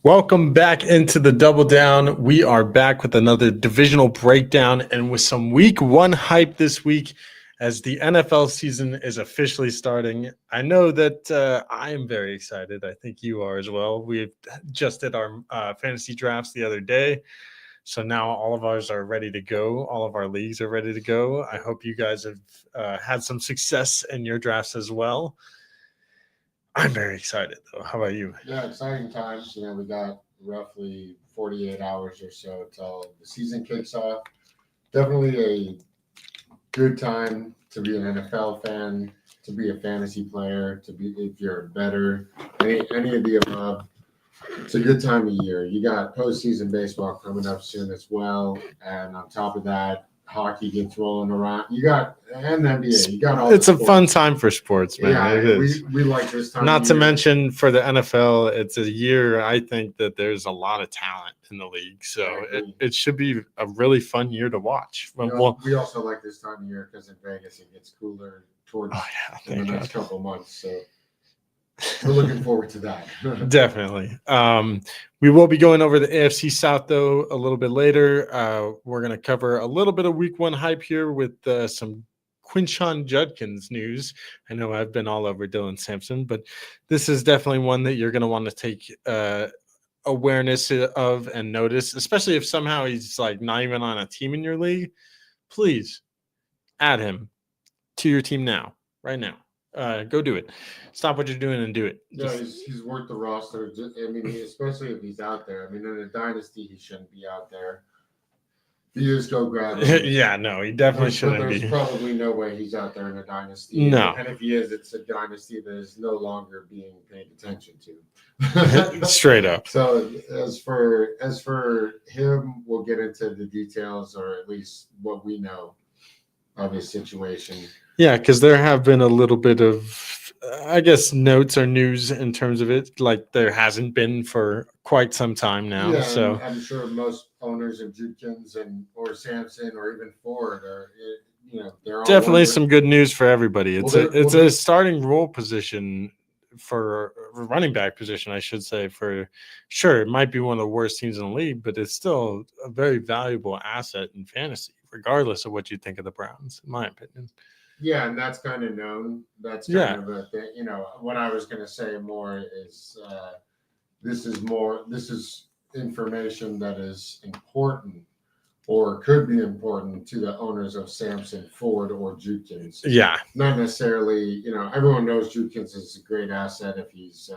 Welcome back into the Double Down. We are back with another divisional breakdown and with some week one hype this week as the NFL season is officially starting. I know that I am very excited. I think you are as well. We just did our fantasy drafts the other day. So now all of ours are ready to go. All of our leagues are ready to go. I hope you guys have had some success in your drafts as well. I'm very excited, though. How about you? Yeah, exciting times. We got roughly 48 hours or so till the season kicks off. Definitely a good time to be an NFL fan, to be a fantasy player, to be if you're a bettor, any of the above. It's a good time of year. You got postseason baseball coming up soon as well, and on top of that, hockey gets rolling around. You got and NBA. You got all. It's a fun time for sports, man. Yeah, it is. We like this time. Not to mention for the NFL, it's a year. I think that there's a lot of talent in the league, so it should be a really fun year to watch. We also like this time of year because in Vegas it gets cooler towards in the next couple months. So we're looking forward to that. Definitely. We will be going over the AFC South, though, a little bit later. We're going to cover a little bit of week one hype here with some Quinshon Judkins news. I know I've been all over Dylan Sampson, but this is definitely one that you're going to want to take awareness of and notice, especially if somehow he's like not even on a team in your league. Please add him to your team now, right now. Go do it. Stop what you're doing and do it. Yeah, he's worth the roster. I mean, especially if he's out there. I mean, in a dynasty, he shouldn't be out there. You just go grab him. Yeah, no, he definitely shouldn't be. There's probably no way he's out there in a dynasty. No. And if he is, it's a dynasty that is no longer being paid attention to. Straight up. So as for him, we'll get into the details, or at least what we know of his situation. Yeah, because there have been a little bit of, I guess, notes or news in terms of it, like there hasn't been for quite some time now. Yeah, so I'm sure most owners of Judkins or Sampson or even Ford are, they're all definitely some good news for everybody. It's a starting role position for a running back position, I should say. For sure, it might be one of the worst teams in the league, but it's still a very valuable asset in fantasy, regardless of what you think of the Browns, in my opinion. Yeah, and that's kind of known. That's kind of a thing. What I was going to say more is this is information that is important or could be important to the owners of Sampson, Ford, or Judkins. Yeah. Not necessarily, everyone knows Judkins is a great asset if he's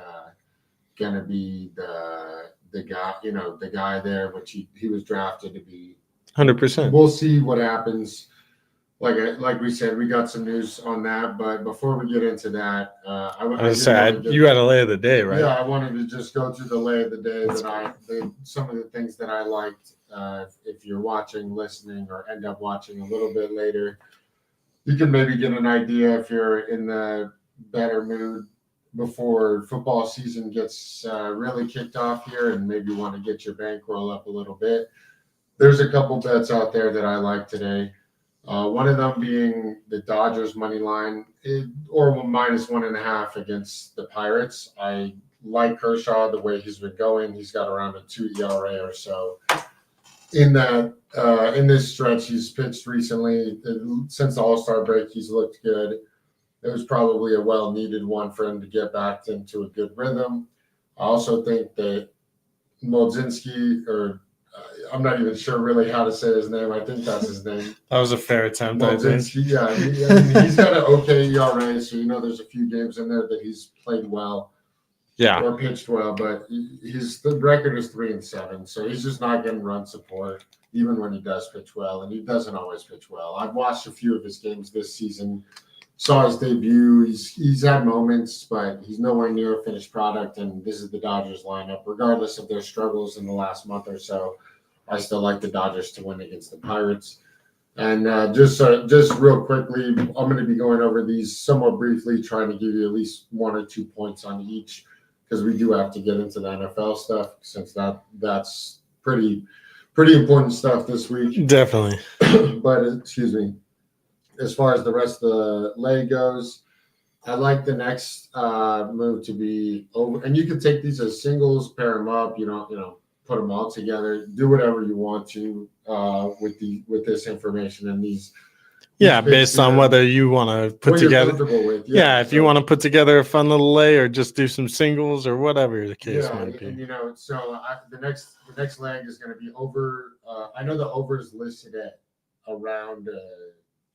going to be the guy, the guy there, which he was drafted to be. 100%. We'll see what happens. Like we said, we got some news on that, but before we get into that, you got a lay of the day, right? Yeah, I wanted to just go through the lay of the day some of the things that I liked. If you're watching, listening, or end up watching a little bit later, you can maybe get an idea if you're in the better mood before football season gets really kicked off here, and maybe want to get your bankroll up a little bit. There's a couple bets out there that I like today. One of them being the Dodgers money line, or -1.5 against the Pirates. I like Kershaw the way he's been going. He's got around a 2 ERA or so. In this stretch, he's pitched recently. Since the All-Star break, he's looked good. It was probably a well-needed one for him to get back into a good rhythm. I also think that Molzinski, or I'm not even sure really how to say his name. I think that's his name. That was a fair attempt, I think. Yeah, he's got an okay ERA, so there's a few games in there that he's played well, or pitched well, but the record is 3-7, so he's just not getting run support even when he does pitch well, and he doesn't always pitch well. I've watched a few of his games this season, saw his debut. He's had moments, but he's nowhere near a finished product, and this is the Dodgers lineup. Regardless of their struggles in the last month or so, I still like the Dodgers to win against the Pirates. And just real quickly, I'm going to be going over these somewhat briefly, trying to give you at least 1 or 2 points on each, because we do have to get into the NFL stuff, since that's pretty important stuff this week. Definitely. But excuse me. As far as the rest of the lay goes, I like the next move to be over, and you can take these as singles, pair them up. Put them all together. Do whatever you want to with this information and these. Yeah, picks based on here. whether you want to put What you're together. comfortable with. Yeah, if you want to put together a fun little lay or just do some singles or whatever the case might be. And the next leg is going to be over. I know the over is listed at around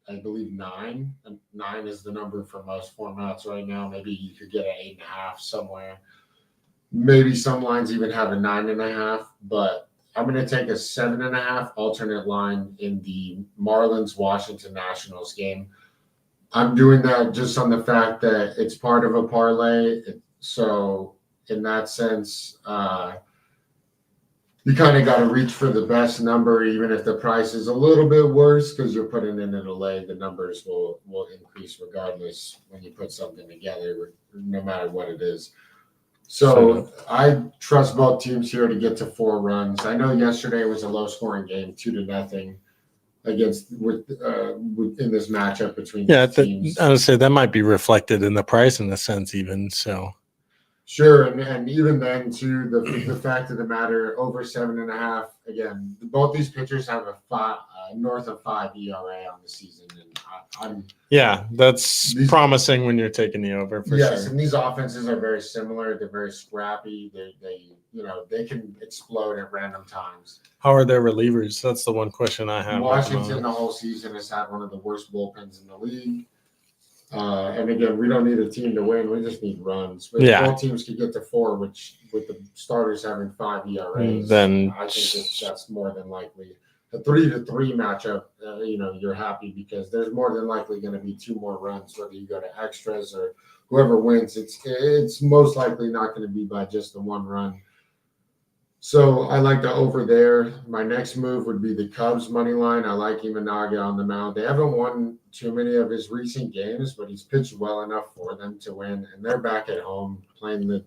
I believe 9. 9 is the number for most formats right now. Maybe you could get an 8.5 somewhere. Maybe some lines even have a 9.5, but I'm going to take a 7.5 alternate line in the Marlins Washington Nationals game. I'm doing that just on the fact that it's part of a parlay. So in that sense, you kind of got to reach for the best number, even if the price is a little bit worse, because you're putting in a lay. The numbers will increase regardless when you put something together, no matter what it is. So I trust both teams here to get to 4 runs. I know yesterday was a low-scoring game, 2-0 against in this matchup between teams. I would say that might be reflected in the price in a sense, even so. Sure, and even then, too, the fact of the matter, over 7.5. Again, both these pitchers have a north of 5 ERA on the season, and that's promising when you're taking the over for sure. And these offenses are very similar. They're very scrappy. They can explode at random times. How are their relievers? That's the one question I have. Washington the whole season has had one of the worst bullpens in the league. And again, we don't need a team to win. We just need runs. But if both teams could get to 4, which with the starters having 5 ERAs, then I think that's more than likely. A 3-3 matchup, you're happy because there's more than likely going to be 2 more runs, whether you go to extras or whoever wins. It's most likely not going to be by just the 1 run. So I like the over there. My next move would be the Cubs money line. I like Imanaga on the mound. They haven't won too many of his recent games, but he's pitched well enough for them to win. And they're back at home playing the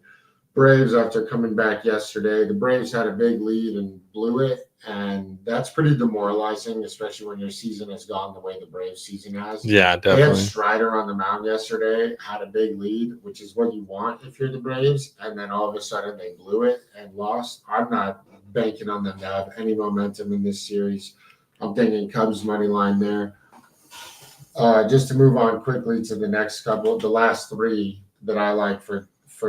Braves after coming back yesterday. The Braves had a big lead and blew it, and that's pretty demoralizing, especially when your season has gone the way the Braves season has. Yeah, definitely. They had Strider on the mound yesterday, had a big lead, which is what you want if you're the Braves, and then all of a sudden they blew it and lost. I'm not banking on them to have any momentum in this series. I'm thinking Cubs money line there. Just to move on quickly to the next couple, the last 3 that I like for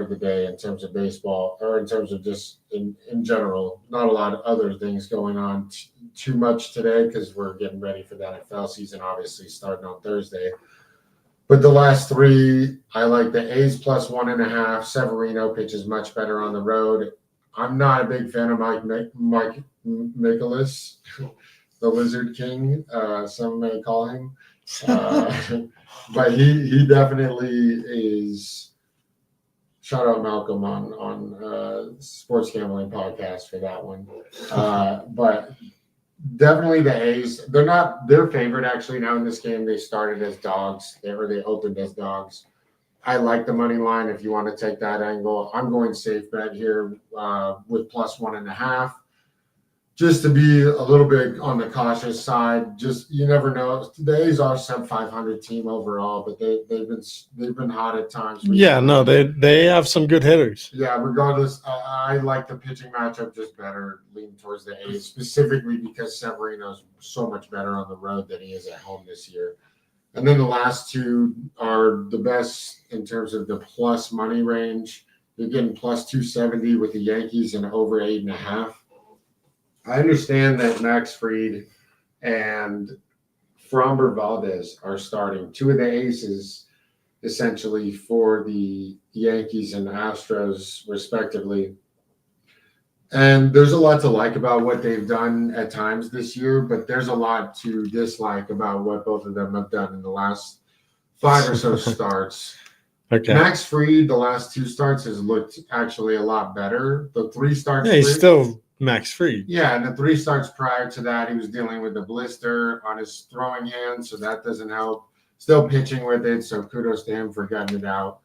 the day in terms of baseball, or in terms of just in general. Not a lot of other things going on too much today because we're getting ready for the NFL season, obviously starting on Thursday. But the last 3, I like the A's plus 1.5. Severino pitches much better on the road. I'm not a big fan of Mike Mikolas, the Lizard King, some may call him. But he definitely is. Shout out Malcolm on Sports Gambling Podcast for that one. But definitely the A's. They're not their favorite actually now in this game. They started as dogs. They opened as dogs. I like the money line if you want to take that angle. I'm going safe bet here with plus 1.5. Just to be a little bit on the cautious side. Just you never know. The A's are sub 500 team overall, but they've been hot at times. Yeah, no, they have some good hitters. Yeah, regardless, I like the pitching matchup just better, leaning towards the A's, specifically because Severino's so much better on the road than he is at home this year. And then the last 2 are the best in terms of the plus money range. You're getting plus 270 with the Yankees and over 8.5. I understand that Max Fried and Framber Valdez are starting, 2 of the aces essentially for the Yankees and Astros respectively. And there's a lot to like about what they've done at times this year, but there's a lot to dislike about what both of them have done in the last 5 or so starts. Okay. Max Fried, the last 2 starts, has looked actually a lot better. The 3 starts. Yeah, he's still Max Fried. Yeah, and the 3 starts prior to that, he was dealing with a blister on his throwing hand, so that doesn't help. Still pitching with it, so kudos to him for gutting it out.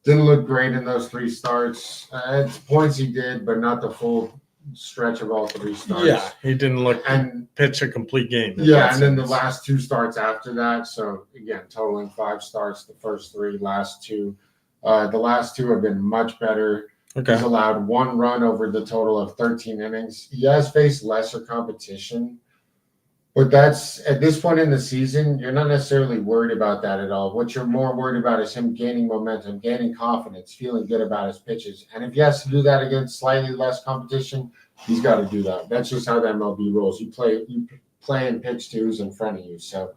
Didn't look great in those 3 starts. At points he did, but not the full stretch of all 3 starts. Yeah, he didn't look And pitch a complete game. yeah, and then the last 2 starts after that. So again, totaling 5 starts, the first 3, last 2. The last 2 have been much better. Okay. He's allowed 1 run over the total of 13 innings. He has faced lesser competition, but that's at this point in the season, you're not necessarily worried about that at all. What you're more worried about is him gaining momentum, gaining confidence, feeling good about his pitches. And if he has to do that against slightly less competition, he's got to do that. That's just how the MLB rolls. You play and pitch to who's in front of you. So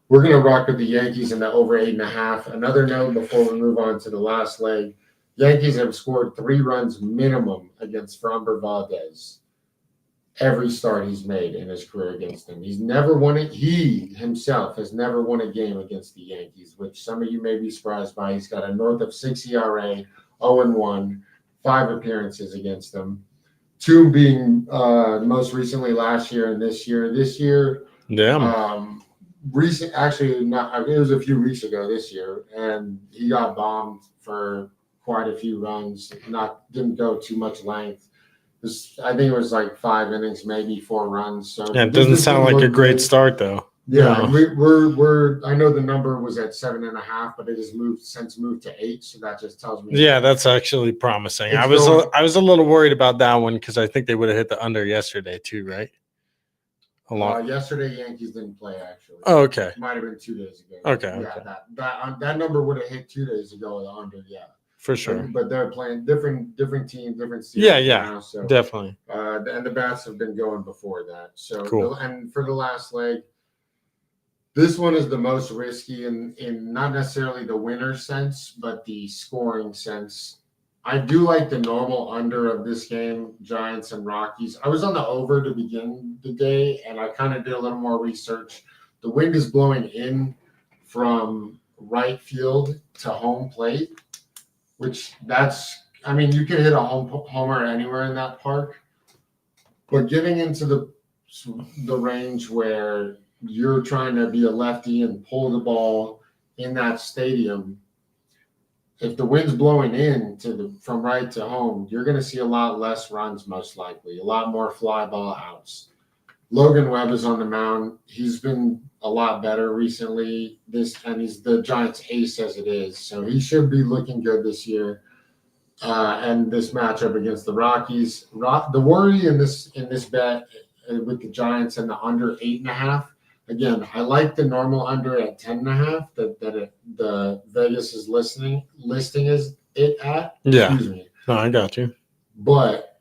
we're going to rock with the Yankees in the over 8.5. Another note before we move on to the last leg. Yankees have scored 3 runs minimum against Framber Valdez every start he's made in his career against them. He's never won it. He himself has never won a game against the Yankees, which some of you may be surprised by. He's got a north of 6 ERA, 0-1, 5 appearances against them. 2 being most recently last year and this year. This year, it was a few weeks ago this year, and he got bombed for quite a few runs. Didn't go too much length. I think it was like 5 innings, maybe 4 runs. So yeah, it doesn't sound like a great start though. Yeah, we're. I know the number was at 7.5, but it has since moved to 8. So that just tells me. Yeah, that's actually promising. I was a little worried about that one because I think they would have hit the under yesterday too, right? Yesterday, Yankees didn't play actually. Oh, okay. Might have been 2 days ago. Okay. Yeah, that number would have hit 2 days ago. The under, yeah. For sure. But they're playing different teams, different seasons. Yeah, now, so, definitely. And the bats have been going before that. So cool. And for the last leg, this one is the most risky in not necessarily the winner sense, but the scoring sense. I do like the normal under of this game, Giants and Rockies. I was on the over to begin the day, and I kind of did a little more research. The wind is blowing in from right field to home plate, which you can hit a homer anywhere in that park. But getting into the range where you're trying to be a lefty and pull the ball in that stadium, if the wind's blowing in from right to home, you're going to see a lot less runs, most likely, a lot more fly ball outs. Logan Webb is on the mound. He's been a lot better recently. And he's the Giants' ace as it is, so he should be looking good this year. And this matchup against the Rockies, the worry in this bet with the Giants and the under 8.5. Again, I like the normal under at 10.5 that the Vegas is listing is it at. Yeah. Excuse me. No, I got you. But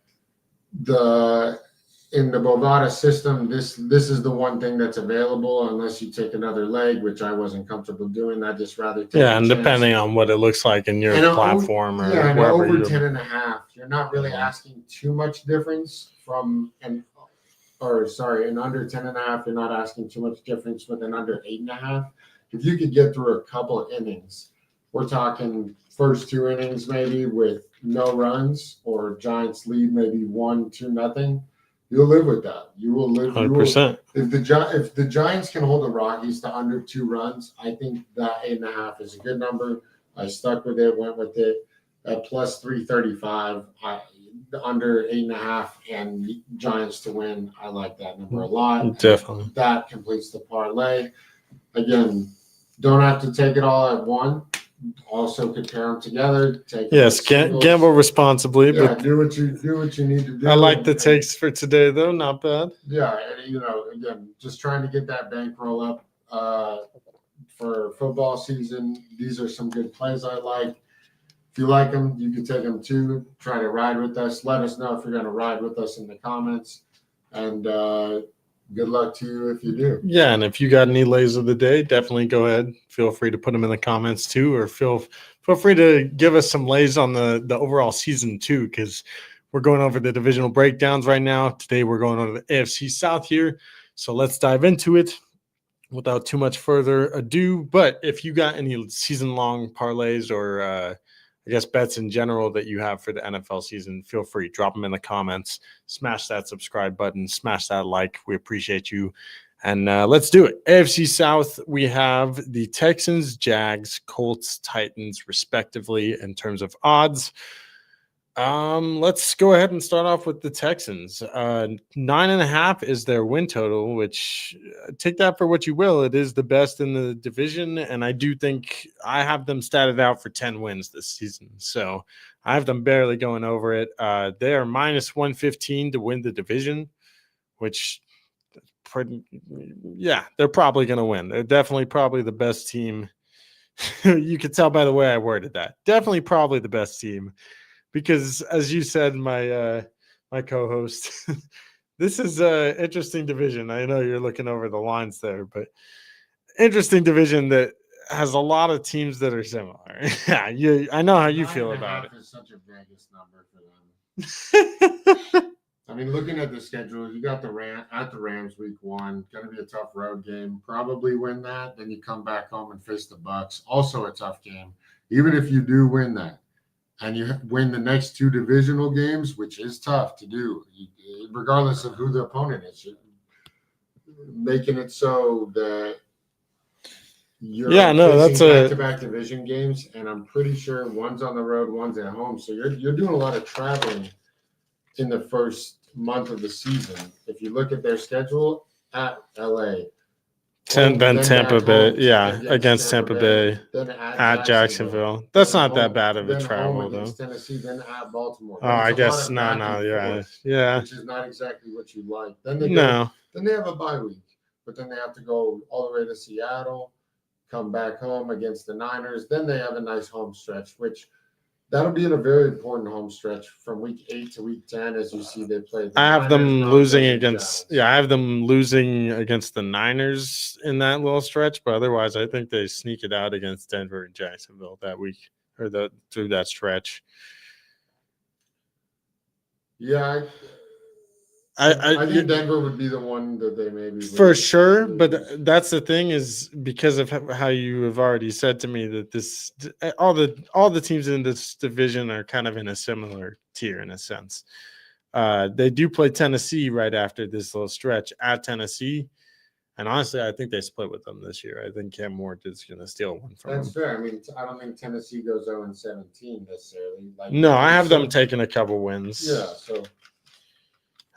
in the Bovada system, this is the one thing that's available unless you take another leg, which I wasn't comfortable doing. I'd just rather take and depending on what it looks like in your platform or wherever over 10.5, you're not really asking too much difference from an under 10.5. You're not asking too much difference with an under 8.5. If you could get through a couple of innings, we're talking first 2 innings maybe with no runs or Giants lead maybe 1-2-0. You'll live with that. You will live 100%. If the Giants can hold the Rockies to under 2 runs, I think that 8.5 is a good number. I stuck with it, went with it at plus 335. Under 8.5 and Giants to win. I like that number a lot. Definitely. That completes the parlay. Again, don't have to take it all at one. Also could pair them together. Gamble responsibly. Yeah, but do what you need to do. I like the takes for today, though. Not bad. Yeah, and again, just trying to get that bankroll up for football season. These are some good plays I like. If you like them, you can take them too. Try to ride with us. Let us know if you're going to ride with us in the comments. And good luck to you if you do. Yeah, and if you got any lays of the day, definitely go ahead. Feel free to put them in the comments too, or feel free to give us some lays on the overall season too, because we're going over the divisional breakdowns right now. Today we're going over the AFC South here. So let's dive into it without too much further ado. But if you got any season-long parlays or I guess bets in general that you have for the NFL season, feel free. Drop them in the comments. Smash that subscribe button. Smash that like. We appreciate you. And let's do it. AFC South, we have the Texans, Jags, Colts, Titans, respectively, in terms of odds. Let's go ahead and start off with the Texans. 9.5 is their win total, which take that for what you will. It is the best in the division, and I do think I have them statted out for 10 wins this season. So I have them barely going over it. They are minus 115 to win the division, which they're probably going to win. They're definitely probably the best team. You could tell by the way I worded that. Definitely probably the best team. Because as you said, my co-host, this is an interesting division. I know you're looking over the lines there, but interesting division that has a lot of teams that are similar. Yeah, I know how you feel about it. 9.5 is such a Vegas number for them. I mean, looking at the schedule, you got the Rams week 1, going to be a tough road game. Probably win that, then you come back home and face the Bucs. Also a tough game. Even if you do win that, and you win the next 2 divisional games, which is tough to do, regardless of who the opponent is, making it so that you're that's back-to-back division games, and I'm pretty sure one's on the road, one's at home. So you're doing a lot of traveling in the first month of the season. If you look at their schedule, at LA, then Tampa Bay, against Tampa Bay, then at Jacksonville. That's not that bad of a travel, though. Tennessee, then at Baltimore. Oh, I guess yeah. Which is not exactly what you like. Then they have a bye week, but then they have to go all the way to Seattle, come back home against the Niners. Then they have a nice home stretch, which that'll be in a very important home stretch from week 8 to week 10 as you see they play. I have them losing against the Niners in that little stretch, but otherwise I think they sneak it out against Denver and Jacksonville that week or through that stretch. Yeah, I think Denver would be the one that they maybe for sure, but that's the thing is because of how you have already said to me that all the teams in this division are kind of in a similar tier in a sense. They do play Tennessee right after this little stretch at Tennessee, and honestly, I think they split with them this year. I think Cam Ward is going to steal one from them. That's fair. I mean, I don't think Tennessee goes 0-17 necessarily. No, I have them taking a couple wins. Yeah, so.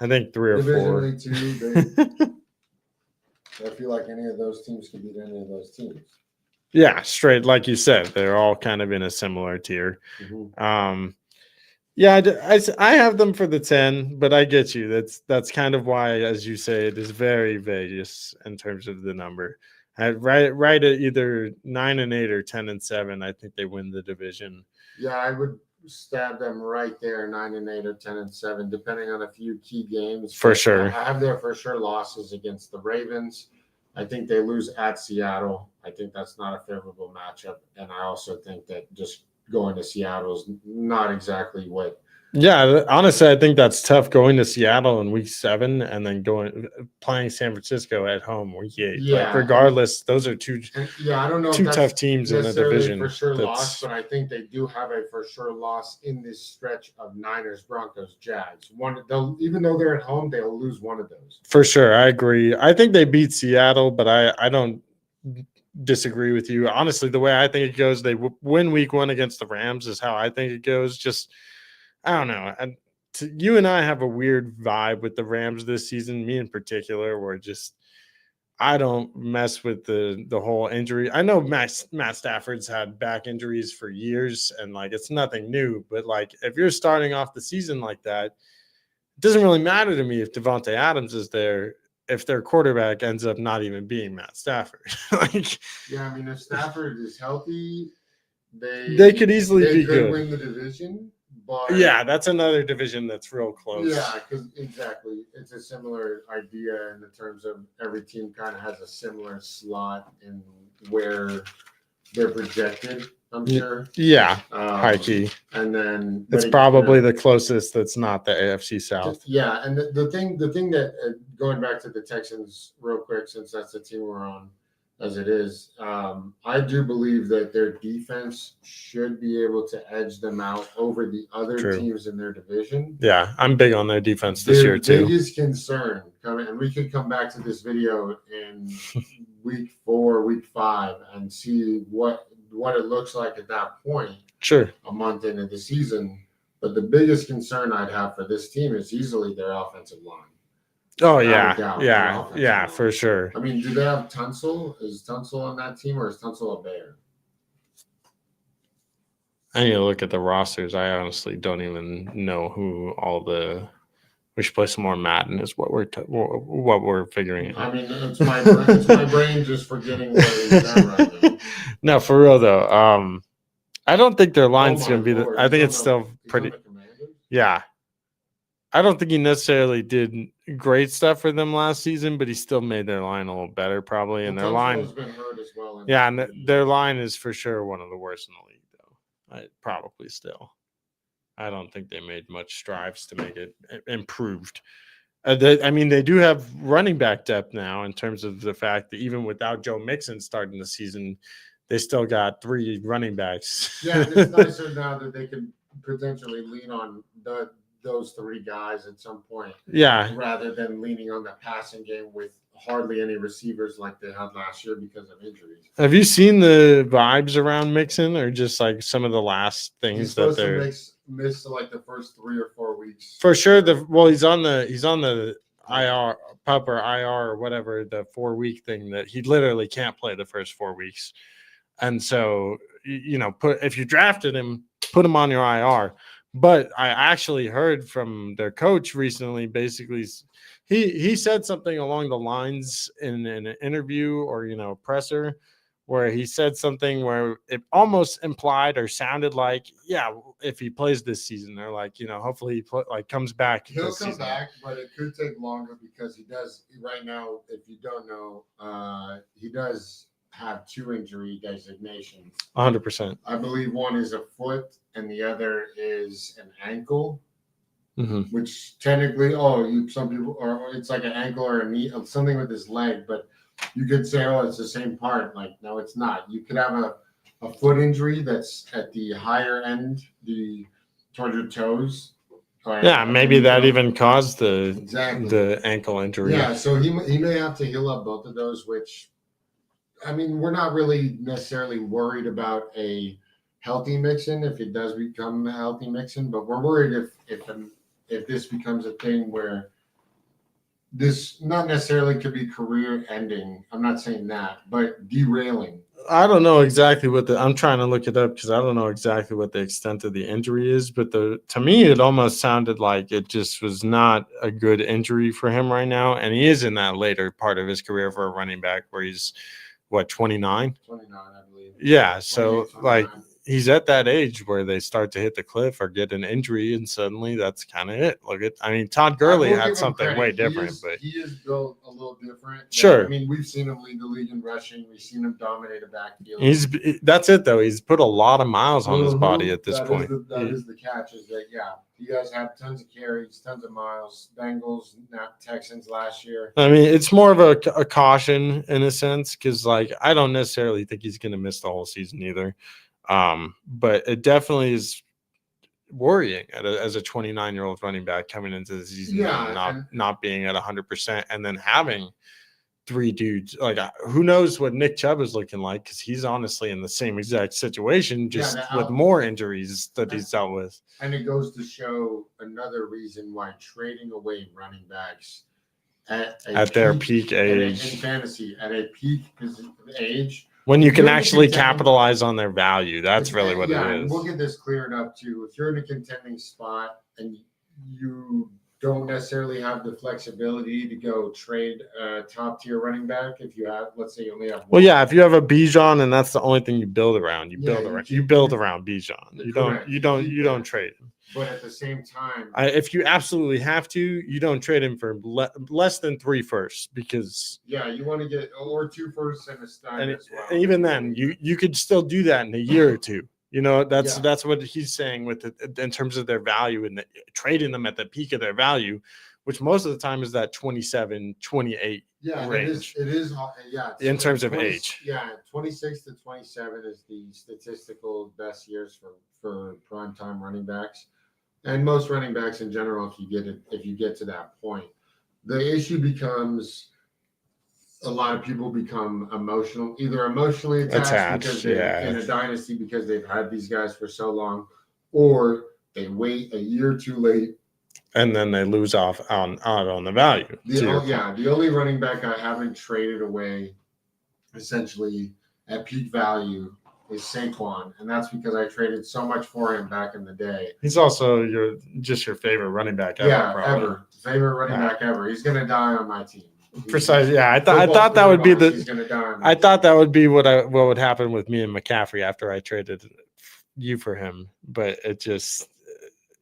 I think 3 or 4. I feel like any of those teams could beat any of those teams. Yeah, straight like you said, they're all kind of in a similar tier. Mm-hmm. I have them for the 10, but I get you. That's kind of why, as you say, it is very Vegas in terms of the number. Right at either 9-8 or 10-7. I think they win the division. Yeah, I would stab them right there, 9-8 or 10-7, depending on a few key games. For sure. I have their for sure losses against the Ravens. I think they lose at Seattle. I think that's not a favorable matchup. And I also think that just going to Seattle is not exactly what. Yeah, honestly, I think that's tough going to Seattle in week 7 and then playing San Francisco at home week 8. Yeah, regardless, those are two I don't know two tough teams in the division. For sure loss, but I think they do have a for sure loss in this stretch of Niners, Broncos, Jags. Even though they're at home, they'll lose one of those. For sure, I agree. I think they beat Seattle, but I don't disagree with you. Honestly, the way I think it goes, they win week 1 against the Rams is how I think it goes. Just I don't know. You and I have a weird vibe with the Rams this season, me in particular, where just I don't mess with the whole injury. I know Matt Stafford's had back injuries for years, and it's nothing new. But if you're starting off the season like that, it doesn't really matter to me if Devontae Adams is there if their quarterback ends up not even being Matt Stafford. Yeah, I mean, if Stafford is healthy, they could easily be good. Win the division. But, yeah, that's another division that's real close. Yeah, because exactly. It's a similar idea in the terms of every team kind of has a similar slot in where they're projected, I'm sure. Yeah, high key. And then it's probably the closest that's not the AFC South. Yeah, and the thing that going back to the Texans real quick, since that's the team we're on, as it is, I do believe that their defense should be able to edge them out over the other teams in their division. Yeah, I'm big on their defense this year too. Their biggest concern, and we could come back to this video in week 4, week 5, and see what it looks like at that point. Sure. A month into the season. But the biggest concern I'd have for this team is easily their offensive line. Oh, Without a doubt, their offensive line. for sure. I mean, do they have Tunsil? Is Tunsil on that team, or is Tunsil a Bear? I need to look at the rosters. I honestly don't even know who all the. We should play some more Madden. Is what we're figuring out. I mean, it's my brain just forgetting where he's at right now. No, for real though. I don't think their line's Oh going to be. Lord, I think it's he's still on pretty. the Commanders? Yeah, I don't think he necessarily did great stuff for them last season, but he still made their line a little better, probably. And their line has been hurt as well. Yeah, and their line is for sure one of the worst in the league, though. Probably still. I don't think they made much strides to make it improved. They do have running back depth now in terms of the fact that even without Joe Mixon starting the season, they still got 3 running backs. Yeah, it's nicer now that they can potentially lean on those 3 guys at some point. Yeah. Rather than leaning on the passing game with hardly any receivers like they had last year because of injuries. Have you seen the vibes around Mixon, or just like some of the last things He's that supposed they're to miss like the first 3 or 4 weeks? For sure. He's on the IR, pup or IR or whatever, the 4-week thing that he literally can't play the first 4 weeks. And so, if you drafted him, put him on your IR. But I actually heard from their coach recently, basically, he said something along the lines in an interview or, presser, where he said something where it almost implied or sounded like, yeah, if he plays this season, they're like, hopefully he comes back. He'll come back, but it could take longer because he does right now. If you don't know, he does have 2 injury designations. 100%. I believe one is a foot and the other is an ankle. Mm-hmm. Which technically, some people, or it's like an ankle or a knee, something with his leg, but you could say, it's the same part. Like, no, it's not. You could have a foot injury that's at the higher end, towards your toes. Yeah, maybe that even caused the ankle injury. Yeah, so he may have to heal up both of those, which, I mean, we're not really necessarily worried about a healthy Mixon if it does become a healthy Mixon, but we're worried if this becomes a thing where this not necessarily could be career ending. I'm not saying that, but derailing. I don't know exactly I'm trying to look it up because I don't know exactly what the extent of the injury is, but to me, it almost sounded like it just was not a good injury for him right now. And he is in that later part of his career for a running back where he's 29? 29, I believe. Yeah. So he's at that age where they start to hit the cliff or get an injury, and suddenly that's kind of it. Todd Gurley had something way different, but he is built a little different. Sure. I mean, we've seen him lead the league in rushing. We've seen him dominate a backfield. That's it though. He's put a lot of miles on his body at this point. That is the catch. Is that he guys have tons of carries, tons of miles. Bengals, not Texans last year. I mean, it's more of a caution in a sense because I don't necessarily think he's going to miss the whole season either. But it definitely is worrying as a 29-year-old running back coming into the season and not being at 100% and then having 3 dudes. Who knows what Nick Chubb is looking like, because he's honestly in the same exact situation, just with more injuries that he's dealt with. And it goes to show another reason why trading away running backs at their peak age in fantasy, at a peak age, when you can actually capitalize on their value. That's really what it is. And we'll get this cleared up too. If you're in a contending spot and you don't necessarily have the flexibility to go trade a top tier running back, if you have, let's say you only have one. Well, if you have a Bijan and that's the only thing you build around, you build around Bijan. You don't trade him. But at the same time, if you absolutely have to, you don't trade him for less than 3 firsts, because you want to get 2 firsts and a stud as well. Even then, you could still do that in a year or two. That's what he's saying with it in terms of their value and trading them at the peak of their value, which most of the time is that 27, 28 range. It is. In terms of age. 26 to 27 is the statistical best years for primetime running backs. And most running backs in general, if you get to that point, the issue becomes a lot of people become either emotionally attached because they're in a dynasty because they've had these guys for so long, or they wait a year too late. And then they lose out on the value. The only running back I haven't traded away essentially at peak value is Saquon, and that's because I traded so much for him back in the day. He's also your favorite running back ever. Yeah, probably. ever. Favorite running back ever. He's gonna die on my team. Precisely. Yeah, I thought that would be I thought that would be what would happen with me and McCaffrey after I traded you for him, but it just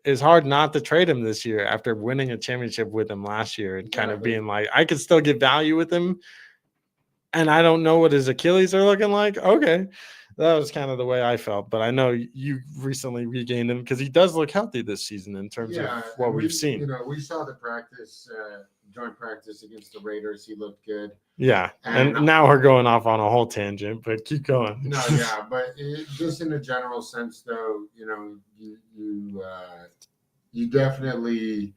is hard not to trade him this year after winning a championship with him last year and kind of being like, I could still get value with him, and I don't know what his Achilles are looking like. Okay. That was kind of the way I felt, but I know you recently regained him because he does look healthy this season in terms of what we've seen. You know, we saw the joint practice against the Raiders. He looked good. Yeah, and now we're going off on a whole tangent, but keep going. No, yeah, but just in a general sense, though, you know, you definitely.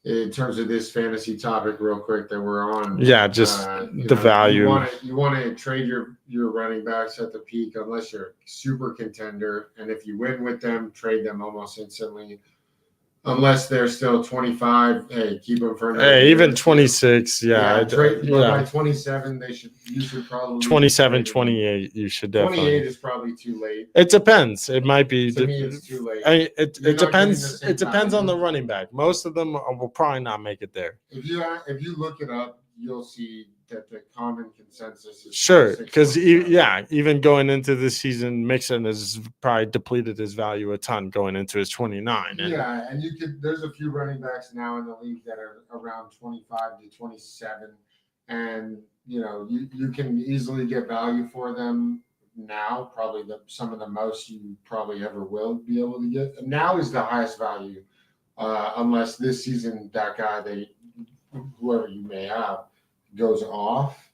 In terms of this fantasy topic, real quick that we're on, just the value. You want to trade your running backs at the peak unless you're a super contender, and if you win with them, trade them almost instantly. Unless they're still 25, hey, keep them for another year. Even 26, by 27, you should probably 27, 28, you should definitely. 28 is probably too late. It depends. It might be. To me, it's too late. It depends. It depends on the running back. Most of them will probably not make it there. If you look it up, you'll see that the common consensus is sure, because even going into this season, Mixon has probably depleted his value a ton going into his 29. And there's a few running backs now in the league that are around 25 to 27, and you know you can easily get value for them now. Probably some of the most you probably ever will be able to get. Now is the highest value, unless this season that guy whoever you may have goes off.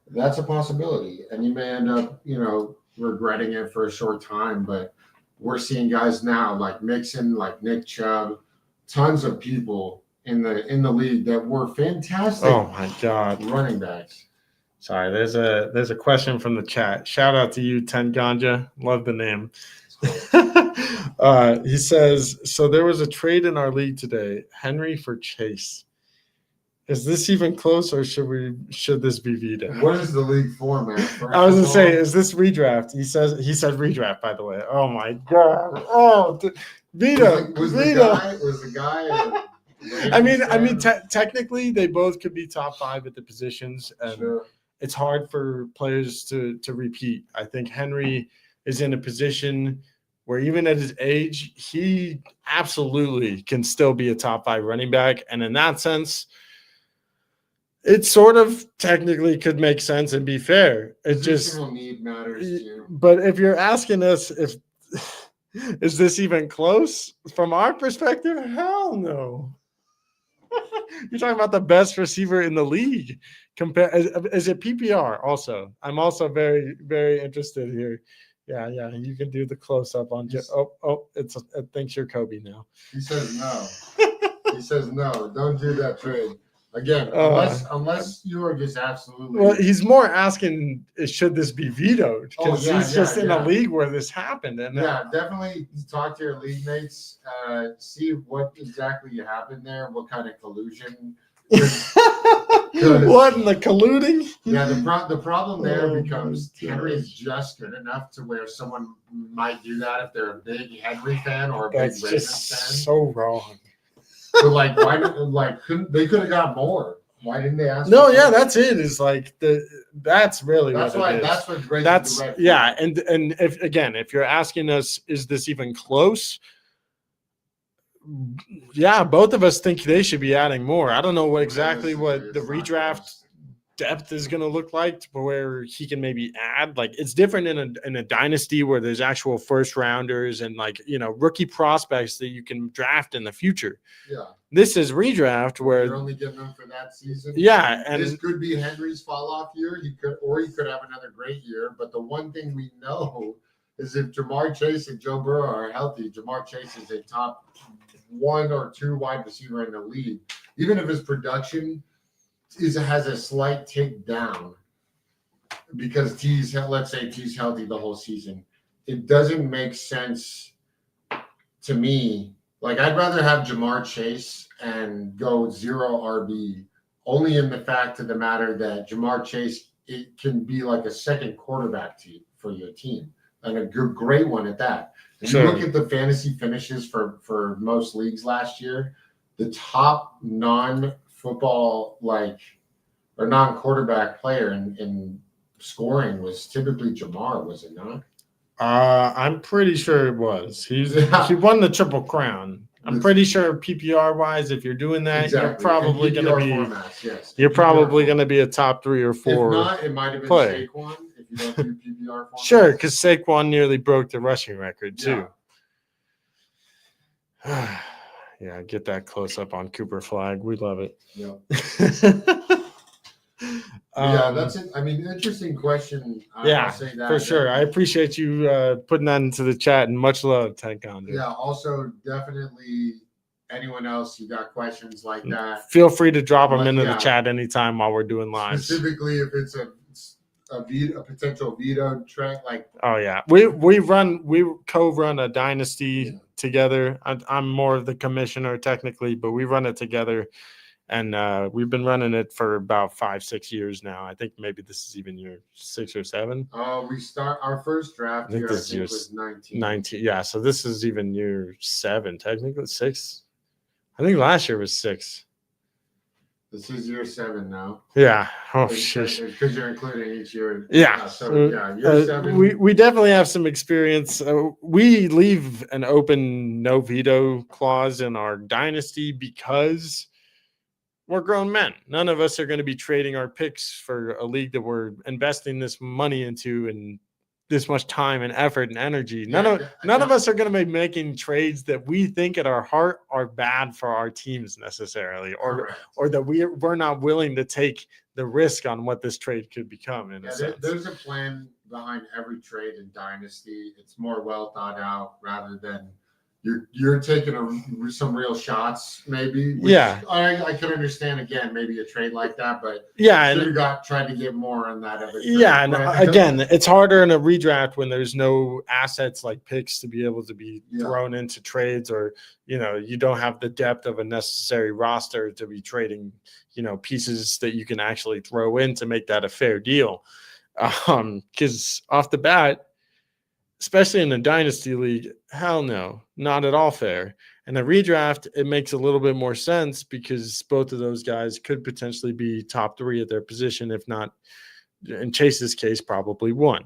That's a possibility, and you may end up, you know, regretting it for a short time. But we're seeing guys now like Mixon, like Nick Chubb, tons of people in the league that were fantastic. Oh my God, running backs. Sorry, there's a question from the chat. Shout out to you, Ten Ganja. Love the name. He says, so there was a trade in our league today, Henry for Chase. Is this even close, or should this be vetoed? What is the league format? I was gonna say, is this redraft? He said redraft. By the way, oh my God, veto. Was the guy? I mean, technically, they both could be top 5 at the positions, and it's hard for players to repeat. I think Henry is in a position where even at his age, he absolutely can still be a top 5 running back, and in that sense. It sort of technically could make sense and be fair. It just need matters too. But if you're asking us if is this even close from our perspective, hell no. You're talking about the best receiver in the league. Is it PPR also? I'm also very, very interested here. Yeah, you can do the close up on. It thinks you're Kobe now. He says no. He says no. Don't do that trade. Again, unless you are just absolutely. Well, he's more asking, should this be vetoed? Because he's just in a league where this happened. And definitely talk to your league mates. See what exactly happened there. What kind of collusion? What in the colluding? Yeah, the problem there becomes Henry is just good enough to where someone might do that if they're a big Henry fan or a big Ravens fan. So wrong. So why couldn't they could have got more? Why didn't they ask? No, that's it. Is like that's really that's what why it is. That's what raises the red flag. and if you're asking us, is this even close? Yeah, both of us think they should be adding more. I don't know what the redraft depth is going to look like where he can maybe add. Like it's different in a dynasty where there's actual first rounders and rookie prospects that you can draft in the future. Yeah, this is redraft where you're only getting them for that season. Yeah, and this could be Henry's fall off year. He could have another great year. But the one thing we know is if Jamar Chase and Joe Burrow are healthy, Jamar Chase is a top 1 or 2 wide receiver in the league. Even if his production has a slight tick down because let's say T's healthy the whole season, it doesn't make sense to me, like I'd rather have Jamar Chase and go 0 RB, only in the fact of the matter that Jamar Chase, it can be like a second quarterback for your team, and a great one at that. And you look at the fantasy finishes for most leagues last year, the top non-football or non-quarterback player in scoring was typically Jamar, was it not? I'm pretty sure it was. He won the Triple Crown. I'm pretty sure PPR wise, if you're doing that, you're probably going to be formats, yes. You're probably going to be a top 3 or 4. If not, it might have been player. Saquon if you don't do PPR formats. Sure, because Saquon nearly broke the rushing record too. Yeah, get that close up on Cooper Flag. We love it. Yep. That's it. I mean, interesting question. Yeah, I'll say that, for sure. I appreciate you putting that into the chat, and much love, Ted Condor. Yeah, also definitely anyone else who got questions like that, feel free to drop them into the chat anytime while we're doing live. Specifically, if it's a potential veto track, oh yeah, we co-run a dynasty together. I'm more of the commissioner technically, but we run it together. And we've been running it for about 5-6 years now. I think maybe this is even year 6 or 7. We start our first draft year. I think was 19. 19. Yeah, so this is even year 7, technically 6. I think last year was 6. This is year 7 now. Yeah. Oh shit. Because you're including each year. Yeah. Year 7. We definitely have some experience. We leave an open no veto clause in our dynasty because we're grown men. None of us are going to be trading our picks for a league that we're investing this money into and this much time and effort and energy. None of us are going to be making trades that we think at our heart are bad for our teams necessarily, or that we're not willing to take the risk on what this trade could become. In a sense, there's a plan behind every trade in dynasty. It's more well thought out rather than you're taking some real shots, maybe. I can understand again, maybe a trade like that, but tried to get more on that. And again, it's harder in a redraft when there's no assets like picks to be able to be thrown into trades, or you don't have the depth of a necessary roster to be trading, pieces that you can actually throw in to make that a fair deal. Because off the bat, especially in a dynasty league, hell no, not at all fair. In a redraft, it makes a little bit more sense because both of those guys could potentially be top 3 at their position, if not, in Chase's case, probably 1.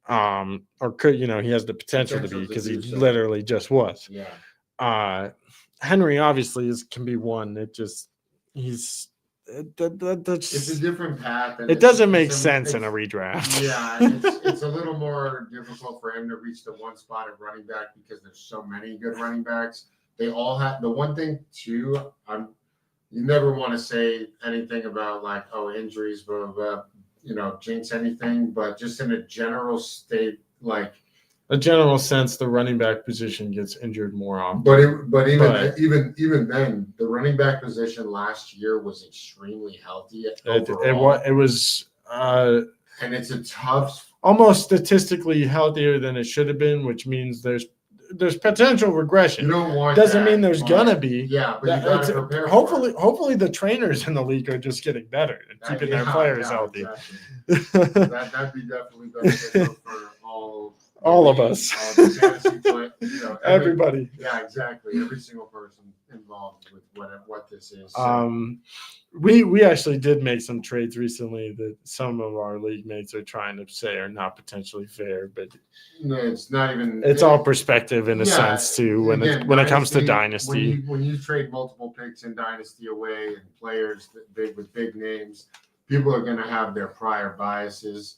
Or could, he has the potential to be, because he literally just was. Yeah. Henry obviously can be 1. It's a different path. It doesn't make sense in a redraft. Yeah, it's a little more difficult for him to reach the one spot at running back because there's so many good running backs. They all have the one thing too. You never want to say anything about injuries, blah, blah, blah, jinx anything, but just in a general state, a general sense, the running back position gets injured more often. But even then, the running back position last year was extremely healthy. It was, and it's a tough, almost statistically healthier than it should have been, which means there's potential regression. You don't want doesn't mean there's gonna be. Yeah, but you gotta prepare. Hopefully the trainers in the league are just getting better and keeping their players healthy. Exactly. That'd be definitely beneficial for all of us. Everybody. Yeah, exactly. Every single person involved with what this is. We actually did make some trades recently that some of our league mates are trying to say are not potentially fair, but no, it's not even. It's all perspective in a sense too. When it comes to dynasty, when you trade multiple picks in dynasty away and players with big names, people are going to have their prior biases.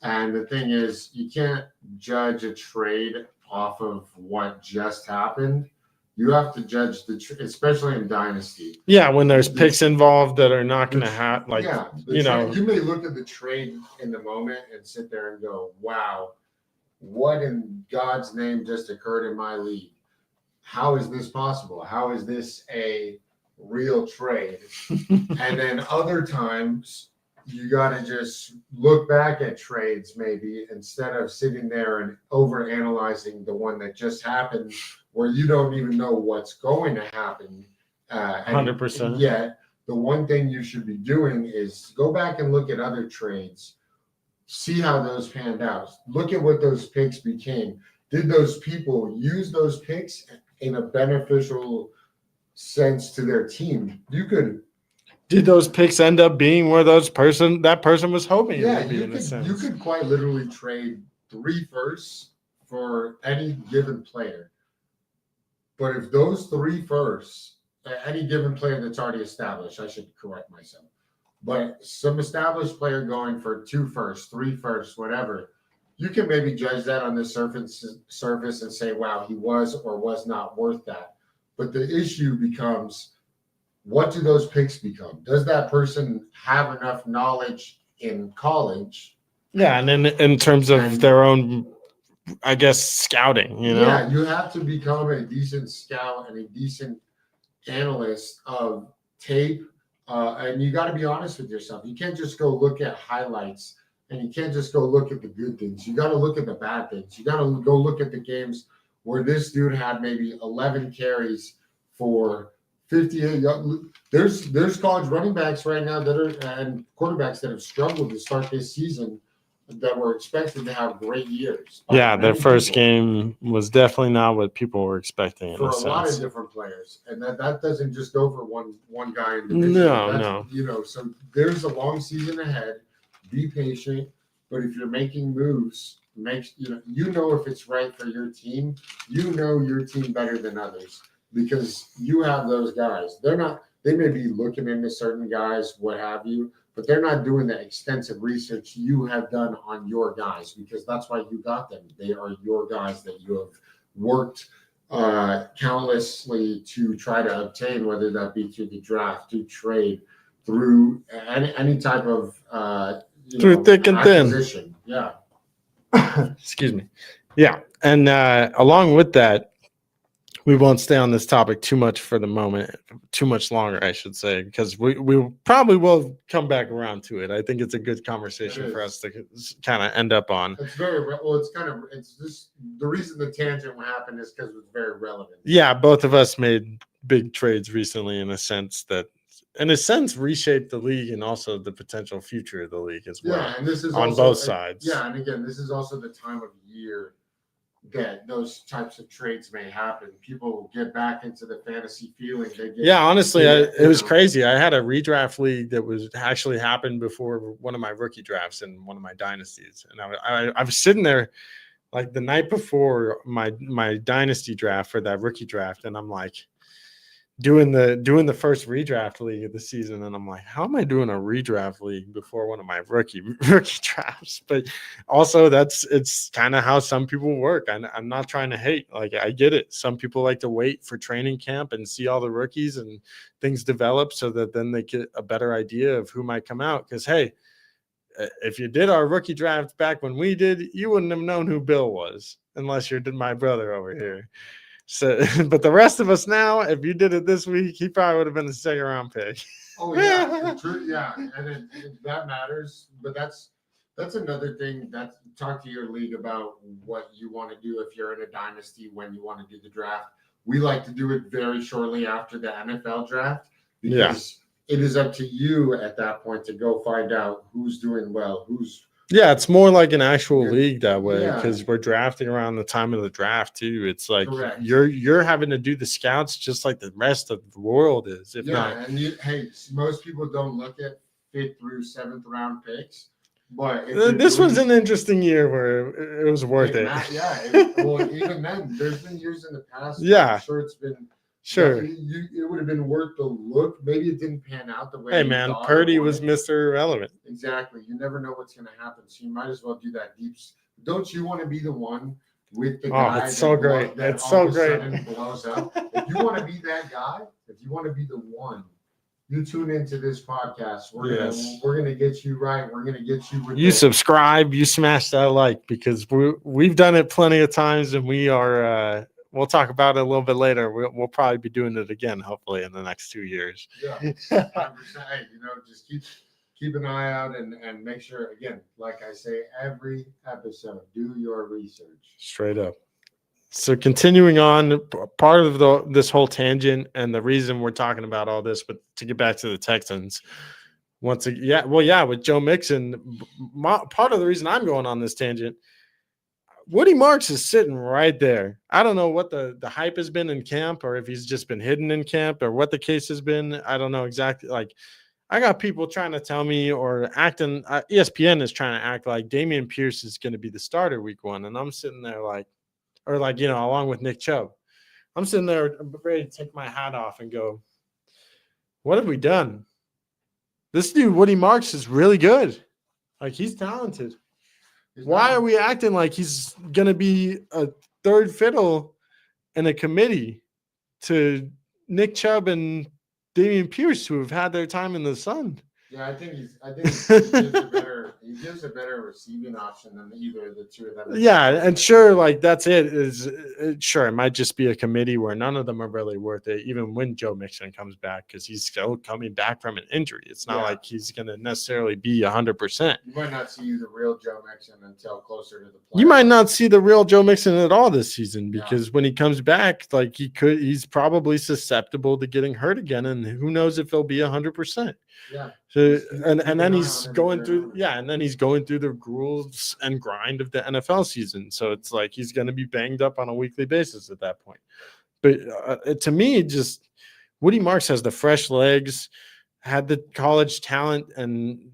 And the thing is, you can't judge a trade off of what just happened. You have to judge especially in dynasty. Yeah, when there's picks involved that are not going to have, you may look at the trade in the moment and sit there and go, wow, what in God's name just occurred in my league? How is this possible? How is this a real trade? And then other times, you got to just look back at trades maybe instead of sitting there and over analyzing the one that just happened where you don't even know what's going to happen. 100%. Yet, the one thing you should be doing is go back and look at other trades, see how those panned out. Look at what those picks became. Did those people use those picks in a beneficial sense to their team? Did those picks end up being where that person was hoping it Yeah, would be in a sense? you could quite literally trade 3 firsts for any given player. But if those 3 firsts, any given player that's already established, I should correct myself. But some established player going for 2 firsts, 3 firsts, whatever, you can maybe judge that on the surface and say, wow, he was or was not worth that. But the issue becomes, what do those picks become? Does that person have enough knowledge in college? Yeah, and then in terms of their own, I guess, scouting, you know? Yeah, you have to become a decent scout and a decent analyst of tape. And you got to be honest with yourself. You can't just go look at highlights, and you can't just go look at the good things. You got to look at the bad things. You got to go look at the games where this dude had maybe 11 carries for 58. There's college running backs right now and quarterbacks that have struggled to start this season that were expected to have great years. Yeah, their first game was definitely not what people were expecting for a lot of different players, and that doesn't just go for one guy individually. No. You know, so there's a long season ahead. Be patient, but if you're making moves, you know if it's right for your team. You know your team better than others because you have those guys. They may be looking into certain guys, what have you, but they're not doing the extensive research you have done on your guys because that's why you got them. They are your guys that you have worked countlessly to try to obtain, whether that be through the draft, through trade, through any type of through thick and thin. Yeah. Excuse me. Yeah, and along with that, we won't stay on this topic too much for the moment, too much longer, I should say, because we probably will come back around to it. I think it's a good conversation for us to kind of end up on. It's it's just the reason the tangent happened is because it's very relevant. Yeah, both of us made big trades recently in a sense reshaped the league and also the potential future of the league as well. Yeah, and this is on both sides. Yeah, and again, this is also the time of year that those types of trades may happen. People get back into the fantasy feeling. Honestly, it was crazy. I had a redraft league that was actually happened before one of my rookie drafts in one of my dynasties, and I was sitting there like the night before my dynasty draft for that rookie draft, and I'm like doing the first redraft league of the season, and I'm like, how am I doing a redraft league before one of my rookie drafts? But also it's kind of how some people work. I'm not trying to hate. Like, I get it. Some people like to wait for training camp and see all the rookies and things develop so that then they get a better idea of who might come out. Because hey, if you did our rookie draft back when we did, you wouldn't have known who Bill was unless you're my brother over here. So, but the rest of us now, if you did it this week, he probably would have been the second round pick. Oh yeah, true. Yeah, and that matters. But that's another thing. Talk to your league about what you want to do if you're in a dynasty when you want to do the draft. We like to do it very shortly after the NFL draft because it is up to you at that point to go find out who's doing well, Yeah, it's more like an actual league that way because we're drafting around the time of the draft too. It's like you're having to do the scouts just like the rest of the world is. Most people don't look at 5th through 7th round picks, but this was an interesting year where it was worth it. Even then, there's been years in the past. Yeah, I'm sure it's been. Sure. It would have been worth the look. Maybe it didn't pan out the way. Hey, man, Purdy was Mr. Irrelevant. Exactly. You never know what's going to happen. So you might as well do that deep. Don't you want to be the one with the guy it's so great. It's so great. Blows up? If you want to be that guy, if you want to be the one, you tune into this podcast. We're gonna get you right. We're gonna get you. You subscribe. You smash that like because we've done it plenty of times, and we are. We'll talk about it a little bit later. We'll probably be doing it again, hopefully, in the next 2 years. Yeah, 100%. Hey, just keep an eye out and make sure. Again, like I say, every episode, do your research. Straight up. So continuing on, part of this whole tangent and the reason we're talking about all this, but to get back to the Texans, with Joe Mixon, part of the reason I'm going on this tangent, Woody Marks is sitting right there. I don't know what the hype has been in camp, or if he's just been hidden in camp, or what the case has been. I don't know exactly. Like, I got people trying to tell me, or acting. ESPN is trying to act like Dameon Pierce is going to be the starter week 1, and I'm sitting there like, along with Nick Chubb, I'm sitting there ready to take my hat off and go, what have we done? This dude, Woody Marks, is really good. Like, he's talented. Why are we acting like he's going to be a third fiddle in a committee to Nick Chubb and Dameon Pierce, who have had their time in the sun? Yeah, I think he gives a better receiving option than either of the two of them. Yeah, and sure, like, that's it. Sure, it might just be a committee where none of them are really worth it, even when Joe Mixon comes back, because he's still coming back from an injury. It's not like he's going to necessarily be 100%. You might not see the real Joe Mixon until closer to the playoffs. You might not see the real Joe Mixon at all this season, because when he comes back, like, he's probably susceptible to getting hurt again, and who knows if he'll be 100%. Yeah. So and then he's going through the gruels and grind of the NFL season. So it's like he's going to be banged up on a weekly basis at that point. But to me, just Woody Marks has the fresh legs, had the college talent and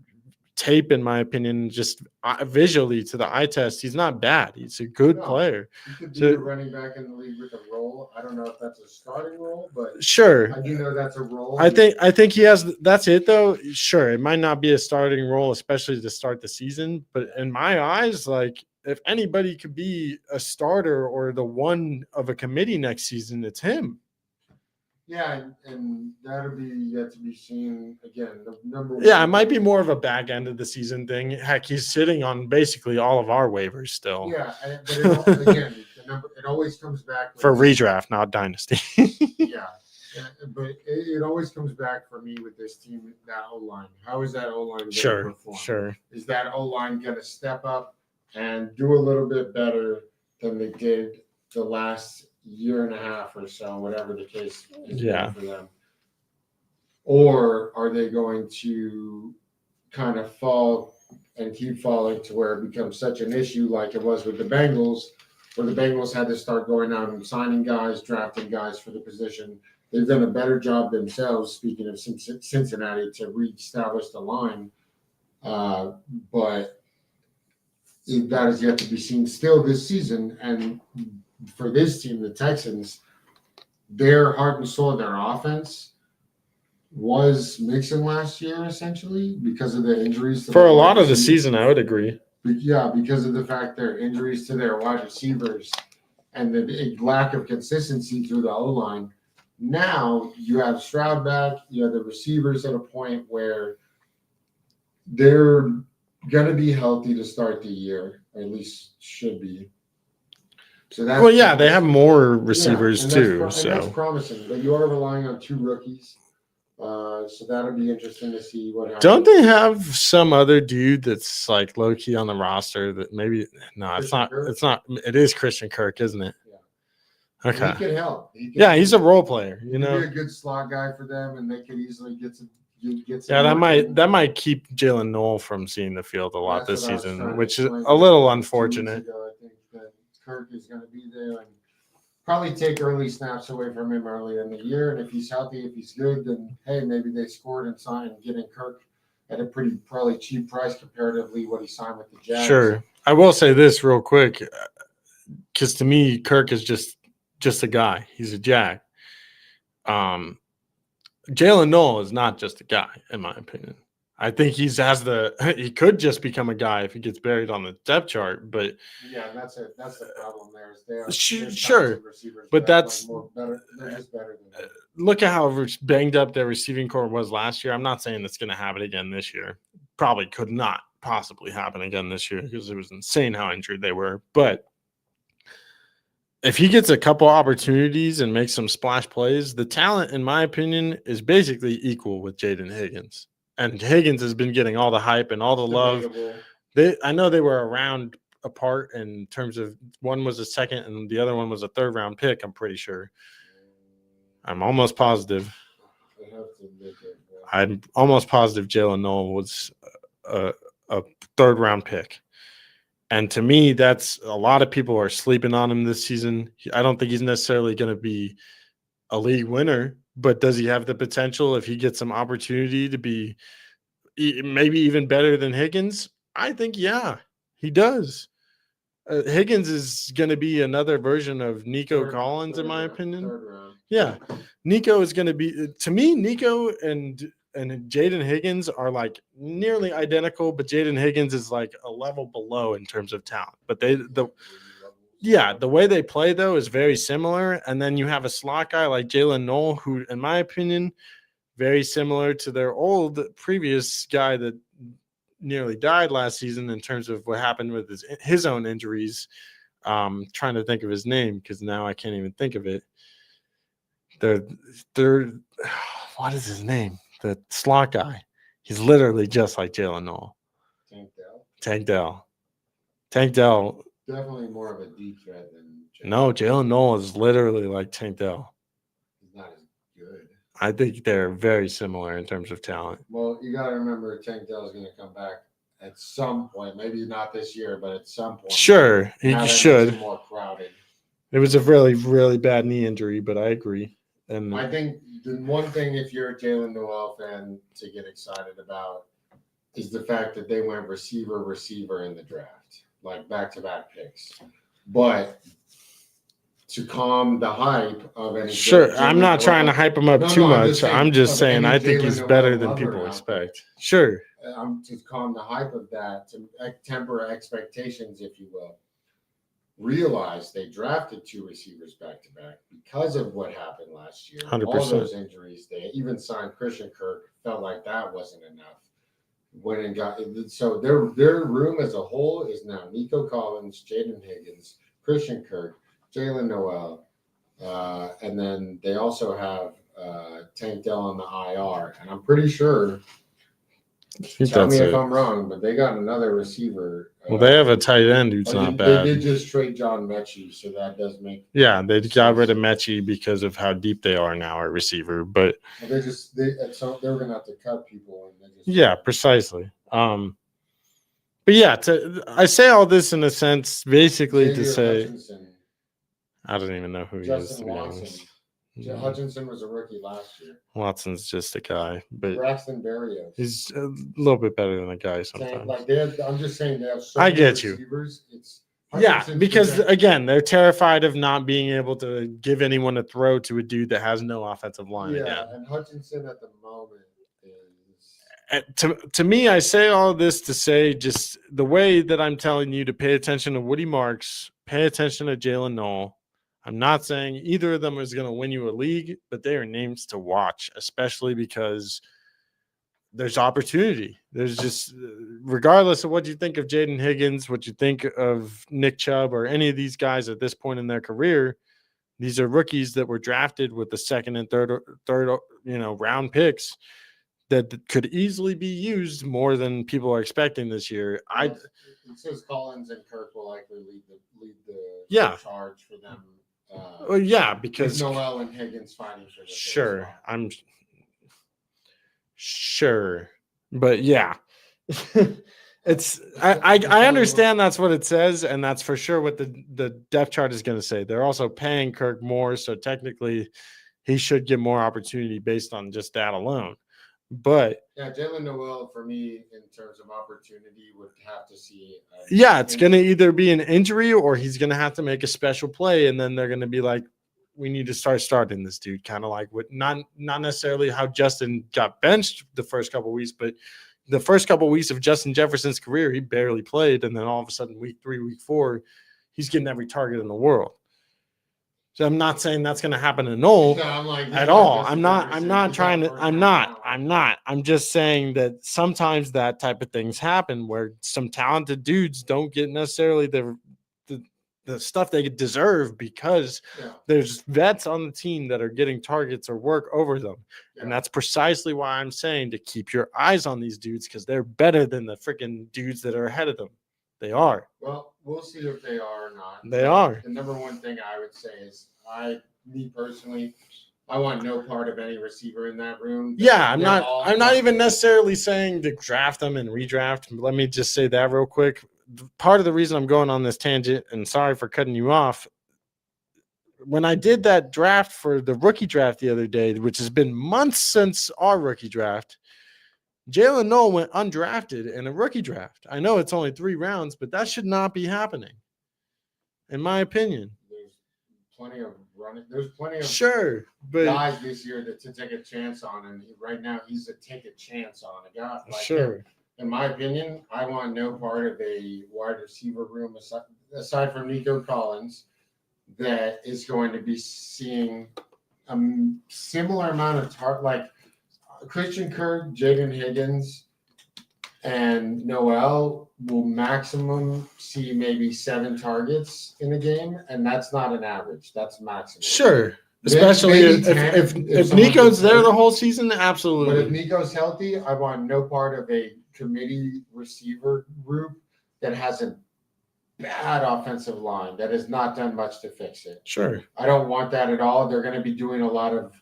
tape, in my opinion, just visually to the eye test. He's not bad. He's a good player. He could be a running back in the league with a role. I don't know if that's a starting role, but sure, I do know that's a role. I think he has. That's it, though. Sure, it might not be a starting role, especially to start the season. But in my eyes, like, if anybody could be a starter or the one of a committee next season, it's him. Yeah, and that'll be yet to be seen. Again, the number one. Yeah, it might be more of a back end of the season thing. Heck, he's sitting on basically all of our waivers still. Yeah, but it always comes back for redraft, not dynasty. Yeah, but it always comes back for me with this team, that O-line. How is that O-line going to perform? Sure. Is that O-line going to step up and do a little bit better than they did the last year and a half or so, whatever the case is for them? Or are they going to kind of fall and keep falling to where it becomes such an issue like it was with the Bengals, where the Bengals had to start going out and signing guys, drafting guys for the position? They've done a better job themselves, speaking of Cincinnati, to reestablish the line. But that is yet to be seen still this season. And for this team, the Texans, their heart and soul of their offense was Mixon last year, essentially, because of the injuries. For a lot of the season, I would agree. Yeah, because of the fact their injuries to their wide receivers and the lack of consistency through the O-line. Now you have Stroud back. You have the receivers at a point where they're going to be healthy to start the year, or at least should be. So that's they have more receivers too. That's promising, but you are relying on 2 rookies. So that'll be interesting to see what happens. Don't they have some other dude that's like low key on the roster that maybe? No, it's not. It's not. It is Christian Kirk, isn't it? Yeah. Okay. He can help. He's a role player. He could be a good slot guy for them, and they could easily get some. That might keep Jalen Noel from seeing the field a lot this season, which is a little unfortunate. I think that Kirk is going to be there and probably take early snaps away from him early in the year. And if he's healthy, if he's good, then hey, maybe they scored and signed getting Kirk at a probably cheap price comparatively what he signed with the Jags. Sure. I will say this real quick, because to me, Kirk is just a guy. He's a Jag. Jalen Noel is not just a guy, in my opinion. I think he could just become a guy if he gets buried on the depth chart, but that's the problem there. Sure, but that's they're just better than that. Look at how banged up their receiving core was last year. I'm not saying that's going to happen again this year. Probably could not possibly happen again this year because it was insane how injured they were. But if he gets a couple opportunities and makes some splash plays, the talent, in my opinion, is basically equal with Jaden Higgins. And Higgins has been getting all the hype and all the love. I know they were around apart in terms of one was a second and the other one was a third round pick. I'm pretty sure. I'm almost positive. I have to look at that. I'm almost positive Jalen Noel was a third round pick. And to me, that's a lot of people are sleeping on him this season. I don't think he's necessarily going to be a league winner, but does he have the potential if he gets some opportunity to be maybe even better than Higgins? I think, yeah, he does. Higgins is going to be another version of Nico Collins, in my opinion. Third round. Yeah. Nico is going to be, to me, Nico and Jaden Higgins are like nearly identical, but Jaden Higgins is like a level below in terms of talent. But the way they play, though, is very similar. And then you have a slot guy like Jalen Noel, who, in my opinion, very similar to their previous guy that nearly died last season in terms of what happened with his own injuries. Trying to think of his name because now I can't even think of it. They're what is his name? The slot guy. He's literally just like Jalen Noel. Tank Dell. Definitely more of a deep threat than Jalen. No, Jalen Noel is literally like Tank Dell. He's not as good. I think they're very similar in terms of talent. Well, you got to remember Tank Dell is going to come back at some point. Maybe not this year, but at some point. Sure, he should. More crowded. It was a really, really bad knee injury, but I agree. And I think the one thing, if you're a Jalen Noel fan, to get excited about is the fact that they went receiver in the draft, like back-to-back picks. But to calm the hype of any, sure, I'm not trying to hype him up too much. I'm just saying I think he's better than people expect. Sure. To calm the hype of that, to temper expectations, if you will. Realize they drafted two receivers back to back because of what happened last year. 100%. All those injuries. They even signed Quinshon Kirk. Felt like that wasn't enough. Went and got so their room as a whole is now Nico Collins, Jaden Higgins, Quinshon Kirk, Jalen Noel, and then they also have Tank Dell on the IR. And I'm pretty sure. Tell me if I'm wrong, but they got another receiver. Well, they have a tight end who's not bad. They did just trade John Mechie, so that does make. Yeah, they got rid of Mechie because of how deep they are now at receiver. But they're going to have to cut people. Yeah, precisely. But yeah, I say all this in a sense, basically to say, Hutchinson, I don't even know who he is, to be honest. Hutchinson was a rookie last year. Watson's just a guy, but Braxton Berrios. He's a little bit better than a guy sometimes. I'm just saying they have so many I get receivers. You. Because again, they're terrified of not being able to give anyone a throw to a dude that has no offensive line. Yeah, and Hutchinson at the moment is. To me, I say all this to say just the way that I'm telling you to pay attention to Woody Marks, pay attention to Jalen Noel. I'm not saying either of them is going to win you a league, but they are names to watch, especially because there's opportunity. There's just, regardless of what you think of Jaden Higgins, what you think of Nick Chubb or any of these guys at this point in their career, these are rookies that were drafted with the second and third, round picks that could easily be used more than people are expecting this year. It says Collins and Kirk will likely lead the charge for them. Because Noel and Higgins fighting for the sure, but yeah, it's I understand that's what it says, and that's for sure what the depth chart is going to say. They're also paying Kirk more, so technically he should get more opportunity based on just that alone. But yeah, Jalen Noel for me in terms of opportunity would have to see. It's going to either be an injury or he's going to have to make a special play, and then they're going to be like, "We need to start starting this dude." Kind of like what not necessarily how Justin got benched the first couple of weeks, but the first couple of weeks of Justin Jefferson's career, he barely played, and then all of a sudden, week 3, week 4, he's getting every target in the world. So I'm not saying that's going to happen to Noel at all. I'm just saying that sometimes that type of things happen where some talented dudes don't get necessarily the stuff they deserve because there's vets on the team that are getting targets or work over them. Yeah. And that's precisely why I'm saying to keep your eyes on these dudes because they're better than the freaking dudes that are ahead of them. They are. Well, we'll see if they are or not. They are. The number one thing I would say is me personally, I want no part of any receiver in that room. Yeah, I'm not even necessarily saying to draft them and redraft. Let me just say that real quick. Part of the reason I'm going on this tangent, and sorry for cutting you off, when I did that draft for the rookie draft the other day, which has been months since our rookie draft, Jalen Noel went undrafted in a rookie draft. I know it's only 3 rounds, but that should not be happening, in my opinion. There's plenty of but guys this year to take a chance on, and right now he's a take a chance on a guy. Sure. In my opinion, I want no part of a wide receiver room aside from Nico Collins that is going to be seeing a similar amount of like Christian Kirk, Jaden Higgins, and Noel will maximum see maybe 7 targets in a game, and that's not an average. That's maximum. Sure. Especially if Nico's there the whole season, absolutely. But if Nico's healthy, I want no part of a committee receiver group that has a bad offensive line that has not done much to fix it. Sure. I don't want that at all. They're going to be doing a lot of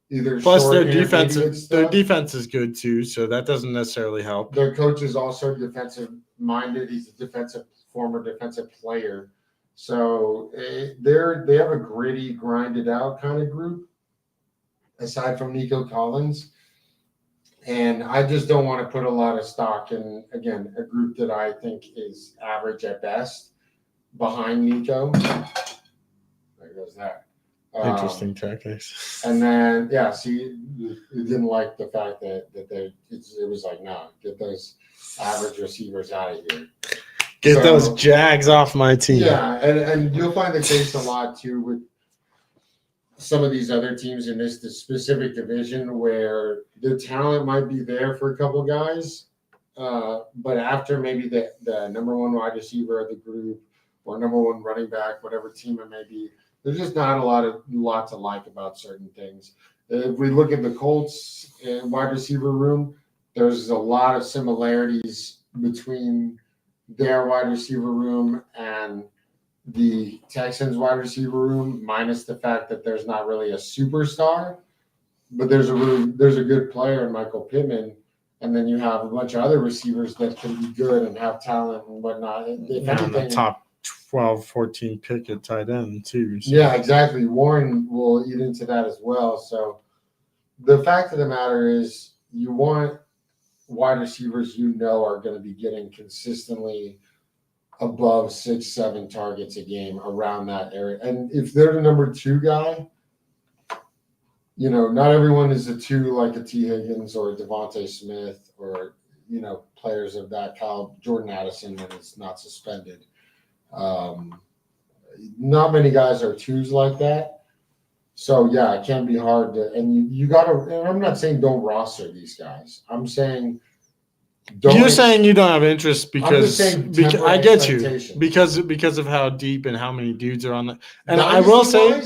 either plus their defense is good too, so that doesn't necessarily help. Their coach is also defensive minded. He's a former defensive player. So they have a gritty, grinded out kind of group aside from Nico Collins. And I just don't want to put a lot of stock in, again, a group that I think is average at best behind Nico. There goes that. Interesting tactics. And then, see, you didn't like the fact that it was like, no, get those average receivers out of here. Get those Jags off my team. Yeah, and you'll find the case a lot, too, with some of these other teams in this specific division where the talent might be there for a couple guys, but after maybe the number one wide receiver of the group or number one running back, whatever team it may be, there's just not a lot to like about certain things. If we look at the Colts wide receiver room, there's a lot of similarities between their wide receiver room and the Texans wide receiver room, minus the fact that there's not really a superstar, but there's a good player in Michael Pittman, and then you have a bunch of other receivers that can be good and have talent and whatnot. If anything, the top 12, 14 pick at tight end too. So. Yeah, exactly. Warren will eat into that as well. So the fact of the matter is you want wide receivers are going to be getting consistently above 6-7 targets a game around that area. And if they're the number 2 guy, not everyone is a 2 like a T. Higgins or a Devontae Smith or, players of that caliber. Jordan Addison when it's not suspended. Not many guys are 2s like that. So, it can be hard to – and you got to – and I'm not saying don't roster these guys. I'm saying – you're saying you don't have interest because I get you because of how deep and how many dudes are on the and I will say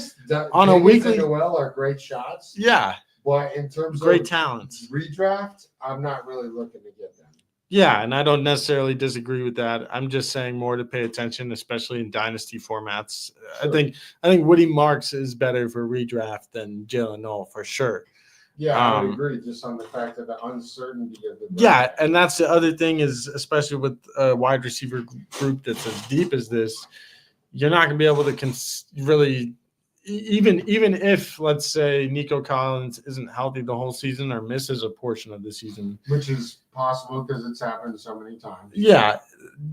on a weekly Noel are great shots. Yeah. But in terms great of talents. Redraft, I'm not really looking to get them. Yeah, and I don't necessarily disagree with that. I'm just saying more to pay attention, especially in dynasty formats. Sure. I think Woody Marks is better for redraft than Jalen Noel for sure. Yeah, I would agree, just on the fact of the uncertainty of the draft. Yeah, and that's the other thing is, especially with a wide receiver group that's as deep as this, you're not going to be able to really even if, let's say, Nico Collins isn't healthy the whole season or misses a portion of the season. Which is possible because it's happened so many times. Yeah.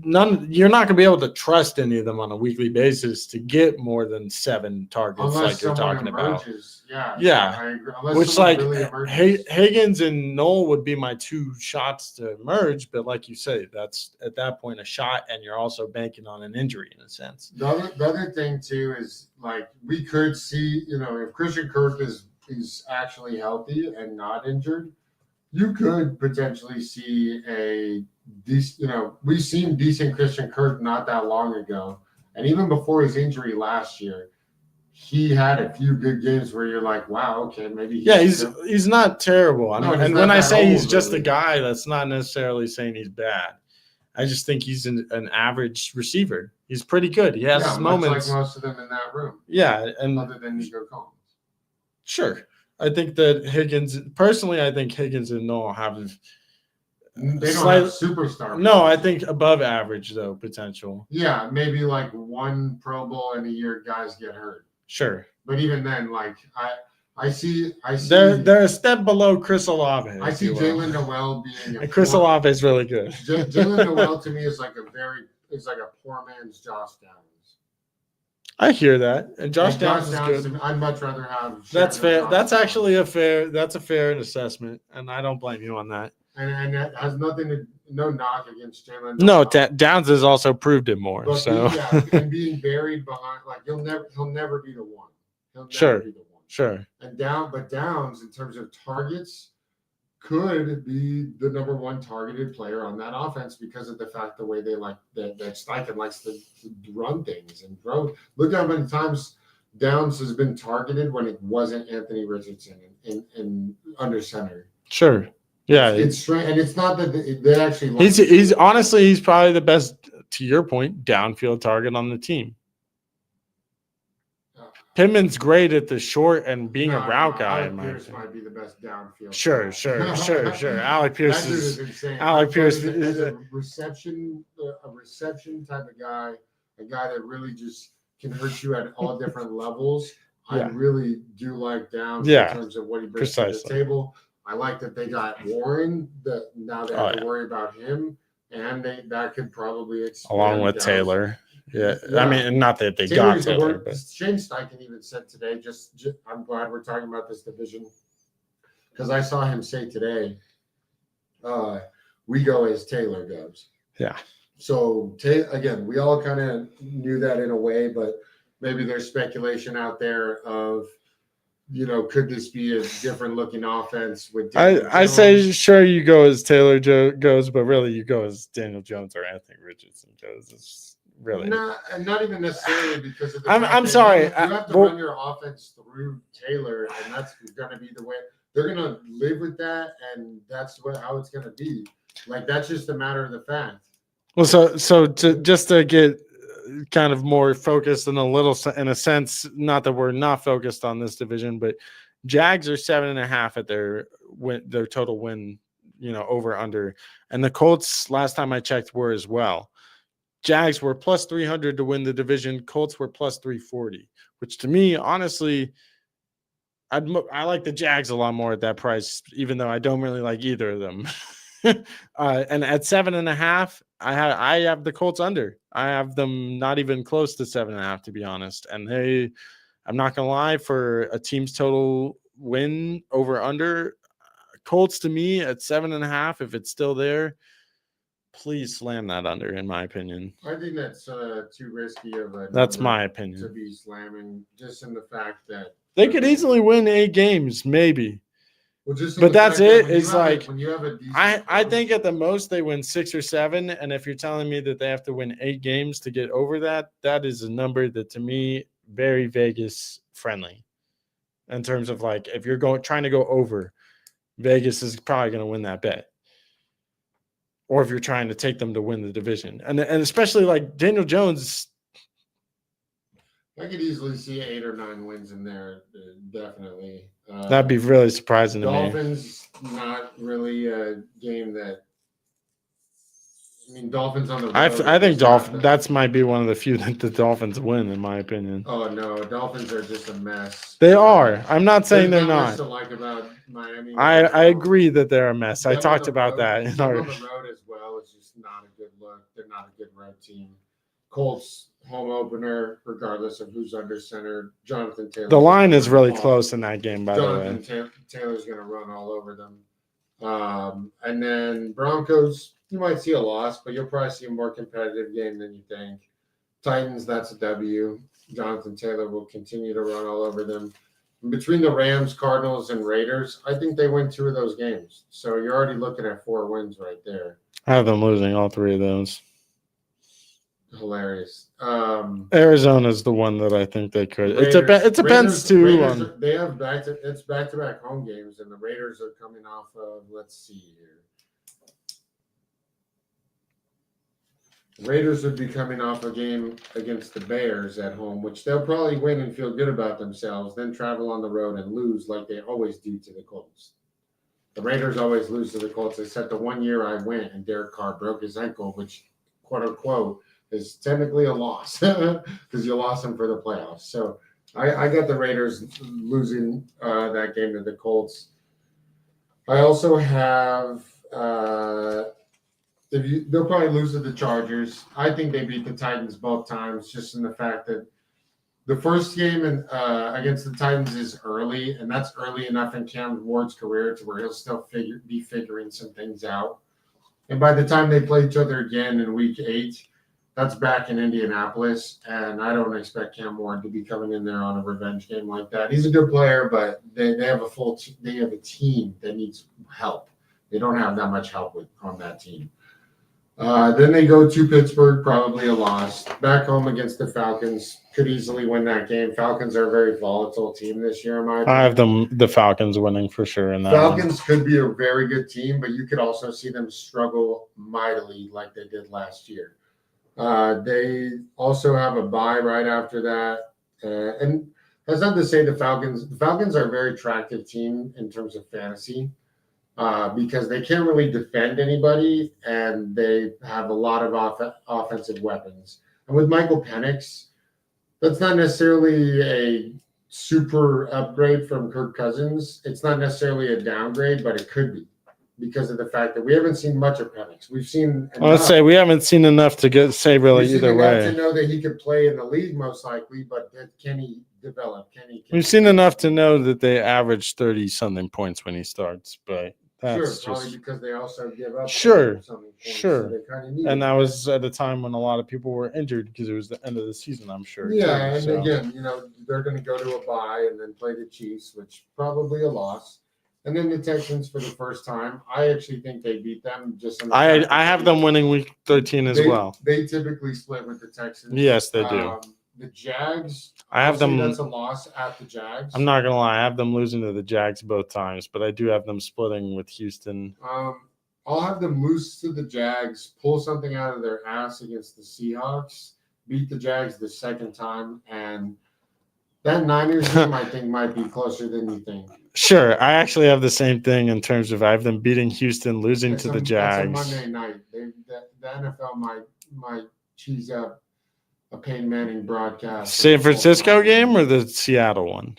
You're not going to be able to trust any of them on a weekly basis to get more than 7 targets unless like you're talking emerges. about. Yeah. I agree. Which really Higgins and Noel would be my 2 shots to emerge, but like you say, that's at that point a shot, and you're also banking on an injury in a sense. The other thing too is like we could see, if Christian Kirk is actually healthy and not injured, you could potentially see a decent, we've seen decent Christian Kirk not that long ago. And even before his injury last year, he had a few good games where you're like, wow, okay, maybe. He's not terrible. And when I say he's just really. a guy, that's not necessarily saying he's bad. I just think he's an average receiver. He's pretty good. He has his much moments. like most of them in that room. Yeah, and other than Nico Collins. Sure. I think that I think Higgins and Noel have they don't have superstar. No, I think above average though potential. Yeah, maybe like one Pro Bowl in a year guys get hurt. Sure. But even then, like I see they're a step below Chris Olave. I see Jalen Noel being and Chris Olave is really good. Jalen Noel to me is like a poor man's Josh Downs. I hear that, and Josh Downs is good. I'd much rather have. That's fair. That's actually a fair assessment, and I don't blame you on that. And that has no knock against Jalen. No, Downs has also proved it more. But and being buried behind, like he'll never be the one. He'll never be the one. Sure. And Downs in terms of targets could be the number one targeted player on that offense because of the fact the way they like that Steichen likes to run things and throw. Look how many times Downs has been targeted when it wasn't Anthony Richardson in under center. Sure. Yeah. It's strange, and it's not that they actually. He's honestly he's probably the best, to your point, downfield target on the team. Pittman's great at the short and being a route guy. Alec Pierce might be the best downfield. Sure. Alec Pierce is insane. Alec Pierce is a reception type of guy, a guy that really just can hurt you at all different levels. Yeah. I really do like Downs in terms of what he brings to the table. I like that they got Warren. That now they have to worry about him, and that could probably expand along with Downs. Taylor. Yeah, I mean, not that they got Taylor, but Shane Steichen even said today. Just I'm glad we're talking about this division because I saw him say today, "We go as Taylor goes." Yeah. So again, we all kind of knew that in a way, but maybe there's speculation out there of, could this be a different looking offense with? I say sure you go as Taylor goes, but really you go as Daniel Jones or Anthony Richardson goes. It's really not even necessarily because of the I'm sorry. You have to run your offense through Taylor, and that's going to be the way they're going to live with that, and that's how it's going to be. Like that's just a matter of the fact. Well, so to get kind of more focused in a sense, not that we're not focused on this division, but Jags are 7.5 at their total win, over under, and the Colts last time I checked were as well. Jags were plus 300 to win the division. Colts were plus 340, which to me, honestly, I like the Jags a lot more at that price, even though I don't really like either of them. And at 7.5, I have the Colts under. I have them not even close to 7.5, to be honest. And I'm not gonna lie, for a team's total win over under, Colts to me at 7.5, if it's still there, please slam that under, in my opinion. I think that's too risky of a. That's my opinion. To be slamming, just in the fact that they could easily win 8 games, maybe. Well, but that's it. It's like when you have a I think at the most they win 6 or 7, and if you're telling me that they have to win 8 games to get over that, that is a number that to me very Vegas friendly. In terms of like if you're trying to go over, Vegas is probably going to win that bet. Or if you're trying to take them to win the division. And especially like Daniel Jones. I could easily see 8 or 9 wins in there, definitely. That'd be really surprising to me. Dolphins, not really a game that – Dolphins on the road. I think that might be one of the few that the Dolphins win, in my opinion. Oh, no. Dolphins are just a mess. They are. I'm not saying they're not. Much to like about Miami. I agree that they're a mess. I talked about that. On the road as well is just not a good look. They're not a good road team. Colts home opener, regardless of who's under center. Jonathan Taylor. The line is really close in that game, by the way. Jonathan Taylor's going to run all over them. And then Broncos, you might see a loss, but you'll probably see a more competitive game than you think. Titans, that's a W. Jonathan Taylor will continue to run all over them. Between the Rams, Cardinals, and Raiders, I think they win 2 of those games. So you're already looking at 4 wins right there. I have them losing all 3 of those. Hilarious. Arizona's the one that I think they could. Raiders, it depends too. Raiders, they have back-to-back home games, and the Raiders are coming off of. Let's see here. Raiders would be coming off a game against the Bears at home, which they'll probably win and feel good about themselves, then travel on the road and lose like they always do to the Colts. The Raiders always lose to the Colts, except the one year I went and Derek Carr broke his ankle, which, quote unquote, is technically a loss because you lost him for the playoffs. So I got the Raiders losing that game to the Colts. I also have they'll probably lose to the Chargers. I think they beat the Titans both times, just in the fact that the first game against the Titans is early, and that's early enough in Cam Ward's career to where he'll still be figuring some things out. And by the time they play each other again in Week 8, that's back in Indianapolis, and I don't expect Cam Ward to be coming in there on a revenge game like that. He's a good player, but they have they have a team that needs help. They don't have that much help on that team. Then they go to Pittsburgh, probably a loss. Back home against the Falcons, could easily win that game. Falcons are a very volatile team this year, in my opinion. I have the Falcons winning for sure in that Falcons could be a very good team, but you could also see them struggle mightily like they did last year. They also have a bye right after that. And that's not to say the Falcons are a very attractive team in terms of fantasy. Because they can't really defend anybody, and they have a lot of offensive weapons. And with Michael Penix, that's not necessarily a super upgrade from Kirk Cousins. It's not necessarily a downgrade, but it could be because of the fact that we haven't seen much of Penix. We've seen enough. Let's say we haven't seen enough to say really either way. To know that he could play in the league most likely, but can he develop? We've seen enough to know that they average 30-something points when he starts, but that's probably because they also give up. Sure. So And that was at a time when a lot of people were injured because it was the end of the season, I'm sure. Yeah, again, they're going to go to a bye and then play the Chiefs, which probably a loss. And then the Texans for the first time. I actually think they beat them. I have them winning Week 13 as well. They typically split with the Texans. Yes, they do. The Jags, I have them. That's a loss at the Jags. I'm not gonna lie, I have them losing to the Jags both times, but I do have them splitting with Houston. I'll have them lose to the Jags, pull something out of their ass against the Seahawks, beat the Jags the second time, and that Niners game I think might be closer than you think. Sure, I actually have the same thing in terms of I have them beating Houston, losing to the Jags. That's a Monday night. The NFL might cheese up a Peyton Manning broadcast. San Francisco game or the Seattle one?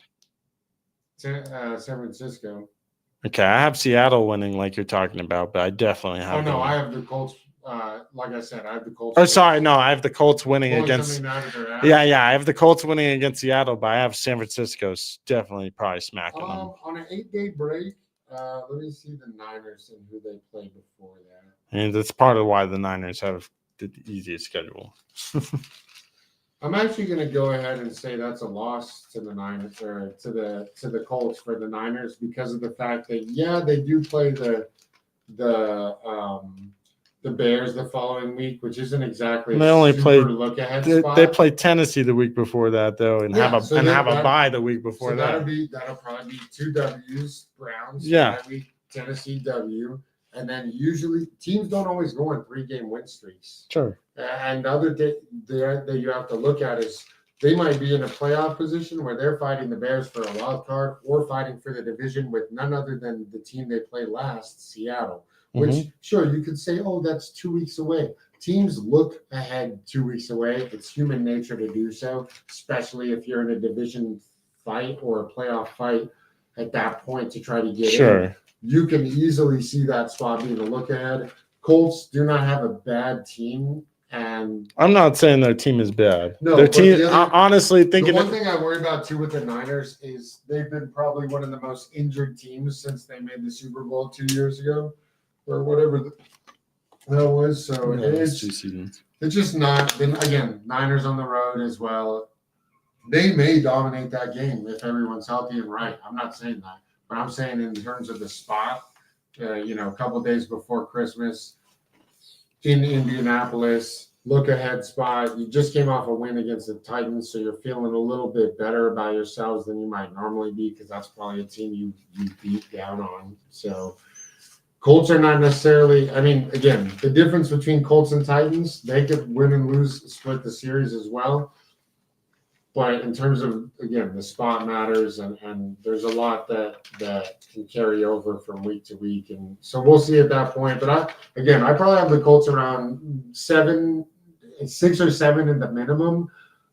San Francisco. Okay, I have Seattle winning like you're talking about, but I definitely have. Oh no, I have the Colts. Like I said, I have the Colts. Oh, sorry, no, I have the Colts winning against. Yeah, I have the Colts winning against Seattle, but I have San Francisco's definitely probably smacking them. On an 8-day break, let me see the Niners and who they played before that. And that's part of why the Niners have the easiest schedule. I'm actually going to go ahead and say that's a loss to the Niners or to the Colts for the Niners because of the fact that they do play the Bears the following week, which isn't exactly they only play look ahead. They play Tennessee the week before that though, and have a bye the week before that. That'll probably be 2 W's, Browns. Yeah. Week, Tennessee W. And then usually teams don't always go on 3-game win streaks. Sure. And the other thing that you have to look at is they might be in a playoff position where they're fighting the Bears for a wild card or fighting for the division with none other than the team they played last, Seattle. Which, sure, you could say, oh, that's 2 weeks away. Teams look ahead 2 weeks away. It's human nature to do so, especially if you're in a division fight or a playoff fight at that point to try to get in. You can easily see that spot being a look ahead. Colts do not have a bad team, and I'm not saying their team is bad. No, their team. Honestly, thinking the one thing I worry about too with the Niners is they've been probably one of the most injured teams since they made the Super Bowl 2 years ago, or whatever that was. So it's 2 seasons. It's just not. Then again, Niners on the road as well. They may dominate that game if everyone's healthy and right. I'm not saying that. But I'm saying in terms of the spot, a couple days before Christmas in Indianapolis, look ahead spot. You just came off a win against the Titans, so you're feeling a little bit better about yourselves than you might normally be because that's probably a team you beat down on. So Colts are not necessarily. I mean, again, the difference between Colts and Titans, they could win and lose, split the series as well. But in terms of, again, the spot matters, and there's a lot that can carry over from week to week, and so we'll see at that point. But I probably have the Colts around 6 or 7 in the minimum,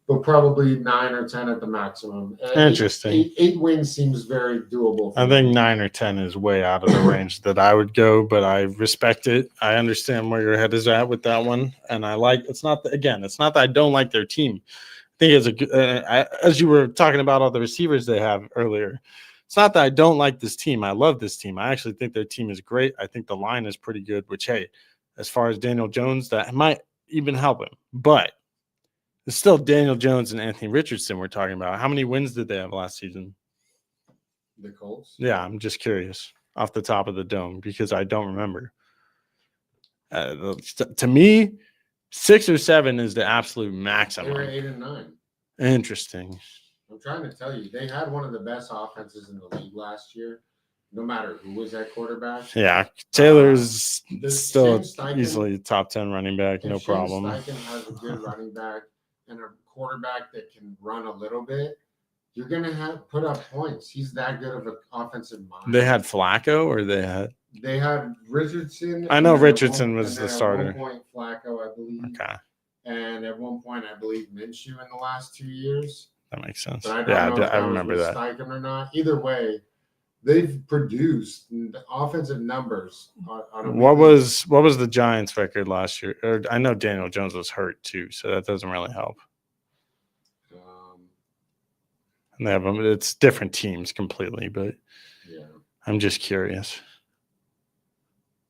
but probably 9 or 10 at the maximum. Interesting. 8 wins seems very doable. I think 9 or 10 is way out of the range that I would go, but I respect it. I understand where your head is at with that one, and I like. It's not that I don't like their team. I think it's a good. As you were talking about all the receivers they have earlier, it's not that I don't like this team. I love this team. I actually think their team is great. I think the line is pretty good. Which, hey, as far as Daniel Jones, that might even help him, but. It's still Daniel Jones and Anthony Richardson we're talking about. How many wins did they have last season? The Colts? Yeah, I'm just curious off the top of the dome because I don't remember. To me, 6 or 7 is the absolute maximum. They were 8 and 9. Interesting. I'm trying to tell you, they had one of the best offenses in the league last year, no matter who was at quarterback. Yeah, Taylor's still Steichen, easily top 10 running back, no problem. Steichen has a good running back and a quarterback that can run a little bit. You're going to put up points. He's that good of an offensive mind. They had Flacco, or they had Richardson. I know Richardson was the starter. At one point, Flacco, I believe. Okay. And at one point, I believe Minshew in the last 2 years. That makes sense. But I remember that. Steichen or not. Either way, they've produced offensive numbers. What was the Giants' record last year? Or I know Daniel Jones was hurt too, so that doesn't really help. And they have them. It's different teams completely, but yeah, I'm just curious.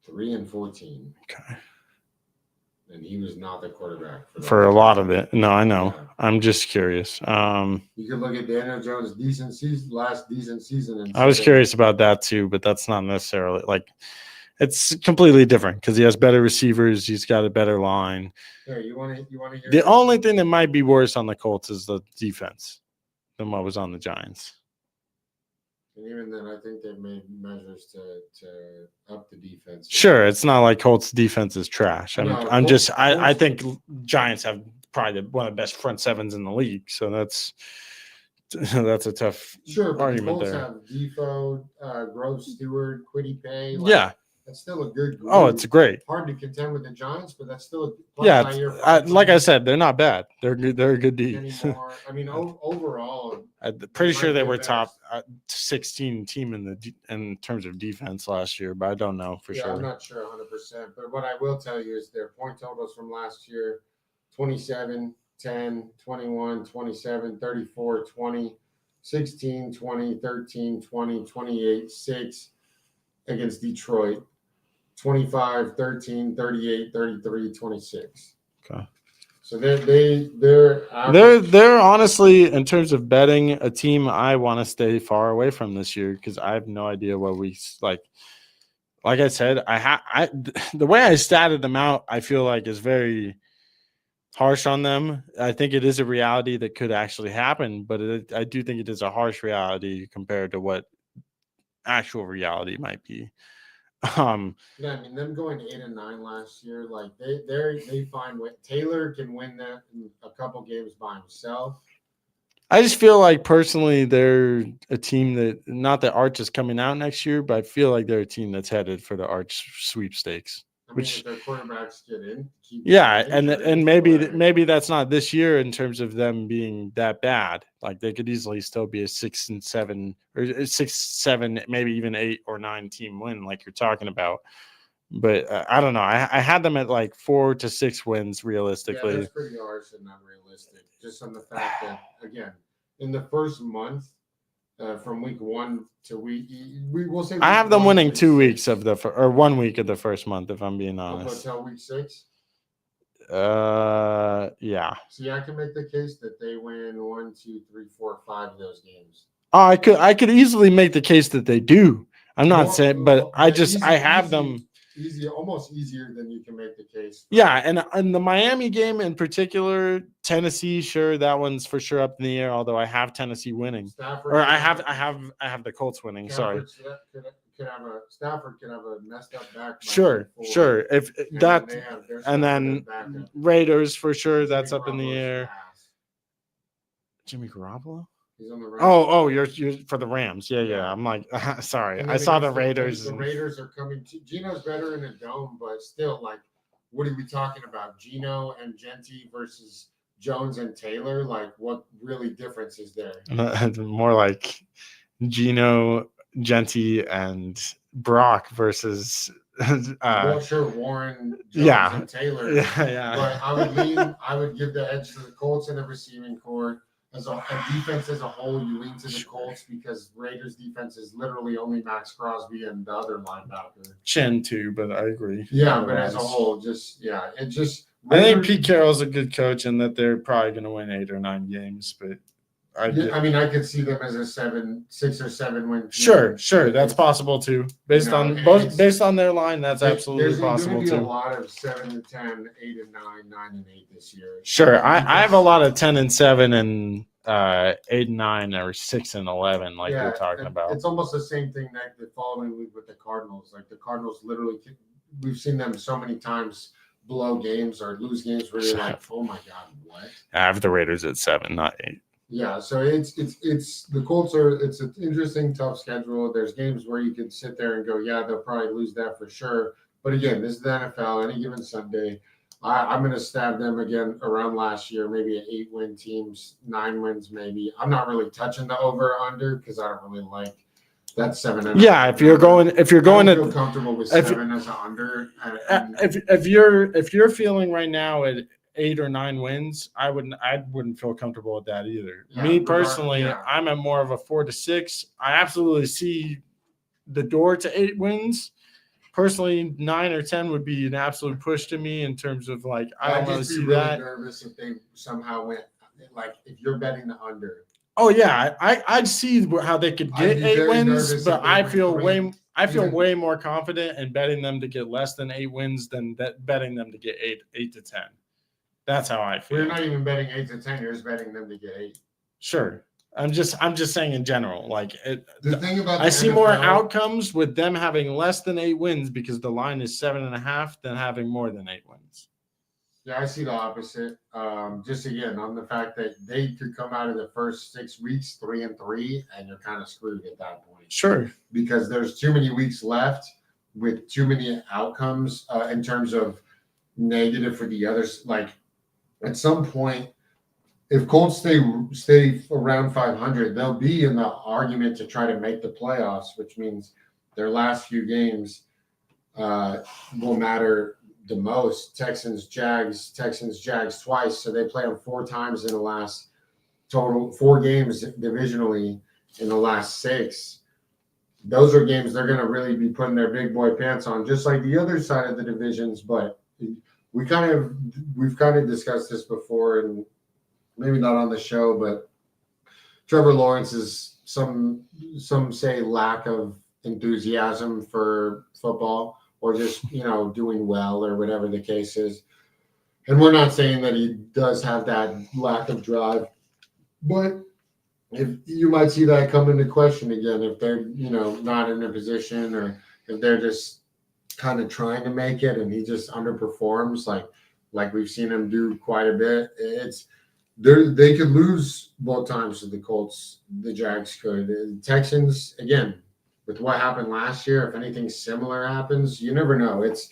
3-14. Okay. And he was not the quarterback for a lot of it. No, I know. Yeah. I'm just curious. You can look at Daniel Jones' last decent season. I was curious about that too, but that's not necessarily like it's completely different because he has better receivers. He's got a better line. Here, you want to hear the only thing that might be worse on the Colts is the defense than what was on the Giants. And even then, I think they've made measures to up the defense. Sure, it's not like Colts defense is trash. I think Giants have probably one of the best front sevens in the league. So that's a tough argument there. Colts have Defoe, Grove Stewart, Quiddy Pay. Yeah. That's still a good group. Oh, it's great. Hard to contend with the Giants, but that's still a like I said, they're not bad. They're good. They're a good team. I mean, overall, I'm pretty sure they were top 16 team in terms of defense last year, but I don't know for sure. I'm not sure 100%. But what I will tell you is their point totals from last year: 27, 10, 21, 27, 34, 20, 16, 20, 13, 20, 28, 6 against Detroit. 25, 13, 38, 33, 26. Okay. So they're honestly, in terms of betting, a team I want to stay far away from this year because I have no idea what we like. Like I said, the way I statted them out, I feel like is very harsh on them. I think it is a reality that could actually happen, but I do think it is a harsh reality compared to what actual reality might be. Yeah, I mean, them going 8 and 9 last year, like they find what Taylor can win that in a couple games by himself. I just feel like personally they're a team that not that Arch is coming out next year, but I feel like they're a team that's headed for the Arch sweepstakes. I mean, if their quarterbacks get in, and maybe that's not this year in terms of them being that bad. Like they could easily still be a 6 and 7 or 6, 7, maybe even 8 or 9 team win, like you're talking about. But I don't know. I had them at like 4 to 6 wins realistically. Yeah, that's pretty harsh and unrealistic. Just on the fact that again, in the first month. From week 1 to we will say. I have them winning 2 weeks of or 1 week of the first month, if I'm being honest. Until week 6. Yeah. See, I can make the case that they win 1, 2, 3, 4, 5 of those games. Oh, I could easily make the case that they do. I'm not saying, but I have them. Easier, almost easier than you can make the case. Yeah, and the Miami game in particular, Tennessee, sure, that one's for sure up in the air. Although I have Tennessee winning, or I have the Colts winning. Sorry, Stafford could have a messed up back. Sure. If And that, then they have their and then backup. Raiders for sure, Jimmy that's up in the Garoppolo's air. ass. Jimmy Garoppolo? He's on the Rams. You're for the Rams. Yeah. Yeah. I'm like, sorry. And I then saw the against Raiders. The Raiders are coming. Gino's better in a dome, but still, like, what are we talking about? Gino and Genti versus Jones and Taylor? Like, what really difference is there? More like Gino, Genti, and Brock versus. Well, sure, Warren, Jones, and Taylor. Yeah. But I would give the edge to the Colts in the receiving core. As a defense as a whole, you lean to the Colts because Raiders defense is literally only Max Crosby and the other linebacker. Chin too, but I agree. Yeah, but as a whole, I think Pete Carroll's a good coach and that they're probably going to win 8 or 9 games, but I could see them as a 6 or 7 win team. Sure, that's possible too. Based on their line, that's absolutely possible too. There's going to be a too. lot of 7-10, 8-9, 9-8 this year. Sure, I have a lot of 10-7 and 8-9 or 6-11, like you're talking about. It's almost the same thing that the following week with the Cardinals. Like the Cardinals, literally, we've seen them so many times blow games or lose games where you're like, oh my god, what? I have the Raiders at 7, not 8. Yeah, so it's the Colts it's an interesting, tough schedule. There's games where you could sit there and go, yeah, they'll probably lose that for sure. But again, this is the NFL. Any given Sunday, I'm going to stab them again around last year, maybe 8-win teams, 9 wins maybe. I'm not really touching the over/under because I don't really like that 7. Yeah, if you're going I feel comfortable with 7 as an under. If you're feeling right now at 8 or 9 wins, I wouldn't feel comfortable with that either. Yeah, Me personally, I'm at more of a 4 to 6. I absolutely see the door to 8 wins. Personally, 9 or 10 would be an absolute push to me in terms of like I don't really see that. I'd be really nervous if they somehow went like if you're betting the under. Oh yeah, I'd see how they could get 8 wins, but I feel way more confident in betting them to get less than 8 wins than betting them to get 8 to 10. That's how I feel. You're not even betting 8 to 10. You're just betting them to get 8. Sure. I'm just saying in general. Like the thing about I see more outcomes with them having less than 8 wins because the line is 7.5 than having more than 8 wins. Yeah, I see the opposite. Just again on the fact that they could come out of the first 6 weeks 3-3, and you're kind of screwed at that point. Sure. Because there's too many weeks left with too many outcomes in terms of negative for the others. Like at some point, if Colts stay around 500, they'll be in the argument to try to make the playoffs, which means their last few games will matter the most. Texans, Jags twice. So they play them 4 times in the last total 4 games divisionally in the last 6. Those are games they're going to really be putting their big boy pants on, just like the other side of the divisions. But we've kind of discussed this before, and maybe not on the show, but Trevor Lawrence is some say lack of enthusiasm for football or just, doing well or whatever the case is. And we're not saying that he does have that lack of drive, but if you might see that come into question again, if they're, not in a position or if they're just kind of trying to make it and he just underperforms like we've seen him do quite a bit. They could lose both times to the Colts. The Jags could. The Texans, again, with what happened last year, if anything similar happens, you never know. This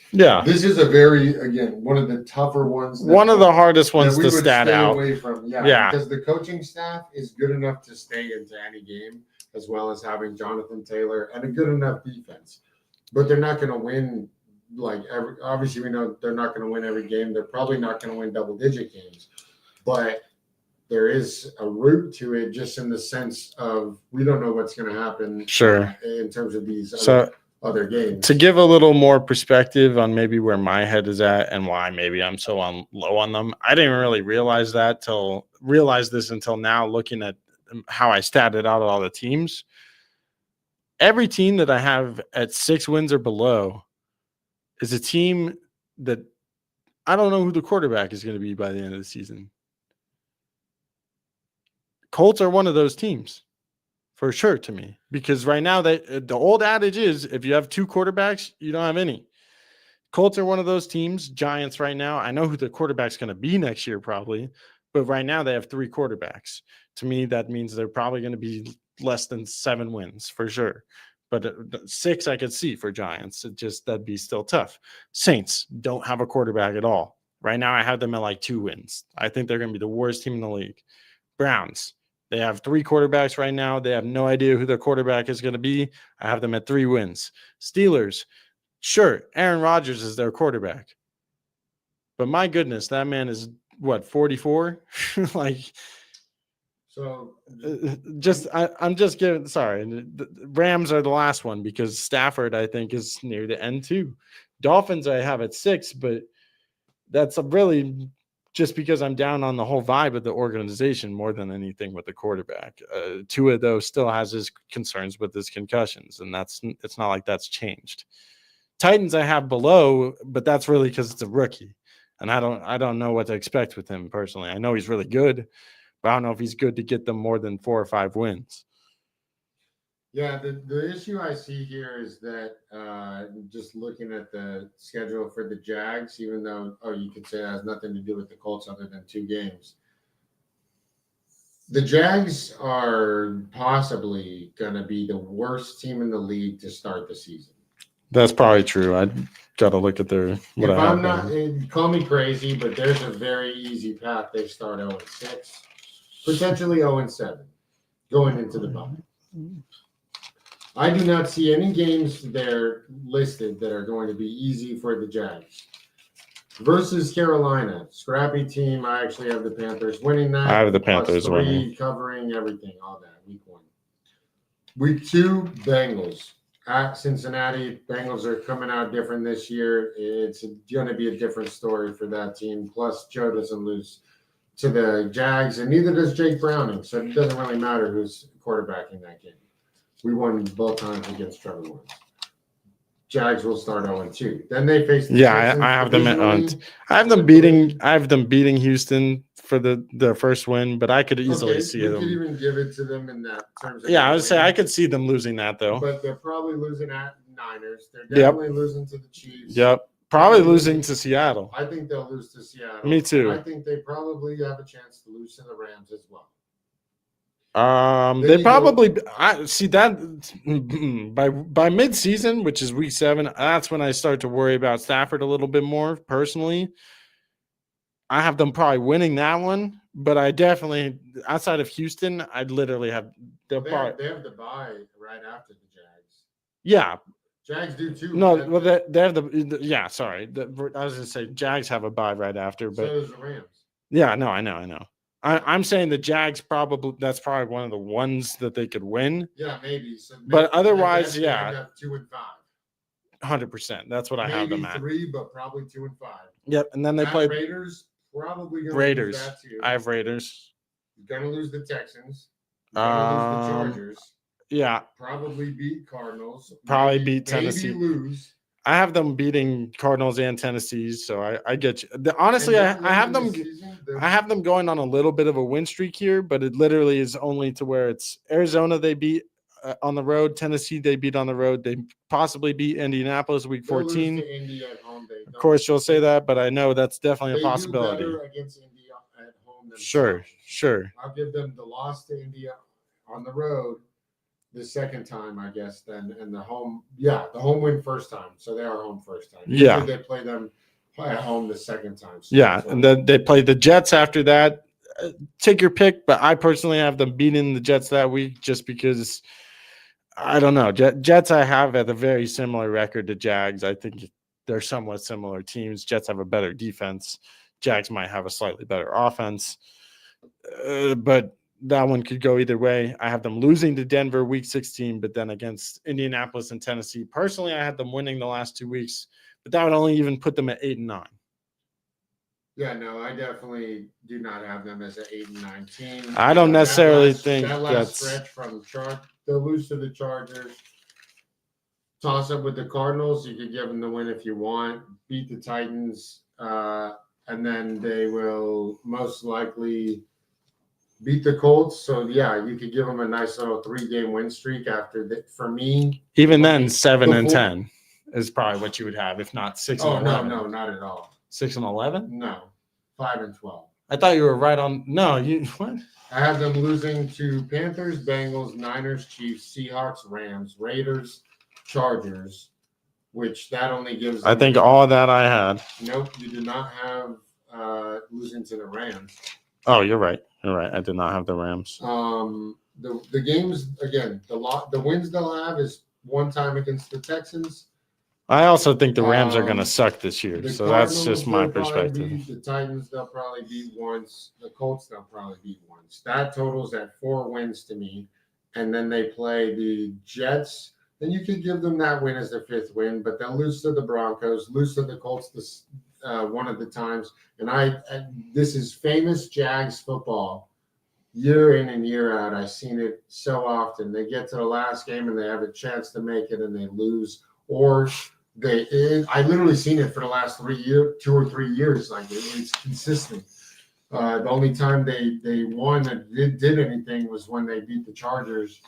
is a very, again, one of the tougher ones. One of the hardest ones to stat out. Away from. Yeah, because the coaching staff is good enough to stay into any game, as well as having Jonathan Taylor and a good enough defense. But they're not going to win. Obviously, we know they're not going to win every game. They're probably not going to win double-digit games. But there is a root to it, just in the sense of we don't know what's going to happen. Sure. In terms of these other games. To give a little more perspective on maybe where my head is at and why maybe I'm so low on them, I didn't really realize this until now, looking at how I statted out all the teams. Every team that I have at 6 wins or below is a team that I don't know who the quarterback is going to be by the end of the season. Colts are one of those teams for sure to me, because right now the old adage is if you have two quarterbacks, you don't have any. Colts are one of those teams. Giants right now, I know who the quarterback's going to be next year probably, but right now they have three quarterbacks. To me, that means they're probably going to be less than 7 wins for sure. But 6 I could see for Giants. That'd be still tough. Saints don't have a quarterback at all. Right now I have them at like 2 wins. I think they're going to be the worst team in the league. Browns, they have 3 quarterbacks right now. They have no idea who their quarterback is going to be. I have them at 3 wins. Steelers, sure, Aaron Rodgers is their quarterback. But my goodness, that man is what, 44? Like, so I'm just giving, sorry. The Rams are the last one because Stafford, I think, is near the end too. Dolphins, I have at 6, but that's really just because I'm down on the whole vibe of the organization more than anything with the quarterback. Tua, though, still has his concerns with his concussions, and it's not like that's changed. Titans I have below, but that's really because it's a rookie, and I don't know what to expect with him personally. I know he's really good, but I don't know if he's good to get them more than 4 or 5 wins. Yeah, the issue I see here is that just looking at the schedule for the Jags, even though you could say it has nothing to do with the Colts other than 2 games. The Jags are possibly going to be the worst team in the league to start the season. That's probably true. I got to look at Call me crazy, but there's a very easy path. They start 0-6, potentially 0-7, going into the bye. I do not see any games there listed that are going to be easy for the Jags. Versus Carolina, scrappy team. I actually have the Panthers winning that. I have the Panthers winning, covering everything, all that. Week 1, week 2, Bengals at Cincinnati. Bengals are coming out different this year. It's going to be a different story for that team. Plus, Joe doesn't lose to the Jags, and neither does Jake Browning. So it doesn't really matter who's quarterbacking that game. We won both times against Trevor Lawrence. Jags will start 0-2. Then they face the Texans. I have them at I have them beating Houston for the first win, but I could easily see them. You could even give it to them in that terms. I would say I could see them losing that though. But they're probably losing at Niners. They're definitely losing to the Chiefs. Yep. Probably losing to Seattle. I think they'll lose to Seattle. Me too. I think they probably have a chance to lose to the Rams as well. They probably I see that by mid-season, which is week 7. That's when I start to worry about Stafford a little bit more personally. I have them probably winning that one, but I definitely, outside of Houston, I'd literally have they have the bye right after the Jags. Yeah, Jags do too. No, well they have the sorry. I was gonna say Jags have a bye right after, but so does the Rams. Yeah, no, I know. I'm saying the Jags that's probably one of the ones that they could win. Yeah, maybe. So but otherwise, they have 2 and 5. 100%. That's what I have them at. 3, but probably 2 and 5. Yep, and then they play Raiders. Probably gonna Raiders. Lose that too. I have Raiders. You're gonna lose the Texans. You're gonna lose the Chargers. Yeah. Probably beat Cardinals. Probably beat Tennessee. Maybe lose. I have them beating Cardinals and Tennessee, so I get you. Honestly, I have them going on a little bit of a win streak here, but it literally is only to where it's Arizona they beat on the road, Tennessee they beat on the road, they possibly beat Indianapolis week 14. They'll lose to Indy at home. Of course, you'll say that, but I know that's definitely a possibility. Do better against Indy at home than Sure. I'll give them the loss to Indy on the road. The second time, I guess, then, and the home win first time. So they are home first time. Usually they play them at home the second time. So and then they play the Jets after that. Take your pick, but I personally have them beating the Jets that week just because, I don't know. Jets I have at a very similar record to Jags. I think they're somewhat similar teams. Jets have a better defense. Jags might have a slightly better offense. But that one could go either way. I have them losing to Denver week 16, but then against Indianapolis and Tennessee. Personally, I had them winning the last 2 weeks, but that would only even put them at 8-9. Yeah, no, I definitely do not have them as an 8-9 team. I don't necessarily think that last stretch from they'll lose to the Chargers. Toss up with the Cardinals. You could give them the win if you want. Beat the Titans, and then they will most likely beat the Colts. So yeah, you could give them a nice little 3-game win streak after that. For me, even then, 7-10 is probably what you would have, if not 6-11. No, not at all. 6-11? No, 5-12. I thought you were right on. No, you what? I have them losing to Panthers, Bengals, Niners, Chiefs, Seahawks, Rams, Raiders, Chargers, which that only gives them, I think all that I had. Nope, you did not have losing to the Rams. Oh, you're right. You're right. I did not have the Rams. The games again, the wins they'll have is one time against the Texans. I also think the Rams are going to suck this year, so Cardinals, that's just my they'll probably perspective. beat the Titans, they'll probably beat once. The Colts, they'll probably beat once. That totals at 4 wins to me. And then they play the Jets. Then you could give them that win as their 5th win, but they'll lose to the Broncos, lose to the Colts one of the times. And this is famous Jags football. Year in and year out, I've seen it so often. They get to the last game and they have a chance to make it and they lose, or I literally seen it for the last 2 or 3 years. Like it's consistent. The only time they won and did anything was when they beat the Chargers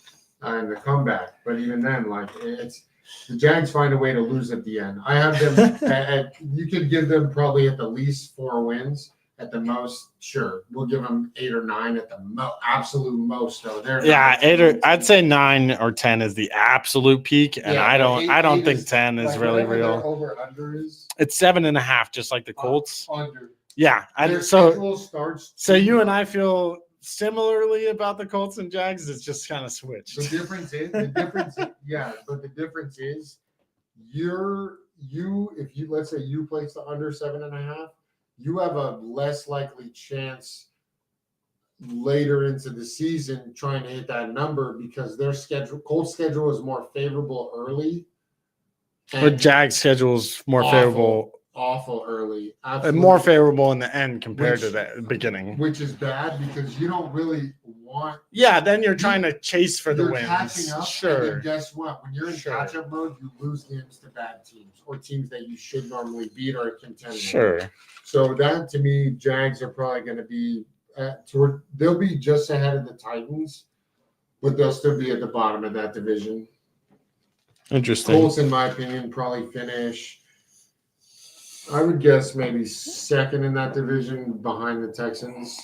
in the comeback. But even then, like it's the Jags find a way to lose at the end. I have them. You could give them probably at the least 4 wins. At the most, sure, we'll give them 8 or 9 at the absolute most. Though I'd say 9 or 10 is the absolute peak, and I don't think 10 is really real. Over under is it's 7.5, just like the Colts. Under. Yeah, so you and I feel similarly about the Colts and Jags. It's just kind of switched. The difference is but the difference is if you let's say you place the under 7.5. You have a less likely chance later into the season trying to hit that number because their Colts schedule is more favorable early. But Jags schedule is more favorable. Awful early. Absolutely. And more favorable in the end compared to the beginning. Which is bad because you don't really want. Yeah, then you're trying to chase for the wins. Catching up, sure. And guess what? When you're in catch-up mode, you lose games to bad teams or teams that you should normally beat or contend with. Sure. So that, to me, Jags are probably going to be they'll be just ahead of the Titans, but they'll still be at the bottom of that division. Interesting. Colts, in my opinion, probably finish, I would guess, maybe 2nd in that division behind the Texans.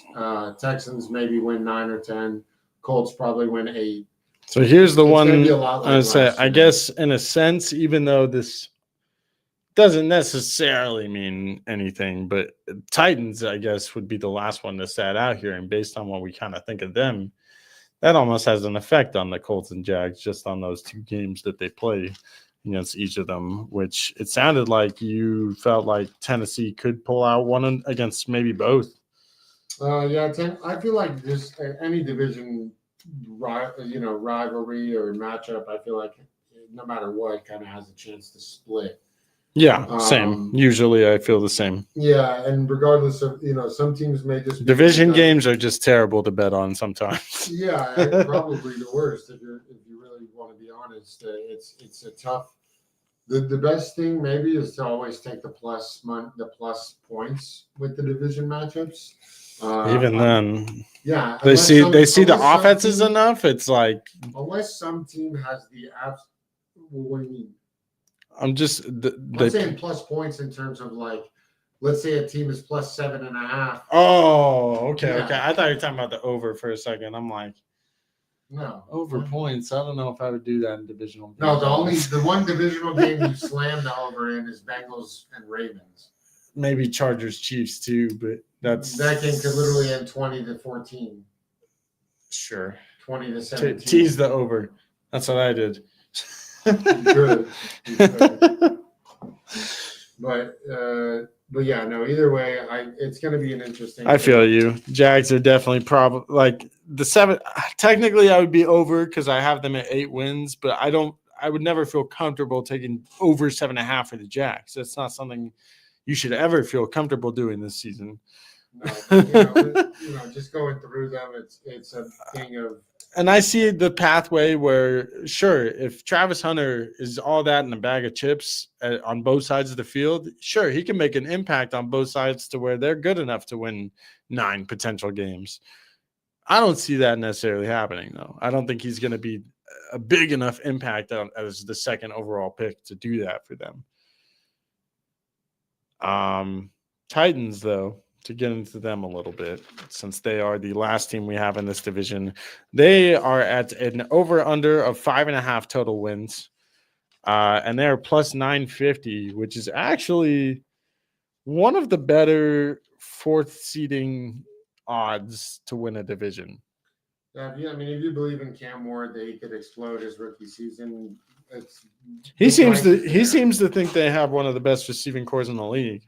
Texans maybe win 9 or 10. Colts probably win 8. So here's the one I would say. I guess, in a sense, even though this doesn't necessarily mean anything, but Titans, I guess, would be the last one to stat out here. And based on what we kind of think of them, that almost has an effect on the Colts and Jags just on those 2 games that they play against each of them, which it sounded like you felt like Tennessee could pull out one against maybe both. I feel like just any division, rivalry or matchup, I feel like no matter what, kind of has a chance to split. Yeah, same. Usually I feel the same. Yeah, and regardless of, some teams may just division games are just terrible to bet on sometimes. Yeah, probably the worst if you really want to be honest. It's a tough. The best thing maybe is to always take the plus points with the division matchups. Even then, yeah, they see the offenses enough. It's like unless some team has the abs. What do you mean? I'm just I'm saying plus points in terms of like, let's say a team is plus 7.5. Oh, okay. I thought you were talking about the over for a second. I'm like, no, over points. I don't know if I would do that in divisional games. No, the one divisional game you slammed the over in is Bengals and Ravens. Maybe Chargers Chiefs too, but that game could literally end 20-14. Sure. 20-17. Tease the over. That's what I did. Good. But yeah, no. Either way, it's going to be an interesting. I feel you. Jags are definitely probably like the 7. Technically, I would be over because I have them at 8 wins, but I would never feel comfortable taking over 7.5 for the Jags. That's not something you should ever feel comfortable doing this season. No, but, just going through them, it's a thing of. And I see the pathway where, sure, if Travis Hunter is all that in a bag of chips on both sides of the field, sure, he can make an impact on both sides to where they're good enough to win 9 potential games. I don't see that necessarily happening, though. I don't think he's going to be a big enough impact as the second overall pick to do that for them. Titans, though, to get into them a little bit, since they are the last team we have in this division, they are at an over-under of 5.5 total wins. And they're plus 950, which is actually one of the better fourth seeding odds to win a division. Yeah, if you believe in Cam Ward that he could explode his rookie season, he seems to think they have one of the best receiving corps in the league.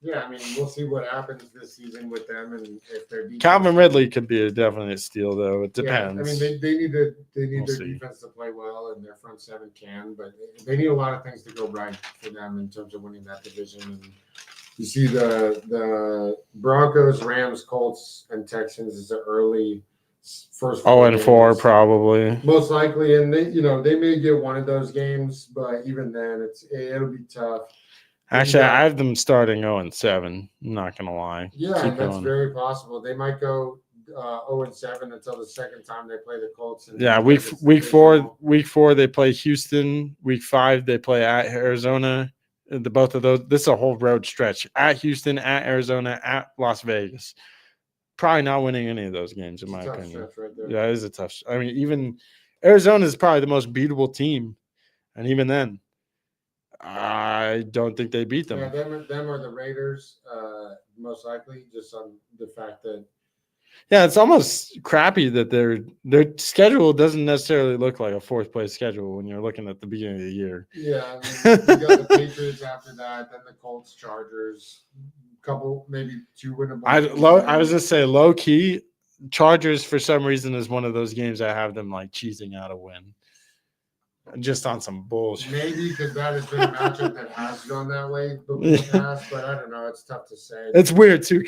Yeah, we'll see what happens this season with them, and if their defense. Calvin Ridley could be a definite steal, though. It depends. Yeah, they need their defense to play well, and their front seven can, but they need a lot of things to go right for them in terms of winning that division. And you see the Broncos, Rams, Colts, and Texans is the early first. 0-4 probably most likely, and they may get one of those games, but even then, it'll be tough. Actually, I have them starting 0-7. I'm not gonna lie. Yeah, that's very possible. They might go 0-7 until the second time they play the Colts. Yeah, week 4 they play Houston. Week 5 they play at Arizona. Both of those. This is a whole road stretch at Houston, at Arizona, at Las Vegas. Probably not winning any of those games, in my opinion. Right there. Yeah, it is a tough. Even Arizona is probably the most beatable team, and even then, I don't think they beat them. Yeah, them or the Raiders, most likely, just on the fact that. Yeah, it's almost crappy that their schedule doesn't necessarily look like a fourth place schedule when you're looking at the beginning of the year. Yeah, you got the Patriots after that, then the Colts, Chargers, couple maybe 2 winnable. I was just saying, low key, Chargers for some reason is one of those games I have them like cheesing out a win. Just on some bullshit. Maybe because that has been a matchup that has gone that way in the past, but I don't know. It's tough to say. It's weird too.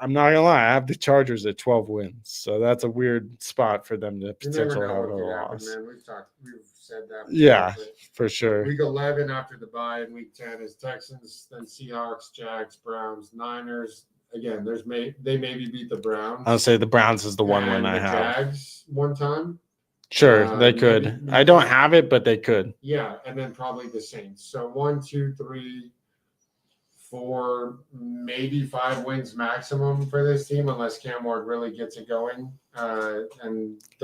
I'm not gonna lie. I have the Chargers at 12 wins, so that's a weird spot for them to potentially have a loss. We've said that. Yeah, for sure. Week 11 after the bye, and week 10 is Texans, then Seahawks, Jags, Browns, Niners. Again, they maybe beat the Browns. I'll say the Browns is the one win I have. Jags one time. Sure, they could. I don't have it, but they could. Yeah, and then probably the Saints. So 1, 2, 3, 4, maybe 5 wins maximum for this team, unless Cam Ward really gets it going. I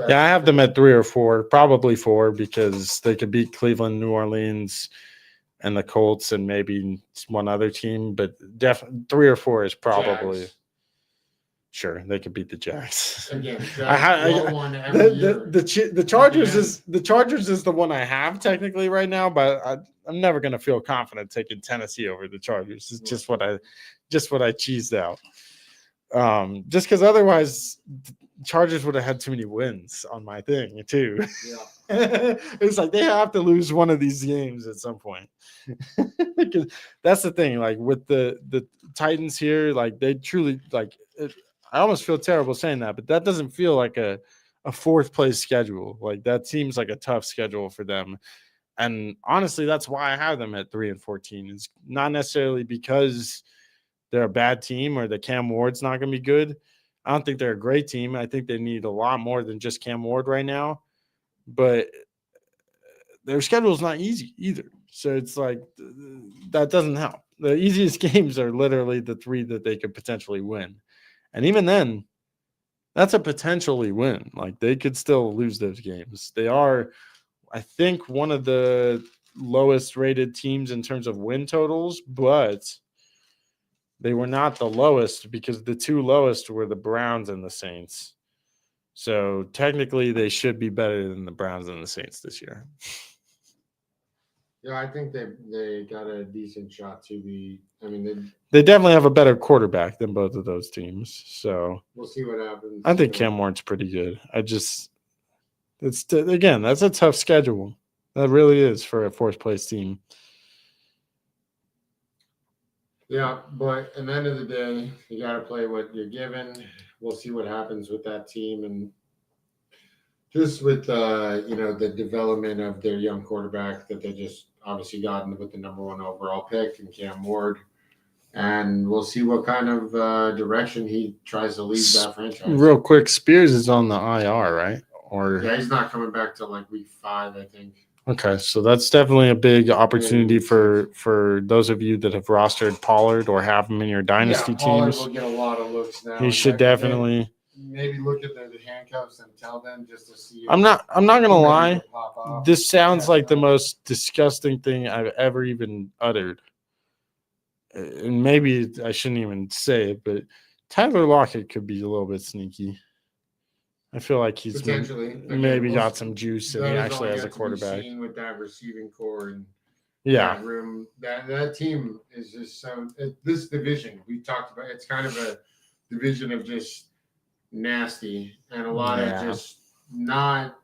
have them at 3 or 4, probably 4, because they could beat Cleveland, New Orleans, and the Colts, and maybe one other team. But definitely 3 or 4 is probably. Jags. Sure, they could beat the Jags. Again, the Chargers is the one I have technically right now, but I'm never going to feel confident taking Tennessee over the Chargers. It's just what I cheesed out. Just because otherwise, Chargers would have had too many wins on my thing too. Yeah. It's like they have to lose one of these games at some point. Because that's the thing. Like with the Titans here, like they truly like. I almost feel terrible saying that, but that doesn't feel like a fourth place schedule. Like that seems like a tough schedule for them. And honestly, that's why I have them at 3-14. It's not necessarily because they're a bad team or that Cam Ward's not going to be good. I don't think they're a great team. I think they need a lot more than just Cam Ward right now. But their schedule is not easy either. So it's like that doesn't help. The easiest games are literally the 3 that they could potentially win. And even then, that's a potentially win. Like they could still lose those games. They are, I think, one of the lowest rated teams in terms of win totals, but they were not the lowest because the 2 lowest were the Browns and the Saints. So technically they should be better than the Browns and the Saints this year. Yeah, I think they got a decent shot to be. They definitely have a better quarterback than both of those teams. So we'll see what happens. I think Cam Ward's pretty good. That's a tough schedule. That really is for a fourth place team. Yeah, but at the end of the day, you got to play what you're given. We'll see what happens with that team, and just with the development of their young quarterback that they just obviously got with the number 1 overall pick and Cam Ward. and we'll see what kind of direction he tries to lead that franchise. Real quick, Spears is on the IR, right? Or yeah, he's not coming back till like week 5, I think. Okay, so that's definitely a big opportunity for those of you that have rostered Pollard or have him in your dynasty Pollard teams. will get a lot of looks now. He should definitely maybe look at the handcuffs and tell them just to see. I'm not gonna lie. This sounds like the most disgusting thing I've ever even uttered. And maybe I shouldn't even say it, but Tyler Lockett could be a little bit sneaky. I feel like he's potentially maybe got some juice and he actually has a quarterback. With that receiving core and that room, that team is just so. This division we talked about, it's kind of a division of just nasty and a lot of just not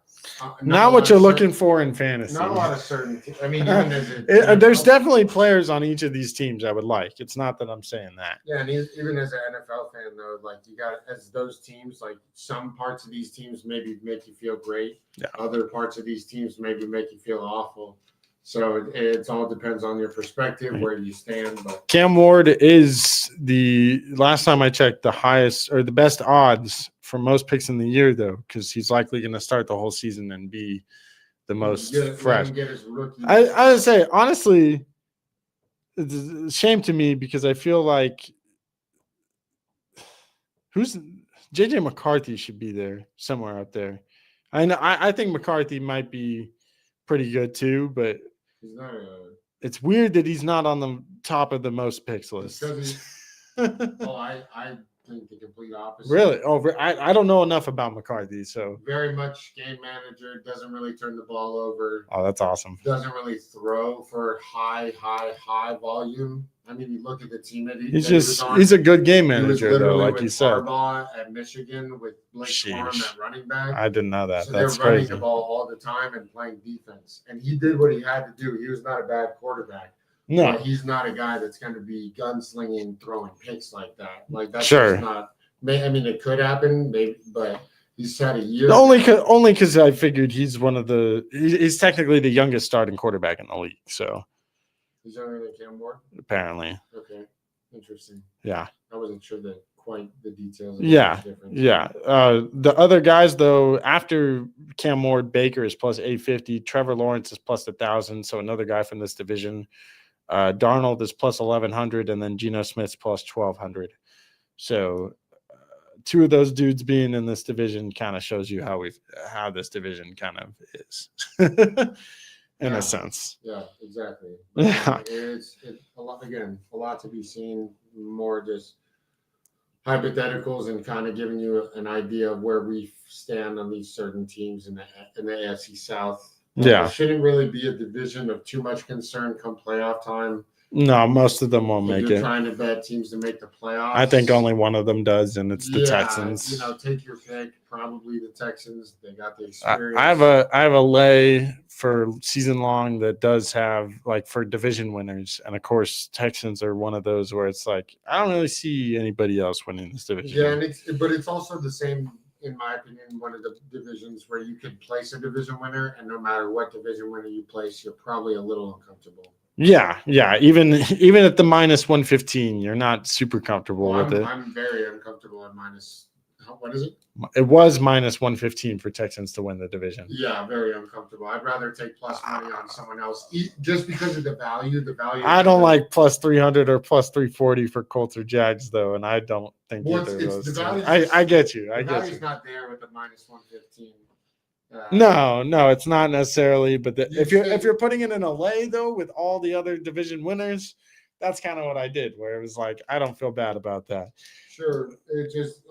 what you're looking for in fantasy. Not a lot of certainty. I mean, even as there's definitely players on each of these teams I would like. It's not that I'm saying that. Yeah, and even as an NFL fan, though, like you got as those teams, like some parts of these teams maybe make you feel great. Yeah. Other parts of these teams maybe make you feel awful. So it all depends on your perspective, where you stand. But Cam Ward is the last time I checked the highest or the best odds for most picks in the year, though, because he's likely going to start the whole season and be the most fresh. I would say honestly, it's a shame to me because I feel like JJ McCarthy should be there somewhere out there. I think McCarthy might be pretty good too, but it's weird that he's not on the top of the most picks list. I think the complete opposite. Really? Oh, I don't know enough about McCarthy, so very much game manager. Doesn't really turn the ball over. Oh, that's awesome. Doesn't really throw for high volume. I mean, you look at the team that he's a good game manager, though, like you said. Harbaugh at Michigan with Blake Corum at running back. I didn't know that. So that's they're running crazy. the ball all the time and playing defense. And he did what he had to do. He was not a bad quarterback. No, but he's not a guy that's going to be gunslinging, throwing picks like that. Like that's sure. Not. I mean, it could happen, maybe, but he's had a year. Only because I figured he's he's technically the youngest starting quarterback in the league. So he's younger than Cam Ward. Apparently. Okay, interesting. Yeah, I wasn't sure quite the details. Yeah. The other guys, though, after Cam Ward, Baker is plus 850. Trevor Lawrence is plus 1,000. So another guy from this division. Darnold is plus 1,100, and then Geno Smith's plus 1,200. So two of those dudes being in this division kind of shows you how this division kind of is in a sense. Yeah, exactly. Yeah. It's a lot to be seen. More just hypotheticals and kind of giving you an idea of where we stand on these certain teams in the AFC South. Yeah. It shouldn't really be a division of too much concern come playoff time. No, most of them won't make it. Trying to bet teams to make the playoffs. I think only one of them does, and it's the Texans. Take your pick. Probably the Texans. They got the experience. I have a lay for season long that does have like for division winners, and of course Texans are one of those where it's like I don't really see anybody else winning this division. Yeah, but it's also the same. In my opinion, one of the divisions where you can place a division winner, and no matter what division winner you place, you're probably a little uncomfortable. Yeah. Even at the minus 115, you're not super comfortable with it. I'm very uncomfortable at minus. What is it? It was minus 115 for Texans to win the division. Yeah, very uncomfortable. I'd rather take plus money on someone else just because of the value. I don't like plus 300 or plus 340 for Colts or Jags, though, and I don't think either of those. I get you. The value's not there with the minus 115. No, it's not necessarily. But if you're putting it in a lay though with all the other division winners, that's kind of what I did. Where it was like I don't feel bad about that. Sure, it just.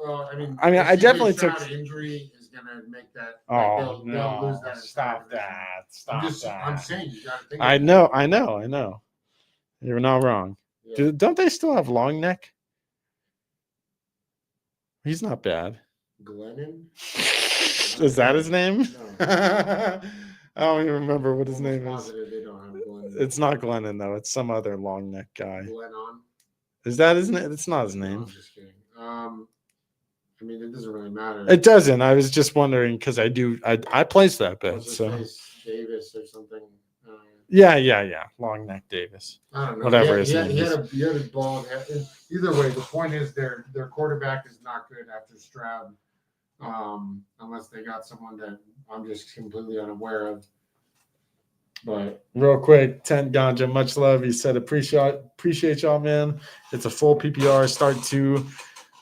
I definitely took injury is gonna make that. Oh they'll lose that. Stop that! I'm saying you gotta think. I know. You're not wrong. Yeah. Don't they still have long neck? He's not bad. Glennon. Is that his name? No. I don't even remember what his name is. They don't have Glennon. It's not Glennon, though. It's some other long neck guy. Glennon. Is that his name? It's not his name. No, I'm just kidding. It doesn't really matter. It doesn't. I was just wondering because I placed that bet. So Davis or something. Yeah. Long neck Davis. I don't know. Whatever his He name is. had a bald head. Either way, the point is their quarterback is not good after Stroud, unless they got someone that I'm just completely unaware of. But Real quick, Tent Ganja, much love. He said, appreciate y'all, man. It's a full PPR. Start 2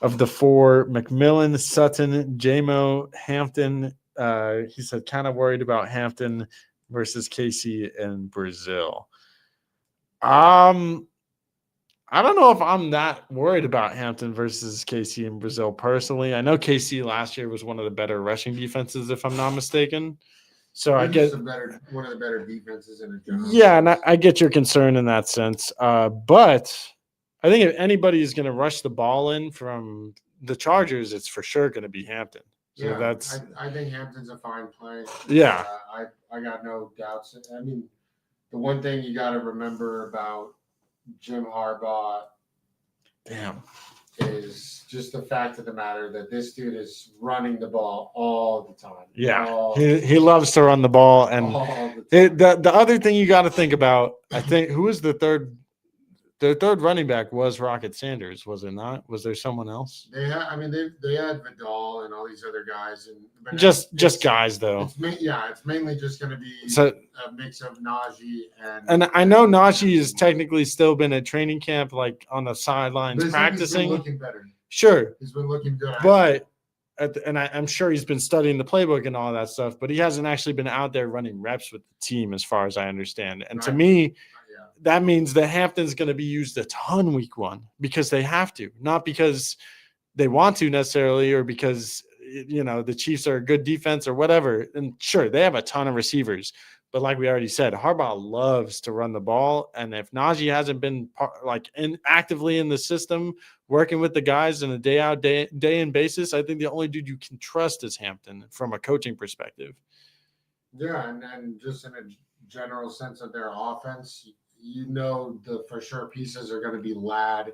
of the 4. McMillan, Sutton, JMO, Hampton. He said, kind of worried about Hampton versus KC in Brazil. I don't know if I'm that worried about Hampton versus KC in Brazil personally. I know KC last year was one of the better rushing defenses, if I'm not mistaken. So I get one of the better defenses in a general. Yeah, and I get your concern in that sense. But I think if anybody is going to rush the ball in from the Chargers, it's for sure going to be Hampton. So Yeah, I think Hampton's a fine play. Yeah. I got no doubts. I mean, the one thing you got to remember about Jim Harbaugh is just the fact of the matter that this dude is running the ball all the time. Yeah, he loves to run the ball. And the other thing you got to think about, I think, who was the third running back was Rocket Sanders, was it not? Was there someone else? They had Vidal and all these other guys, and just guys though. It's mainly just going to be a mix of Najee and I know Najee has technically still been at training camp, like on the sidelines practicing. He's been looking better. Sure, he's been looking good. But I'm sure he's been studying the playbook and all that stuff, but he hasn't actually been out there running reps with the team, as far as I understand. And to me, that means that Hampton's going to be used a ton week 1 because they have to, not because they want to necessarily, or because, the Chiefs are a good defense or whatever. And sure, they have a ton of receivers, but like we already said, Harbaugh loves to run the ball. And if Najee hasn't been actively in the system, working with the guys on a day out, day in basis, I think the only dude you can trust is Hampton from a coaching perspective. Yeah. And just in a general sense of their offense, the for sure pieces are going to be Ladd,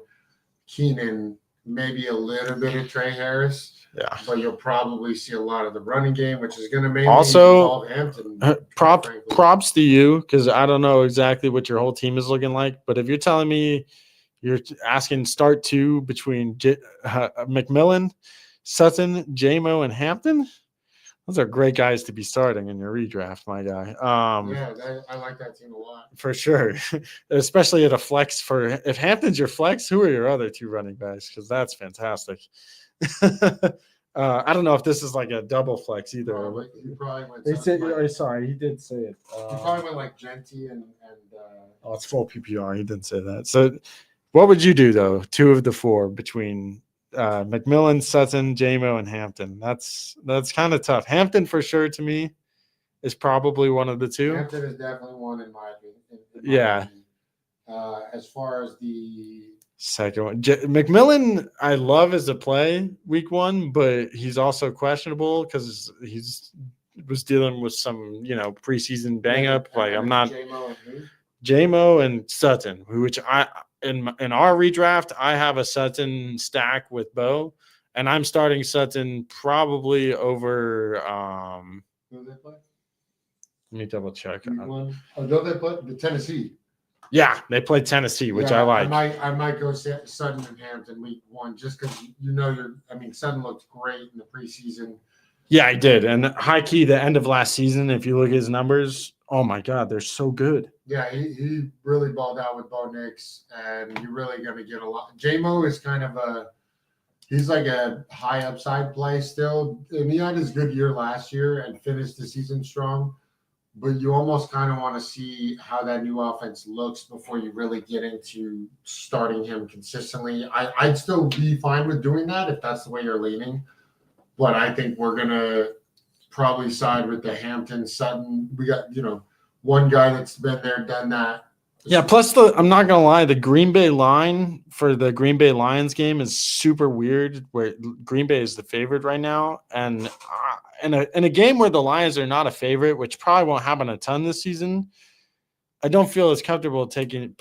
Keenan, maybe a little bit of Trey Harris. Yeah. But you'll probably see a lot of the running game, which is going to mainly also involve Hampton. Props to you, because I don't know exactly what your whole team is looking like. But if you're telling me you're asking start 2 between McMillan, Sutton, JMO, and Hampton, those are great guys to be starting in your redraft, my guy. I like that team a lot. For sure, especially at a flex. If Hampton's your flex, who are your other 2 running backs? Because that's fantastic. I don't know if this is like a double flex either. You probably went. He did say it. You probably went like Genty and. It's full PPR. He didn't say that. So, what would you do though? 2 of the 4 between McMillan, Sutton, JMO, and Hampton. That's kind of tough. Hampton for sure to me is probably one of the 2. Hampton is definitely one in my opinion. As far as the second one, McMillan, I love as a play week 1, but he's also questionable because he's was dealing with some preseason bang up. Like I'm not JMO and Sutton, which I. In our redraft, I have a Sutton stack with Bo, and I'm starting Sutton probably over. Who do they play? Let me double check. Don't they play the Tennessee? Yeah, they play Tennessee, which I like. I might go Sutton and Hampton week 1 just because Sutton looked great in the preseason. Yeah, he did, and high key the end of last season. If you look at his numbers, oh my God, they're so good. Yeah, he really balled out with Bo Nix, and you're really going to get a lot. JMO is kind of he's like a high upside play still. And he had his good year last year and finished the season strong. But you almost kind of want to see how that new offense looks before you really get into starting him consistently. I'd still be fine with doing that if that's the way you're leaning. But I think we're going to probably side with the Hampton Sutton. We got, one guy that's been there, done that. Yeah, plus I'm not going to lie, the Green Bay line for the Green Bay Lions game is super weird, where Green Bay is the favorite right now. And in a game where the Lions are not a favorite, which probably won't happen a ton this season, I don't feel as comfortable playing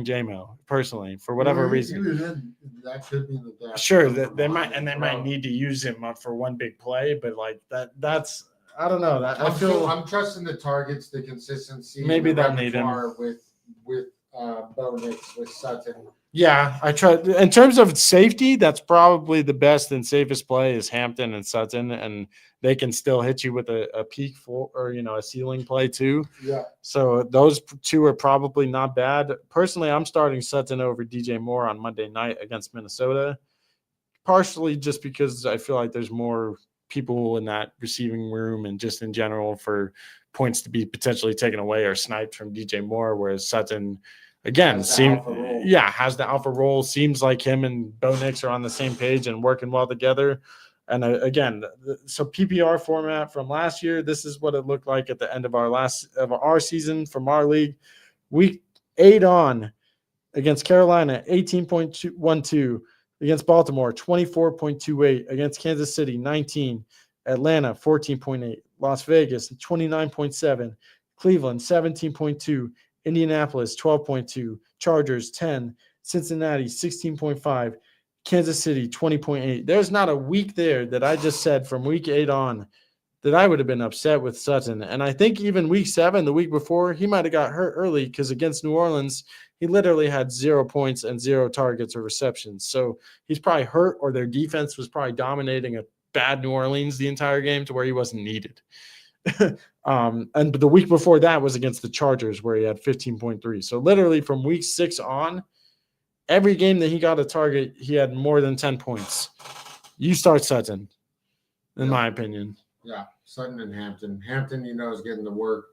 JMO personally for whatever reason. That could be the sure that they might need to use him for one big play, but like that's I don't know. I'm trusting the targets, the consistency, maybe the they'll need him with Bo Nix, with Sutton. Yeah, I try. In terms of safety, that's probably the best and safest play is Hampton and Sutton, and they can still hit you with a peak for or a ceiling play too. Yeah. So those two are probably not bad. Personally, I'm starting Sutton over DJ Moore on Monday night against Minnesota, partially just because I feel like there's more people in that receiving room and just in general for points to be potentially taken away or sniped from DJ Moore, whereas Sutton. Again, has the alpha role. Seems like him and Bo Nix are on the same page and working well together. And again, so PPR format from last year, this is what it looked like at the end of our season from our league. Week 8 on against Carolina, 18.12. Against Baltimore, 24.28. Against Kansas City, 19. Atlanta, 14.8. Las Vegas, 29.7. Cleveland, 17.2. Indianapolis, 12.2. Chargers, 10. Cincinnati, 16.5. Kansas City, 20.8. There's not a week there that I just said from week 8 on that I would have been upset with Sutton. And I think even week 7, the week before, he might have got hurt early because against New Orleans, he literally had 0 points and 0 targets or receptions. So he's probably hurt, or their defense was probably dominating a bad New Orleans the entire game to where he wasn't needed. And the week before that was against the Chargers where he had 15.3. So literally from week 6 on, every game that he got a target, he had more than 10 points. You start Sutton, in my opinion. Yeah, Sutton and Hampton. Hampton, is getting the work,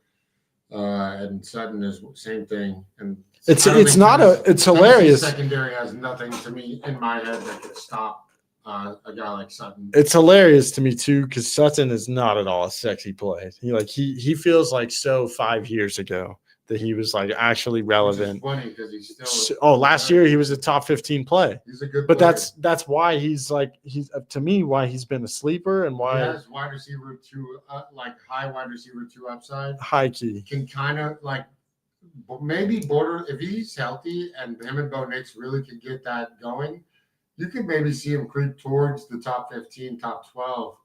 and Sutton is same thing. And it's hilarious. Secondary has nothing to me in my head that could stop a guy like Sutton. It's hilarious to me too because Sutton is not at all a sexy play. He feels like 5 years ago that he was like actually relevant. Which is funny because he's still. Last year he was a top 15 play. He's a good. But player. that's why he's to me why he's been a sleeper and why he has wide receiver 2, high wide receiver 2 upside. High key can kind of maybe border if he's healthy and him and Bo Nix really could get that going. You could maybe see him creep towards the top 15, top 12.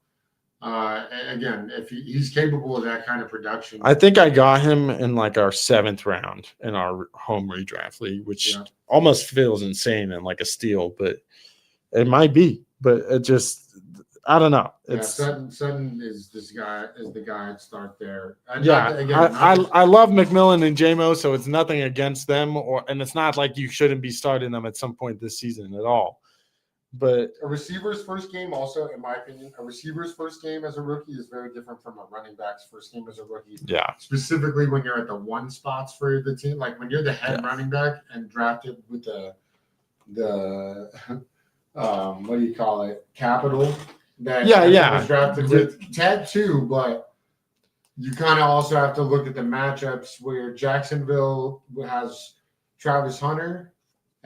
Again, if he's capable of that kind of production. I think I got him in our 7th round in our home redraft league, which almost feels insane and like a steal, but it might be. But it just, I don't know. Sutton is the guy I'd start there. I love McMillan and JMO, so it's nothing against them, and it's not like you shouldn't be starting them at some point this season at all. But a receiver's first game also, in my opinion, a receiver's first game as a rookie is very different from a running back's first game as a rookie. Yeah. Specifically when you're at the 1 spots for the team. Like when you're the head running back and drafted with the what do you call it? Capital. That was drafted with Ted too, but you kind of also have to look at the matchups where Jacksonville has Travis Hunter.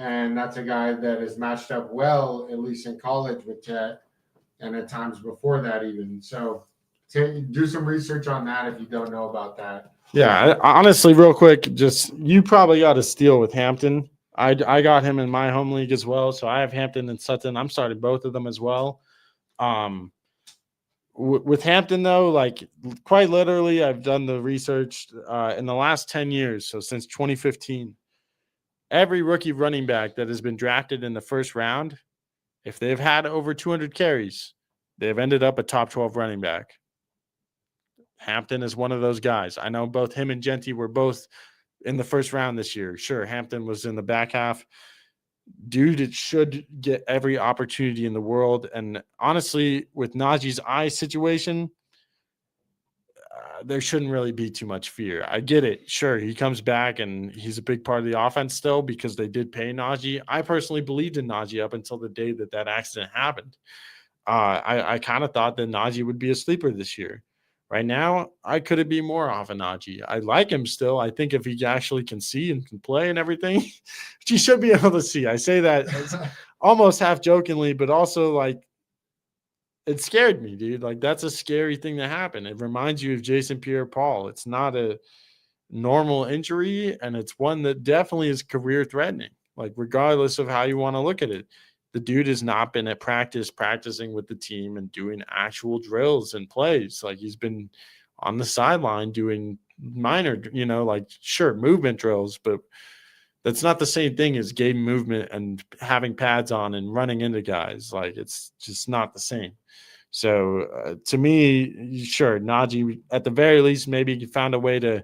And that's a guy that is matched up well, at least in college, with Ted, and at times before that even. So do some research on that if you don't know about that. Yeah, honestly, real quick, you probably got a steal with Hampton. I got him in my home league as well, so I have Hampton and Sutton. I'm starting both of them as well. With Hampton, though, quite literally, I've done the research in the last 10 years, so since 2015. Every rookie running back that has been drafted in the first round, if they've had over 200 carries, they've ended up a top 12 running back. Hampton is one of those guys. I know both him and Genty were both in the first round this year. Sure, Hampton was in the back half. Dude, it should get every opportunity in the world. And honestly, with Najee's eye situation, there shouldn't really be too much fear. I get it. Sure, he comes back and he's a big part of the offense still because they did pay Najee. I personally believed in Najee up until the day that accident happened. I kind of thought that Najee would be a sleeper this year. Right now, I couldn't be more off of Najee. I like him still. I think if he actually can see and can play and everything, he should be able to see. I say that almost half jokingly, but also it scared me, dude. That's a scary thing to happen. It reminds you of Jason Pierre-Paul. It's not a normal injury, and it's one that definitely is career-threatening, regardless of how you want to look at it. the dude has not been at practicing with the team and doing actual drills and plays. Like, he's been on the sideline doing minor, like, sure, movement drills, but that's not the same thing as game movement and having pads on and running into guys. Like, it's just not the same. So to me, sure, Najee, at the very least, maybe he found a way to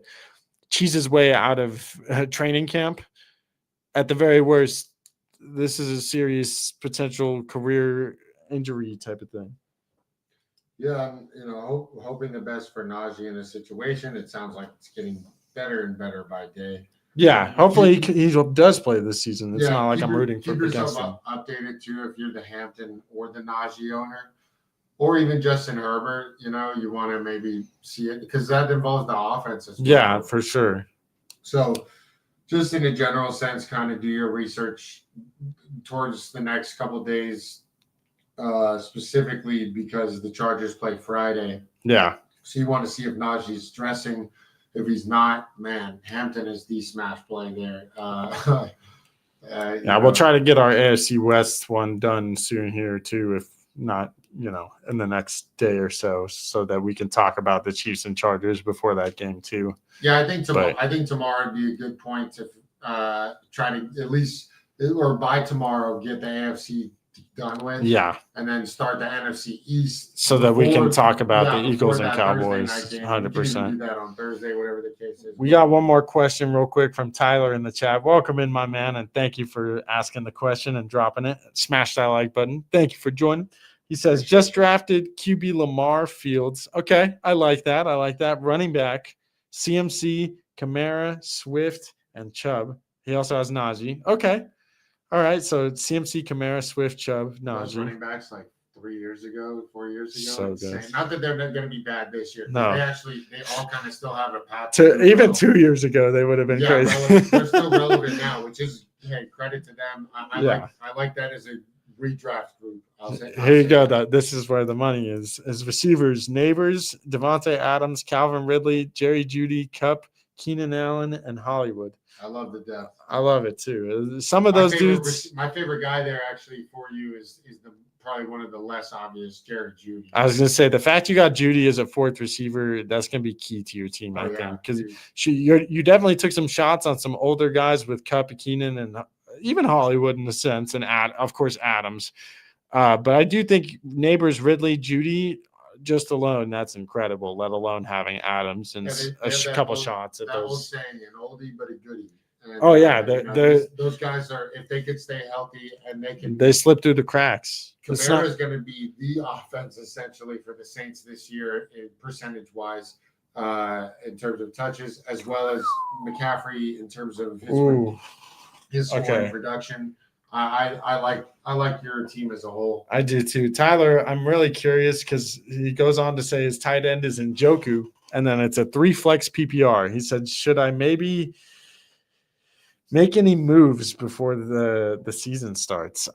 cheese his way out of training camp. At the very worst, this is a serious potential career injury type of thing. Yeah, I'm, hoping the best for Najee in this situation. It sounds like it's getting better and better by day. Yeah, hopefully he does play this season. It's not like I'm rooting keep against yourself him. Updated too if you're the Hampton or the Najee owner, or even Justin Herbert. You want to maybe see it because that involves the offense as well. Yeah, for sure. So, just in a general sense, kind of do your research towards the next couple of days, specifically because the Chargers play Friday. Yeah. So you want to see if Najee's dressing. If he's not, man, Hampton is the smash play there. We'll try to get our AFC West one done soon here too, if not, in the next day or so that we can talk about the Chiefs and Chargers before that game too. Yeah, I think tomorrow would be a good point to try to at least, or by tomorrow, get the AFC done with. Yeah. And then start the NFC East. So that we can talk about the Eagles and Cowboys. 100%. Do that on Thursday, whatever the case is. We got one more question real quick from Tyler in the chat. Welcome in, my man, and thank you for asking the question and dropping it. Smash that like button. Thank you for joining. He says, just drafted QB Lamar Fields. Okay, I like that. Running back, CMC, Kamara, Swift, and Chubb. He also has Najee. Okay. All right, so CMC, Kamara, Swift, Chubb, Najee. Those running backs like 4 years ago. So good. Not that they're not going to be bad this year. No. They all kind of still have a path. Even 2 years ago, they would have been crazy. They're still relevant now, which is, hey, credit to them. I like that as a redraft group. Here you go. This is where the money is. As receivers, Neighbors, Devontae Adams, Calvin Ridley, Jerry Jeudy, Kupp, Keenan Allen, and Hollywood. I love the depth. I love it too. Some of those dudes. My favorite guy there actually for you is probably one of the less obvious, Jerry Jeudy. I was going to say the fact you got Jeudy as a fourth receiver, that's going to be key to your team, I think, because you definitely took some shots on some older guys with Kupp, Keenan, and even Hollywood in a sense, and of course Adams. But I do think Neighbors, Ridley, Jeudy, just alone, that's incredible, let alone having Adams and a couple shots at those. That those. old saying, an oldie but a goodie. And, those guys are, if they could stay healthy and they slip through the cracks. Kamara is going to be the offense essentially for the Saints this year, percentage-wise, in terms of touches, as well as McCaffrey in terms of his scoring production. I like your team as a whole. I do too. Tyler, I'm really curious because he goes on to say his tight end is Njoku, and then it's a 3-flex PPR. He said, should I maybe make any moves before the season starts?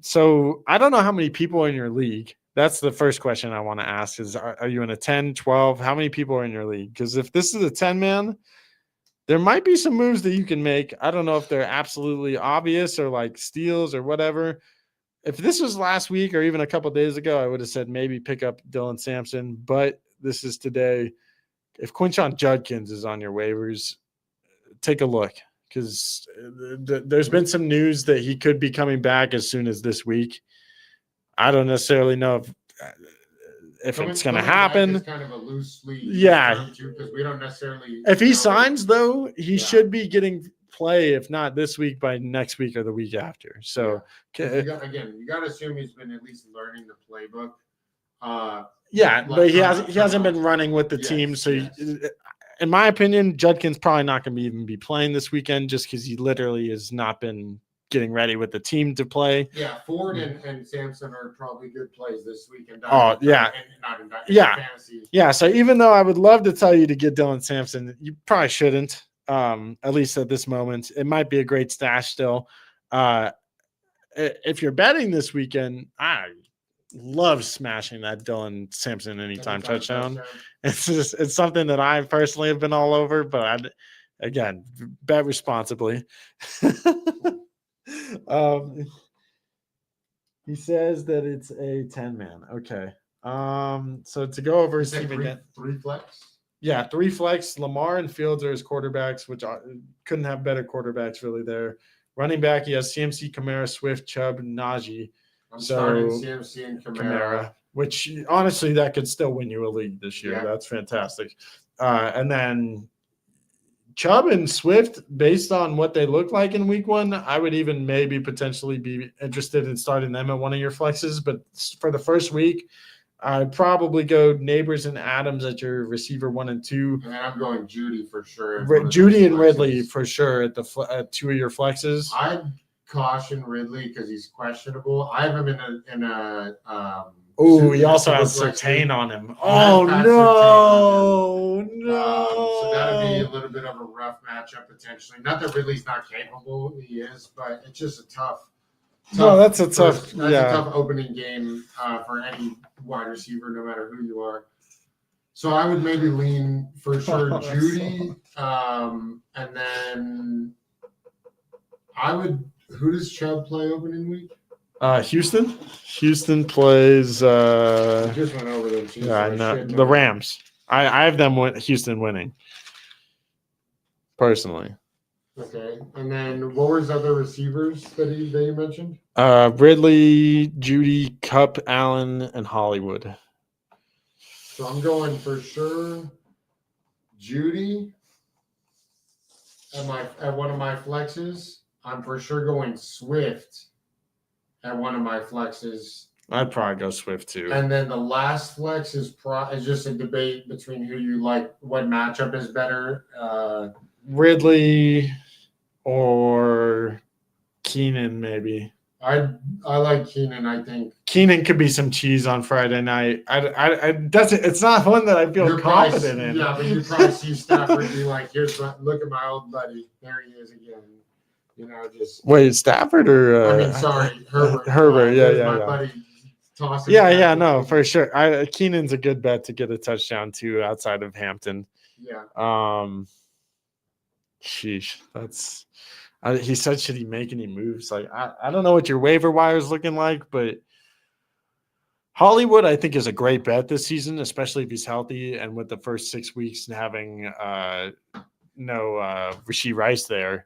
So I don't know how many people are in your league. That's the first question I want to ask is, are you in a 10, 12? How many people are in your league? Because if this is a 10-man, there might be some moves that you can make. I don't know if they're absolutely obvious or like steals or whatever. If this was last week or even a couple of days ago, I would have said maybe pick up Dylan Sampson. But this is today. If Quinshon Judkins is on your waivers, take a look because there's been some news that he could be coming back as soon as this week. I don't necessarily know if it's going to happen. Kind of a loose lead. Yeah. Because we don't necessarily. If he signs, though, he should be getting play, if not this week, by next week or the week after. So, you got to assume he's been at least learning the playbook. But he hasn't been running with the team. So, in my opinion, Judkins probably not going to even be playing this weekend just because he literally has not been getting ready with the team to play. Yeah, Ford and Sampson are probably good plays this weekend. Fantasy. Yeah, so even though I would love to tell you to get Dylan Sampson, you probably shouldn't, at least at this moment. It might be a great stash still. If you're betting this weekend, I love smashing that Dylan Sampson anytime touchdown. It's something that I personally have been all over, but again, bet responsibly. He says that it's a 10-man. Okay. So to go over You his said team again. three flex? Yeah, 3 flex. Lamar and Fields are his quarterbacks, which couldn't have better quarterbacks really there. Running back, he has CMC, Kamara, Swift, Chubb, and Najee. I'm So, starting CMC and Kamara. Which honestly, that could still win you a league this year. Yeah. That's fantastic. And then Chubb and Swift, based on what they look like in week 1, I would even maybe potentially be interested in starting them at one of your flexes. But for the first week, I'd probably go Neighbors and Adams at your receiver 1 and 2. And then I'm going Judy for sure. Judy and Ridley for sure at 2 of your flexes. I'd caution Ridley because he's questionable. I have him in a he also has Surtain on him. Oh, no. So that would be a little bit of a rough matchup potentially. Not that Ridley's not capable, he is, but it's just a tough. That's a tough opening game for any wide receiver, no matter who you are. So I would maybe lean for sure Judy, and then I would. Who does Chubb play opening week? Houston. Houston plays. I just went over them. Too, the Rams. I have them Houston winning. Personally. Okay, and then what were his other receivers that you mentioned? Ridley, Judy, Kupp, Allen, and Hollywood. So I'm going for sure Judy at one of my flexes. I'm for sure going Swift at one of my flexes. I'd probably go Swift too. And then the last flex is just a debate between who you like, what matchup is better. Ridley or Keenan, maybe. I like Keenan. I think Keenan could be some cheese on Friday night. It's not one that I feel confident in. Yeah, but you probably see Stafford be like, look at my old buddy. There he is again. Wait, Stafford or Herbert. Herbert, my buddy tossing. No, for sure. Keenan's a good bet to get a touchdown too outside of Hampton. Yeah. Sheesh, he said, should he make any moves? Like, I don't know what your waiver wire is looking like, but Hollywood, I think, is a great bet this season, especially if he's healthy and with the first 6 weeks having no Rashee Rice there.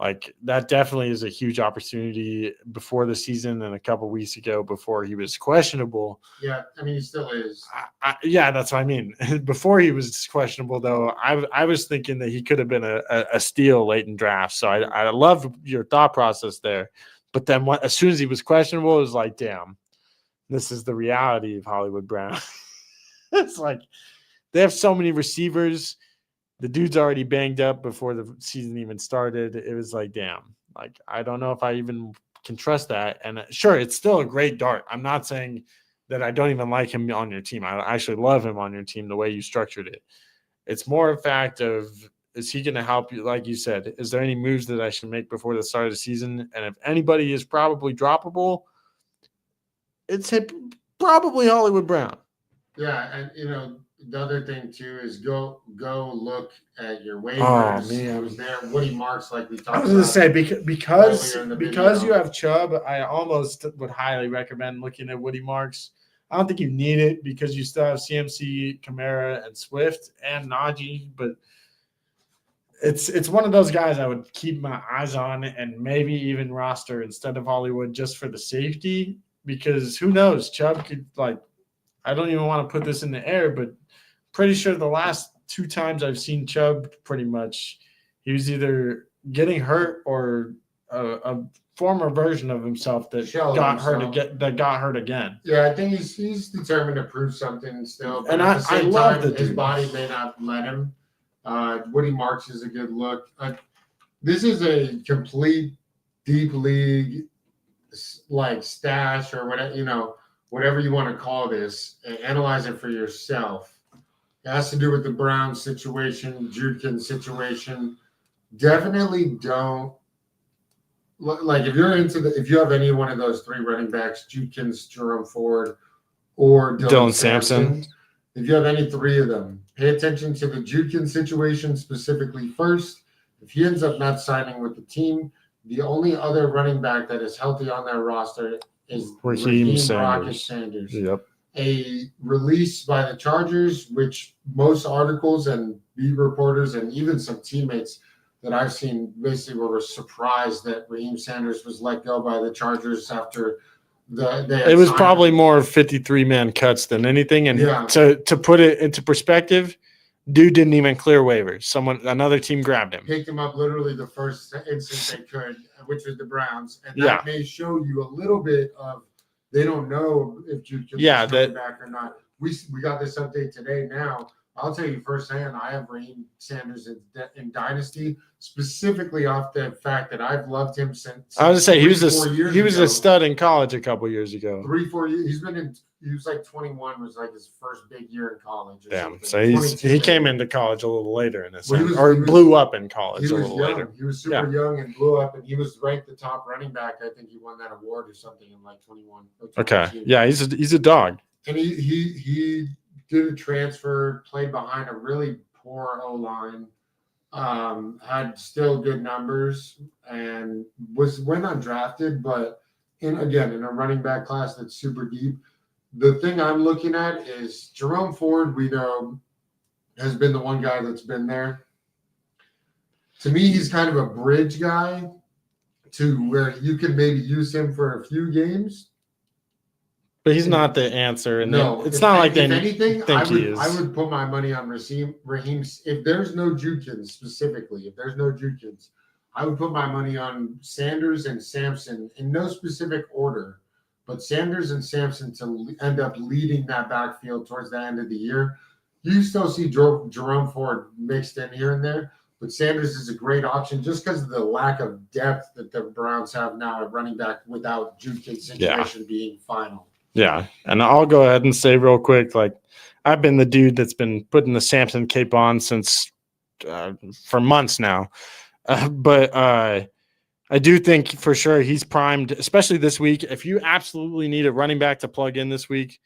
Like, that definitely is a huge opportunity before the season and a couple weeks ago before he was questionable. Yeah, I mean, he still is. That's what I mean. Before he was questionable, though, I was thinking that he could have been a steal late in drafts. So I love your thought process there. But then as soon as he was questionable, it was like, damn, this is the reality of Hollywood Brown. It's like they have so many receivers. The dude's already banged up before the season even started. It was like, damn, like, I don't know if I even can trust that. And sure, it's still a great dart. I'm not saying that I don't even like him on your team. I actually love him on your team the way you structured it. It's more a fact of, is he going to help you? Like you said, is there any moves that I should make before the start of the season? And if anybody is probably droppable, it's probably Hollywood Brown. Yeah, and the other thing too is go look at your waivers. Oh man, who's there? Woody Marks, like we talked about. I was going to say because you have Chubb, I almost would highly recommend looking at Woody Marks. I don't think you need it because you still have CMC, Kamara, and Swift and Najee, but it's one of those guys I would keep my eyes on and maybe even roster instead of Hollywood just for the safety, because who knows, Chubb could, like, I don't even want to put this in the air, but pretty sure the last 2 times I've seen Chubb, pretty much he was either getting hurt or a former version of himself that got hurt again. Yeah, I think he's determined to prove something still. But and at the same love time, his body may not let him. Woody Marks is a good look. This is a complete deep league, like, stash or whatever, whatever you want to call this, and analyze it for yourself. It has to do with the Brown situation, Judkins situation. Definitely don't, like, if you have any one of those 3 running backs, Judkins, Jerome Ford, or Dylan Sampson. If you have any 3 of them, pay attention to the Judkins situation specifically first. If he ends up not signing with the team, the only other running back that is healthy on their roster is Raheem Raheem Sanders. Rocket Sanders. Yep. A release by the Chargers, which most articles and beat reporters and even some teammates that I've seen basically were surprised that Raheem Sanders was let go by the Chargers after it was probably more 53-man cuts than anything. And to put it into perspective, dude didn't even clear waivers. Another team grabbed him. Picked him up literally the first instant they could, which was the Browns. And that may show you a little bit of they don't know if you can coming back or not. We got this update today now. I'll tell you firsthand, I have Raheem Sanders in Dynasty, specifically off the fact that I've loved him since. I was to say he was a stud in college a couple years ago. 3-4 years. He was like 21 was like his first big year in college. Damn. So he came into college a little later in this, blew up in college a little later. He was super young and blew up, and he was ranked the top running back. I think he won that award or something in like 21. Okay. Yeah, he's a dog. And he did a transfer, played behind a really poor O-line, had still good numbers, and went undrafted, but in a running back class that's super deep. The thing I'm looking at is Jerome Ford, we know, has been the one guy that's been there. To me, he's kind of a bridge guy to where you can maybe use him for a few games. But he's not the answer. And it's not like they think he is. I would put my money on Raheem. If there's no Judkins specifically, I would put my money on Sanders and Sampson in no specific order, but Sanders and Sampson to end up leading that backfield towards the end of the year. You still see Jerome Ford mixed in here and there, but Sanders is a great option just because of the lack of depth that the Browns have now at running back without Judkins' situation being final. Yeah, and I'll go ahead and say real quick, like I've been the dude that's been putting the Sampson cape on since for months now. But I do think for sure he's primed, especially this week. If you absolutely need a running back to plug in this week,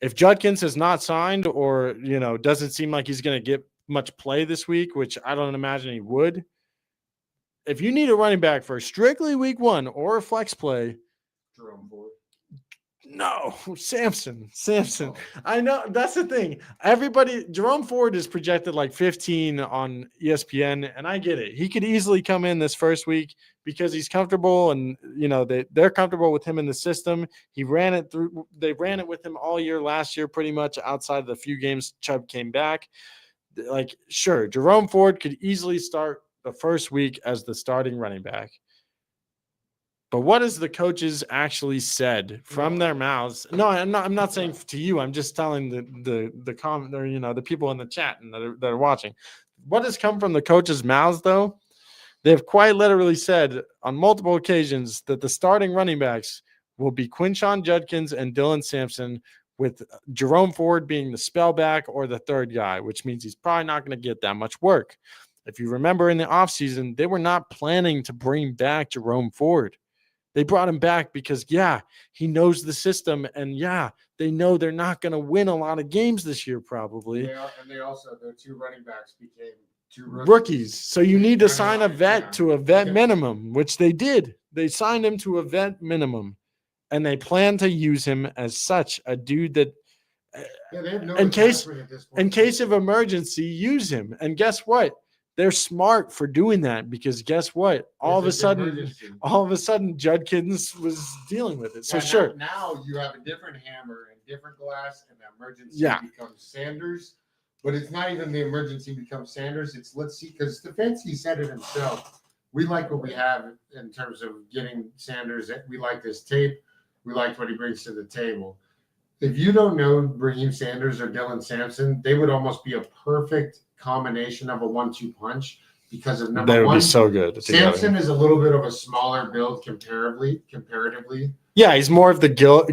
if Judkins is not signed or, doesn't seem like he's going to get much play this week, which I don't imagine he would. If you need a running back for strictly week 1 or a flex play, Jerome Ford. No, Sampson. I know that's the thing. Jerome Ford is projected like 15 on ESPN, and I get it. He could easily come in this first week because he's comfortable, and they're comfortable with him in the system. They ran it with him all year last year, pretty much outside of the few games Chubb came back. Like, sure, Jerome Ford could easily start the first week as the starting running back. But what has the coaches actually said from their mouths? No, I'm not saying to you. I'm just telling the comment, or the people in the chat and that are watching. What has come from the coaches' mouths, though? They've quite literally said on multiple occasions that the starting running backs will be Quinshon Judkins and Dylan Sampson, with Jerome Ford being the spellback or the third guy, which means he's probably not going to get that much work. If you remember in the offseason, they were not planning to bring back Jerome Ford. They brought him back because, he knows the system, and, they know they're not going to win a lot of games this year probably. Their two running backs became two rookies. So you need to sign a vet to a vet minimum, which they did. They signed him to a vet minimum, and they plan to use him as such, a dude that in case of emergency, use him. And guess what? They're smart for doing that because guess what? All of a sudden, Judkins was dealing with it. So sure. Now you have a different hammer and different glass, and the emergency becomes Sanders. But it's not even the emergency becomes Sanders. It's let's see, because Stefanski said it himself. We like what we have in terms of getting Sanders. We like this tape. We like what he brings to the table. If you don't know Raheem Sanders or Dylan Sampson, they would almost be a perfect combination of a 1-2 punch because of number one. They would be so good. Sampson is a little bit of a smaller build comparatively. Yeah, he's more of the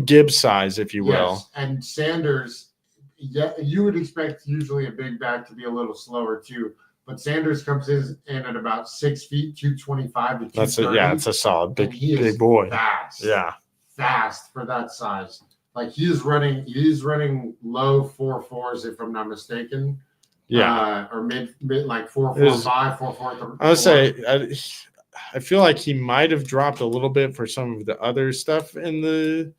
Gibbs size, if you will. Yes, and Sanders, you would expect usually a big back to be a little slower too, but Sanders comes in at about 6 feet, 225 to 230. It's a solid big boy. Fast. Yeah, fast for that size. Like he's running low 4.4s if I'm not mistaken. Yeah, or mid like 4.45, 4.4. I would say I feel like he might have dropped a little bit for some of the other stuff in the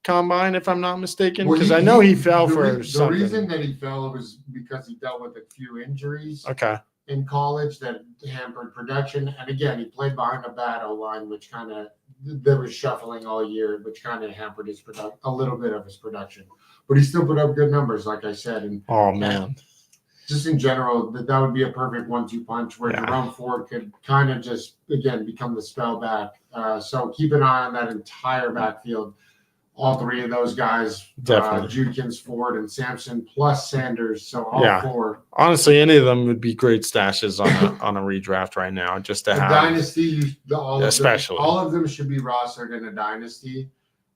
combine, if I'm not mistaken, because I know he fell for something. The reason that he fell was because he dealt with a few injuries. Okay. In college that hampered production, and again, he played behind a bad O line, which kind of there was shuffling all year, which kind of hampered his a little bit of his production. But he still put up good numbers, like I said. And oh man, just in general, that would be a perfect 1-2 punch where Jerome Ford could kind of just again become the spell back. So keep an eye on that entire backfield. All three of those guys, definitely Judkins, Ford, and Sampson, plus Sanders. So all four. Honestly, any of them would be great stashes on a redraft right now. Just to have dynasty, all of them should be rostered in a dynasty.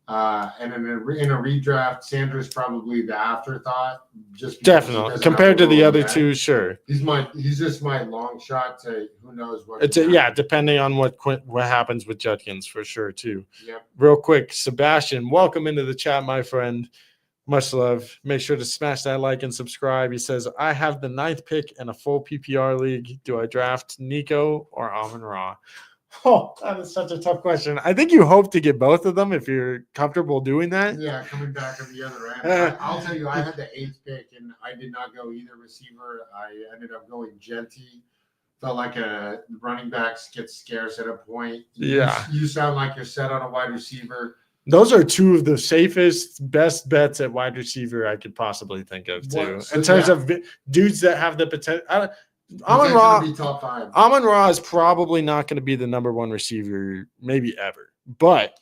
And in a redraft, Sanders probably the afterthought. Just definitely compared to the other two, sure. He's just my long shot to who knows what. Depending on what happens with Judkins for sure too. Yep. Real quick, Sebastian, welcome into the chat, my friend. Much love. Make sure to smash that like and subscribe. He says, I have the 9th pick in a full PPR league. Do I draft Nico or Amon-Ra? Oh, that is such a tough question. I think you hope to get both of them if you're comfortable doing that. Yeah, coming back on the other end. I'll tell you, I had the 8th pick, and I did not go either receiver. I ended up going Genty. Felt like a running backs get scarce at a point. You sound like you're set on a wide receiver. Those are two of the safest, best bets at wide receiver I could possibly think of, too. In terms of dudes that have the potential. Amon-Ra is probably not going to be the number 1 receiver, maybe ever. But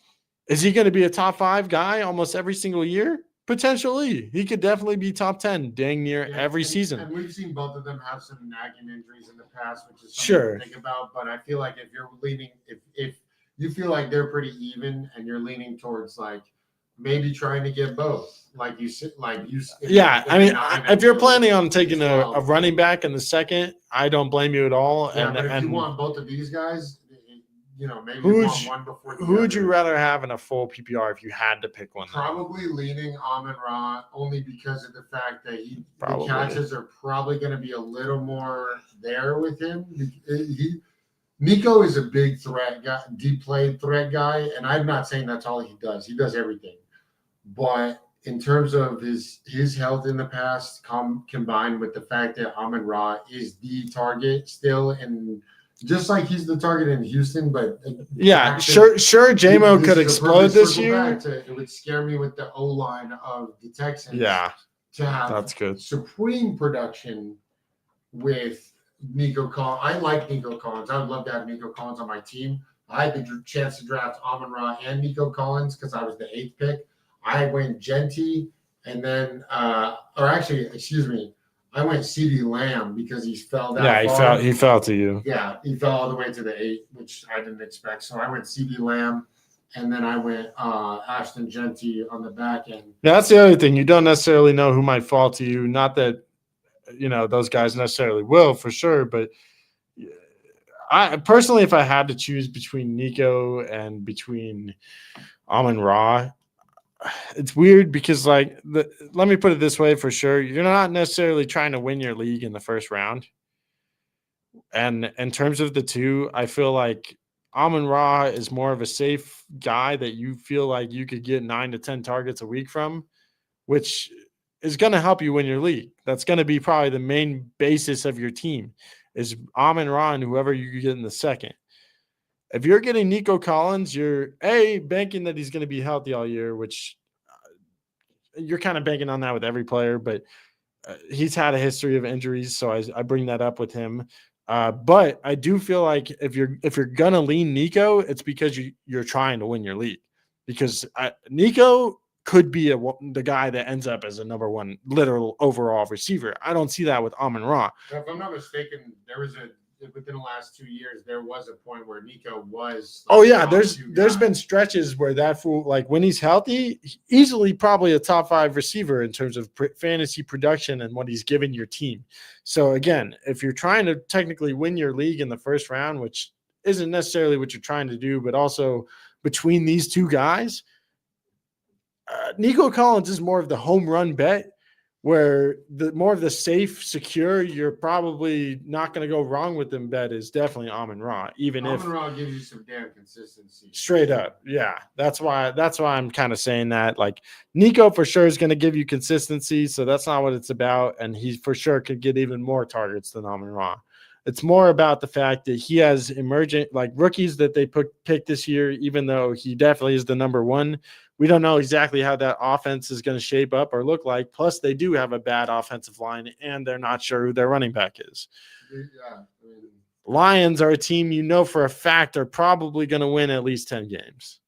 is he going to be a top 5 guy almost every single year? Potentially. He could definitely be top 10 dang near every season. And we've seen both of them have some nagging injuries in the past, which is something to think about. But I feel like if you're leaning, if you feel like they're pretty even and you're leaning towards like maybe trying to get both. If you're planning on taking a running back in the second, I don't blame you at all. Yeah, but if you want both of these guys, maybe you want one before the other. Who would you rather have in a full PPR if you had to pick one? Probably leaning Amon-Ra only because of the fact that the catches are probably going to be a little more there with him. Nico is a big threat guy, deep play threat guy, and I'm not saying that's all he does. He does everything. But in terms of his health in the past, combined with the fact that Amon-Ra is the target still, and just like he's the target in Houston, but sure, J-Mo could explode this year. It would scare me with the O-line of the Texans. Yeah, to have that's good. Supreme production with Nico Collins. I like Nico Collins. I would love to have Nico Collins on my team. I had the chance to draft Amon-Ra and Nico Collins because I was the 8th pick. I went Genty, and then, I went CeeDee Lamb because he fell down. Yeah, he fell to you. Yeah, he fell all the way to the 8, which I didn't expect. So I went CeeDee Lamb, and then I went Ashton Genty on the back end. Yeah, that's the other thing. You don't necessarily know who might fall to you. Not that those guys necessarily will for sure, but I personally, if I had to choose between Nico and between Amon-Ra, it's weird because let me put it this way for sure. You're not necessarily trying to win your league in the first round. And in terms of the two, I feel like Amon-Ra is more of a safe guy that you feel like you could get 9 to 10 targets a week from, which is going to help you win your league. That's going to be probably the main basis of your team is Amon-Ra and whoever you get in the second. If you're getting Nico Collins, you're banking that he's going to be healthy all year, which you're kind of banking on that with every player, but he's had a history of injuries, so I bring that up with him. But I do feel like if you're going to lean Nico, it's because you're trying to win your league, because Nico could be the guy that ends up as a number 1 literal overall receiver. I don't see that with Amon-Ra. If I'm not mistaken, within the last 2 years, there was a point where Nico was. There's been stretches where that fool, like when he's healthy, easily probably a top 5 receiver in terms of fantasy production and what he's given your team. So again, if you're trying to technically win your league in the first round, which isn't necessarily what you're trying to do, but also between these two guys, Nico Collins is more of the home run bet, Where the more of the safe, secure, you're probably not going to go wrong with them bet is definitely Amon-Ra, even if Amon-Ra gives you some damn consistency. straight up. Yeah. That's why I'm kind of saying that. Like Nico for sure is going to give you consistency. So that's not what it's about. And he for sure could get even more targets than Amon-Ra. It's more about the fact that he has emergent like rookies that they picked this year, even though he definitely is the number one. We don't know exactly how that offense is going to shape up or look like. Plus, they do have a bad offensive line, and they're not sure who their running back is. Yeah. Lions are a team you know for a fact are probably going to win at least 10 games.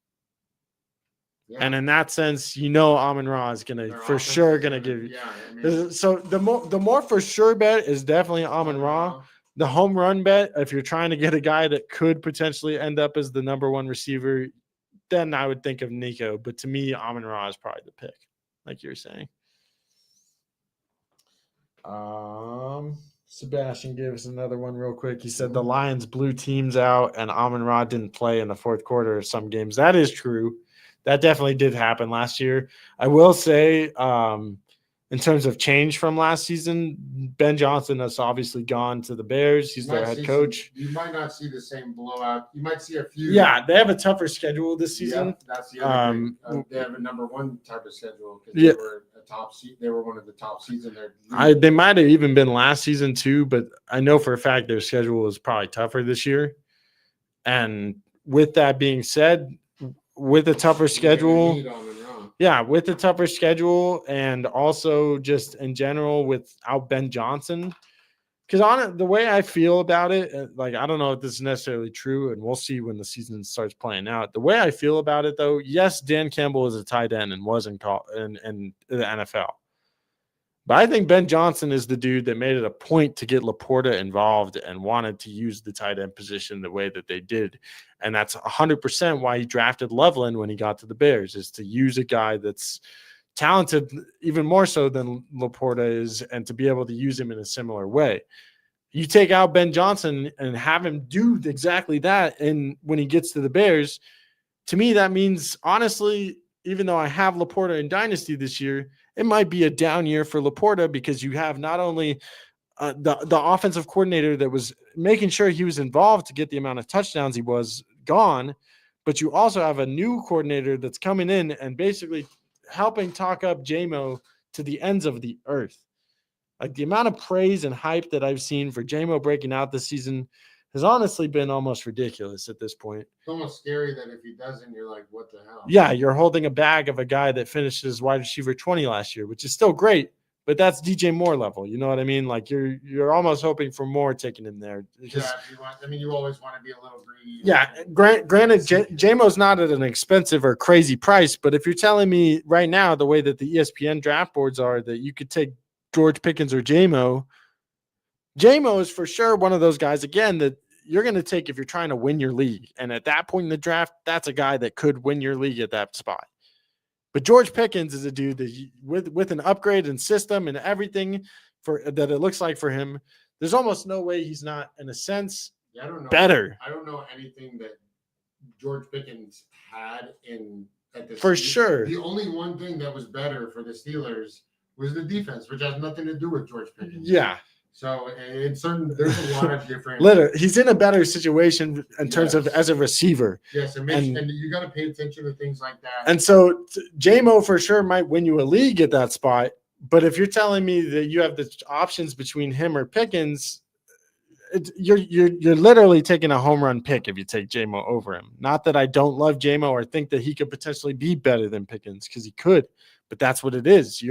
Yeah. And in that sense, you know Amon-Ra is going to for sure going to give you. Yeah, I mean, so the more for sure bet is definitely Amon-Ra. The home run bet, if you're trying to get a guy that could potentially end up as the number one receiver, then I would think of Nico. But to me, Amon-Ra is probably the pick, like you're saying. Sebastian gave us another one real quick. He said the Lions blew teams out and Amon-Ra didn't play in the fourth quarter of some games. That is true. That definitely did happen last year. I will say, in terms of change from last season, Ben Johnson has obviously gone to the Bears. He's their head coach. You might not see the same blowout. You might see a few. Yeah, they have a tougher schedule this season. Yep, that's the other thing. They have a number one type of schedule because they were a top seed. They were one of the top seeds in their league. They might have even been last season too, but I know for a fact their schedule is probably tougher this year. And with that being said, with a tougher schedule, with the tougher schedule and also just in general without Ben Johnson, because the way I feel about it, like I don't know if this is necessarily true, and we'll see when the season starts playing out. The way I feel about it, though, yes, Dan Campbell is a tight end and was in the NFL. But I think Ben Johnson is the dude that made it a point to get Laporta involved and wanted to use the tight end position the way that they did. And that's 100% why he drafted Loveland when he got to the Bears, is to use a guy that's talented even more so than Laporta is and to be able to use him in a similar way. You take out Ben Johnson and have him do exactly that, and when he gets to the Bears, to me that means, honestly, even though I have Laporta in Dynasty this year, it might be a down year for Laporta because you have not only the offensive coordinator that was making sure he was involved to get the amount of touchdowns he was gone, but you also have a new coordinator that's coming in and basically helping talk up J-Mo to the ends of the earth. Like the amount of praise and hype that I've seen for J-Mo breaking out this season has honestly been almost ridiculous at this point. It's almost scary that if he doesn't, you're like, what the hell? Yeah, you're holding a bag of a guy that finished as wide receiver 20 last year, which is still great, but that's DJ Moore level. You know what I mean? Like you're almost hoping for more taking him there. Yeah, you always want to be a little greedy. Yeah, granted, J-Mo's not at an expensive or crazy price, but if you're telling me right now the way that the ESPN draft boards are that you could take George Pickens or J-Mo is for sure one of those guys, again, that you're going to take if you're trying to win your league. And at that point in the draft, that's a guy that could win your league at that spot. But George Pickens is a dude that with an upgrade in system and everything for that it looks like for him, there's almost no way he's not, in a sense, better. I don't know anything that George Pickens had at the for sure. The only one thing that was better for the Steelers was the defense, which has nothing to do with George Pickens. Yeah. So there's a lot of different. Literally, he's in a better situation in terms of as a receiver. Yes, and you got to pay attention to things like that. And so J-Mo for sure might win you a league at that spot. But if you're telling me that you have the options between him or Pickens, you're literally taking a home run pick if you take J-Mo over him. Not that I don't love J-Mo or think that he could potentially be better than Pickens, because he could, but that's what it is.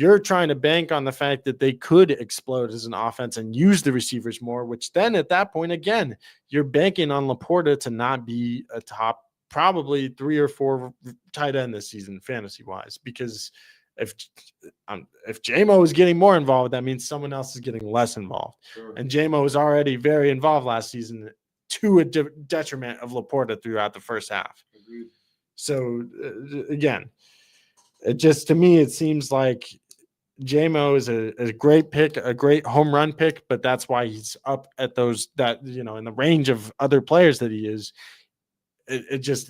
You're trying to bank on the fact that they could explode as an offense and use the receivers more, which then at that point, again, you're banking on Laporta to not be a top probably 3 or 4 tight end this season, fantasy-wise, because if J-Mo is getting more involved, that means someone else is getting less involved. Sure. And J-Mo was already very involved last season to a detriment of Laporta throughout the first half. Agreed. So, again, to me, it seems like J-Mo is a great pick, a great home run pick, but that's why he's up at in the range of other players that he is.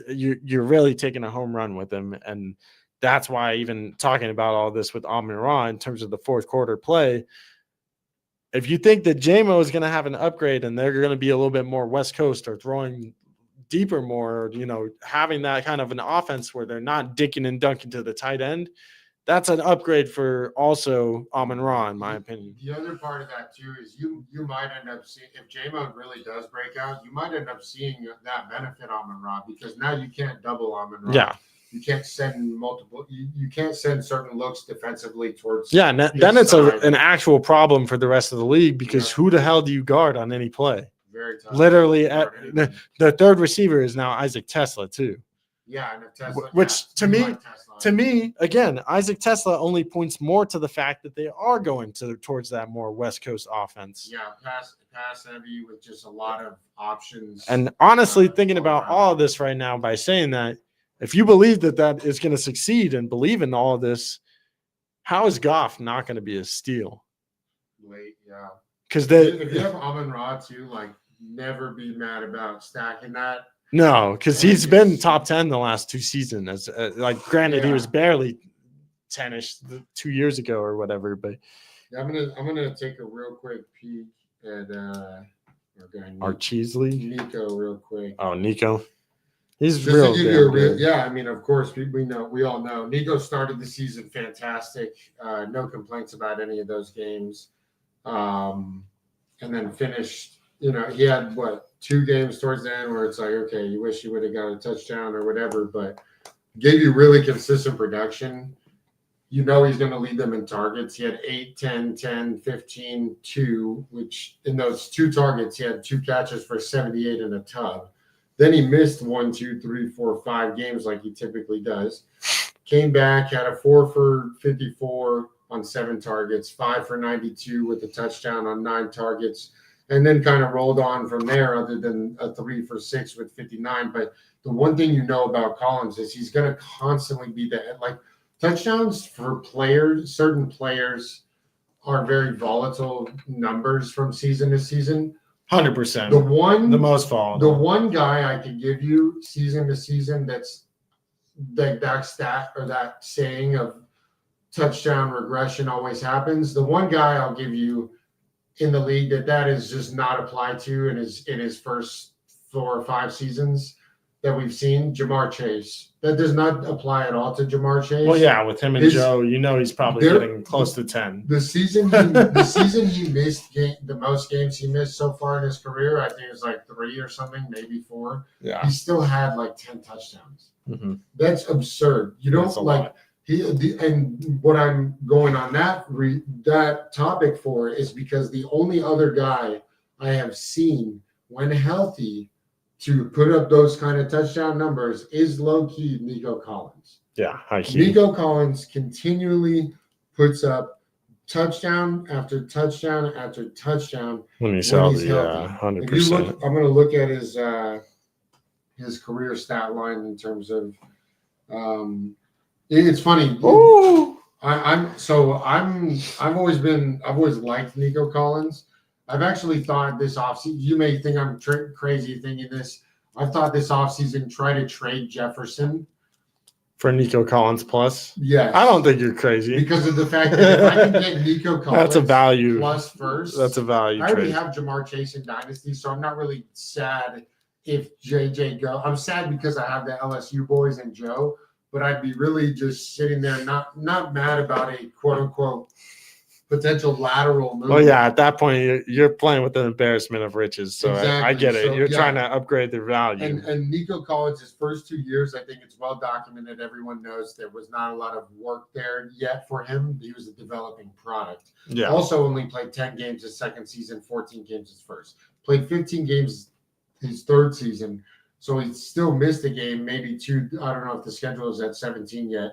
You're really taking a home run with him, and that's why even talking about all this with Amon-Ra in terms of the fourth quarter play, if you think that JMO is going to have an upgrade and they're going to be a little bit more West Coast or throwing deeper more, or, you know, having that kind of an offense where they're not dicking and dunking to the tight end, that's an upgrade for also Amon-Ra, in my opinion. The other part of that too is you might end up seeing, if J-Mo really does break out, you might end up seeing that benefit Amon-Ra, because now you can't double Amon-Ra. Yeah. You can't send multiple. You can't send certain looks defensively towards. Yeah, and then it's an actual problem for the rest of the league, because who the hell do you guard on any play? Very tough. Literally, the third receiver is now Isaac Tesla too. Yeah, and Tesla, which to me, again, Isaac Tesla only points more to the fact that they are going towards that more West Coast offense. Yeah, pass heavy with just a lot of options. And honestly, thinking about all of this right now, by saying that, if you believe that is going to succeed and believe in all of this, how is Goff not going to be a steal? Late, yeah. Because if you have Amon-Ra too, like, never be mad about stacking that. No, because he's been top 10 the last 2 seasons. Like, granted, he was barely 10-ish 2 years ago or whatever. But yeah, I'm gonna take a real quick peek at our Cheesley, Nico, real quick. Oh, Nico, he's just real. To give you a real, yeah. I mean, of course, we all know Nico started the season fantastic. No complaints about any of those games, and then finished. You know, he had 2 games towards the end where it's like, okay, you wish you would have got a touchdown or whatever, but gave you really consistent production. You know, he's going to lead them in targets. He had 8, 10, 10, 15, 2, which in those 2 targets, he had 2 catches for 78 and a tub. Then he missed 1, 2, 3, 4, 5 games like he typically does. Came back, had a 4 for 54 on 7 targets, 5 for 92 with a touchdown on 9 targets. And then kind of rolled on from there, other than a 3 for 6 with 59. But the one thing you know about Collins is he's going to constantly be there. Like, touchdowns for players, certain players are very volatile numbers from season to season. 100%. The most volatile. The one guy I could give you season to season that's that stat or that saying of touchdown regression always happens. The one guy I'll give you in the league that is just not applied to in his first 4 or 5 seasons that we've seen, Jamar Chase. That does not apply at all to Jamar Chase. Well, yeah, with him and Joe, you know he's probably getting close to 10. The season he missed the most games he missed so far in his career, I think it was like 3 or something, maybe 4. Yeah, he still had like 10 touchdowns. Mm-hmm. That's absurd. You don't like. And what I'm going on that topic for is because the only other guy I have seen when healthy to put up those kind of touchdown numbers is low-key Nico Collins. Yeah, high-key. Nico Collins continually puts up touchdown after touchdown after touchdown when he's healthy. Yeah, 100%. I'm going to look at his career stat line in terms of it's funny. Oh, I've always liked Nico Collins. I've actually thought this offseason, you may think I'm crazy thinking this. I've thought this offseason, try to trade Jefferson for Nico Collins plus. Yes. I don't think you're crazy. Because of the fact that if I can get Nico Collins that's a value plus first. That's a value. I already have Jamar Chase in Dynasty, so I'm not really sad if JJ go. I'm sad because I have the LSU boys and Joe. But I'd be really just sitting there, not mad about a quote unquote potential lateral move. Well, yeah, at that point you're playing with the embarrassment of riches. So exactly. I get it. So, you're trying to upgrade the value. And Nico Collins, his first 2 years, I think it's well documented. Everyone knows there was not a lot of work there yet for him. He was a developing product. Yeah. Also only played 10 games his second season, 14 games his first. Played 15 games his third season. So he still missed a game, maybe 2. I don't know if the schedule is at 17 yet.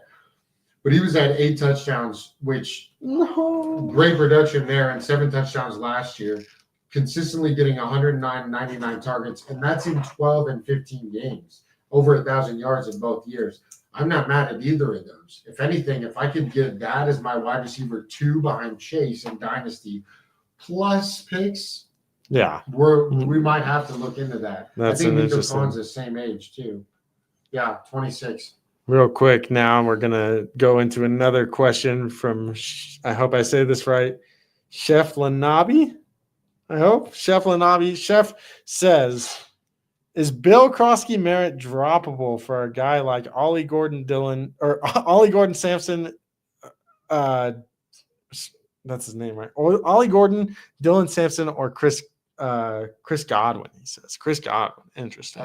But he was at 8 touchdowns, which great production there, and 7 touchdowns last year. Consistently getting 109, 99 targets, and that's in 12 and 15 games. Over 1,000 yards in both years. I'm not mad at either of those. If anything, if I could get that as my wide receiver 2 behind Chase in Dynasty, plus picks, yeah, we might have to look into that. That's I think Nico Collins is the same age too. Yeah, 26. Real quick now, we're going to go into another question from, I hope I say this right, Chef Lanabi. I hope. Chef Lanabi. Chef says, is Bill Krosky Merritt droppable for a guy like Ollie Gordon Sampson? That's his name, right? Ollie Gordon, Dylan Sampson, or Chris Godwin, he says. Chris Godwin. Interesting.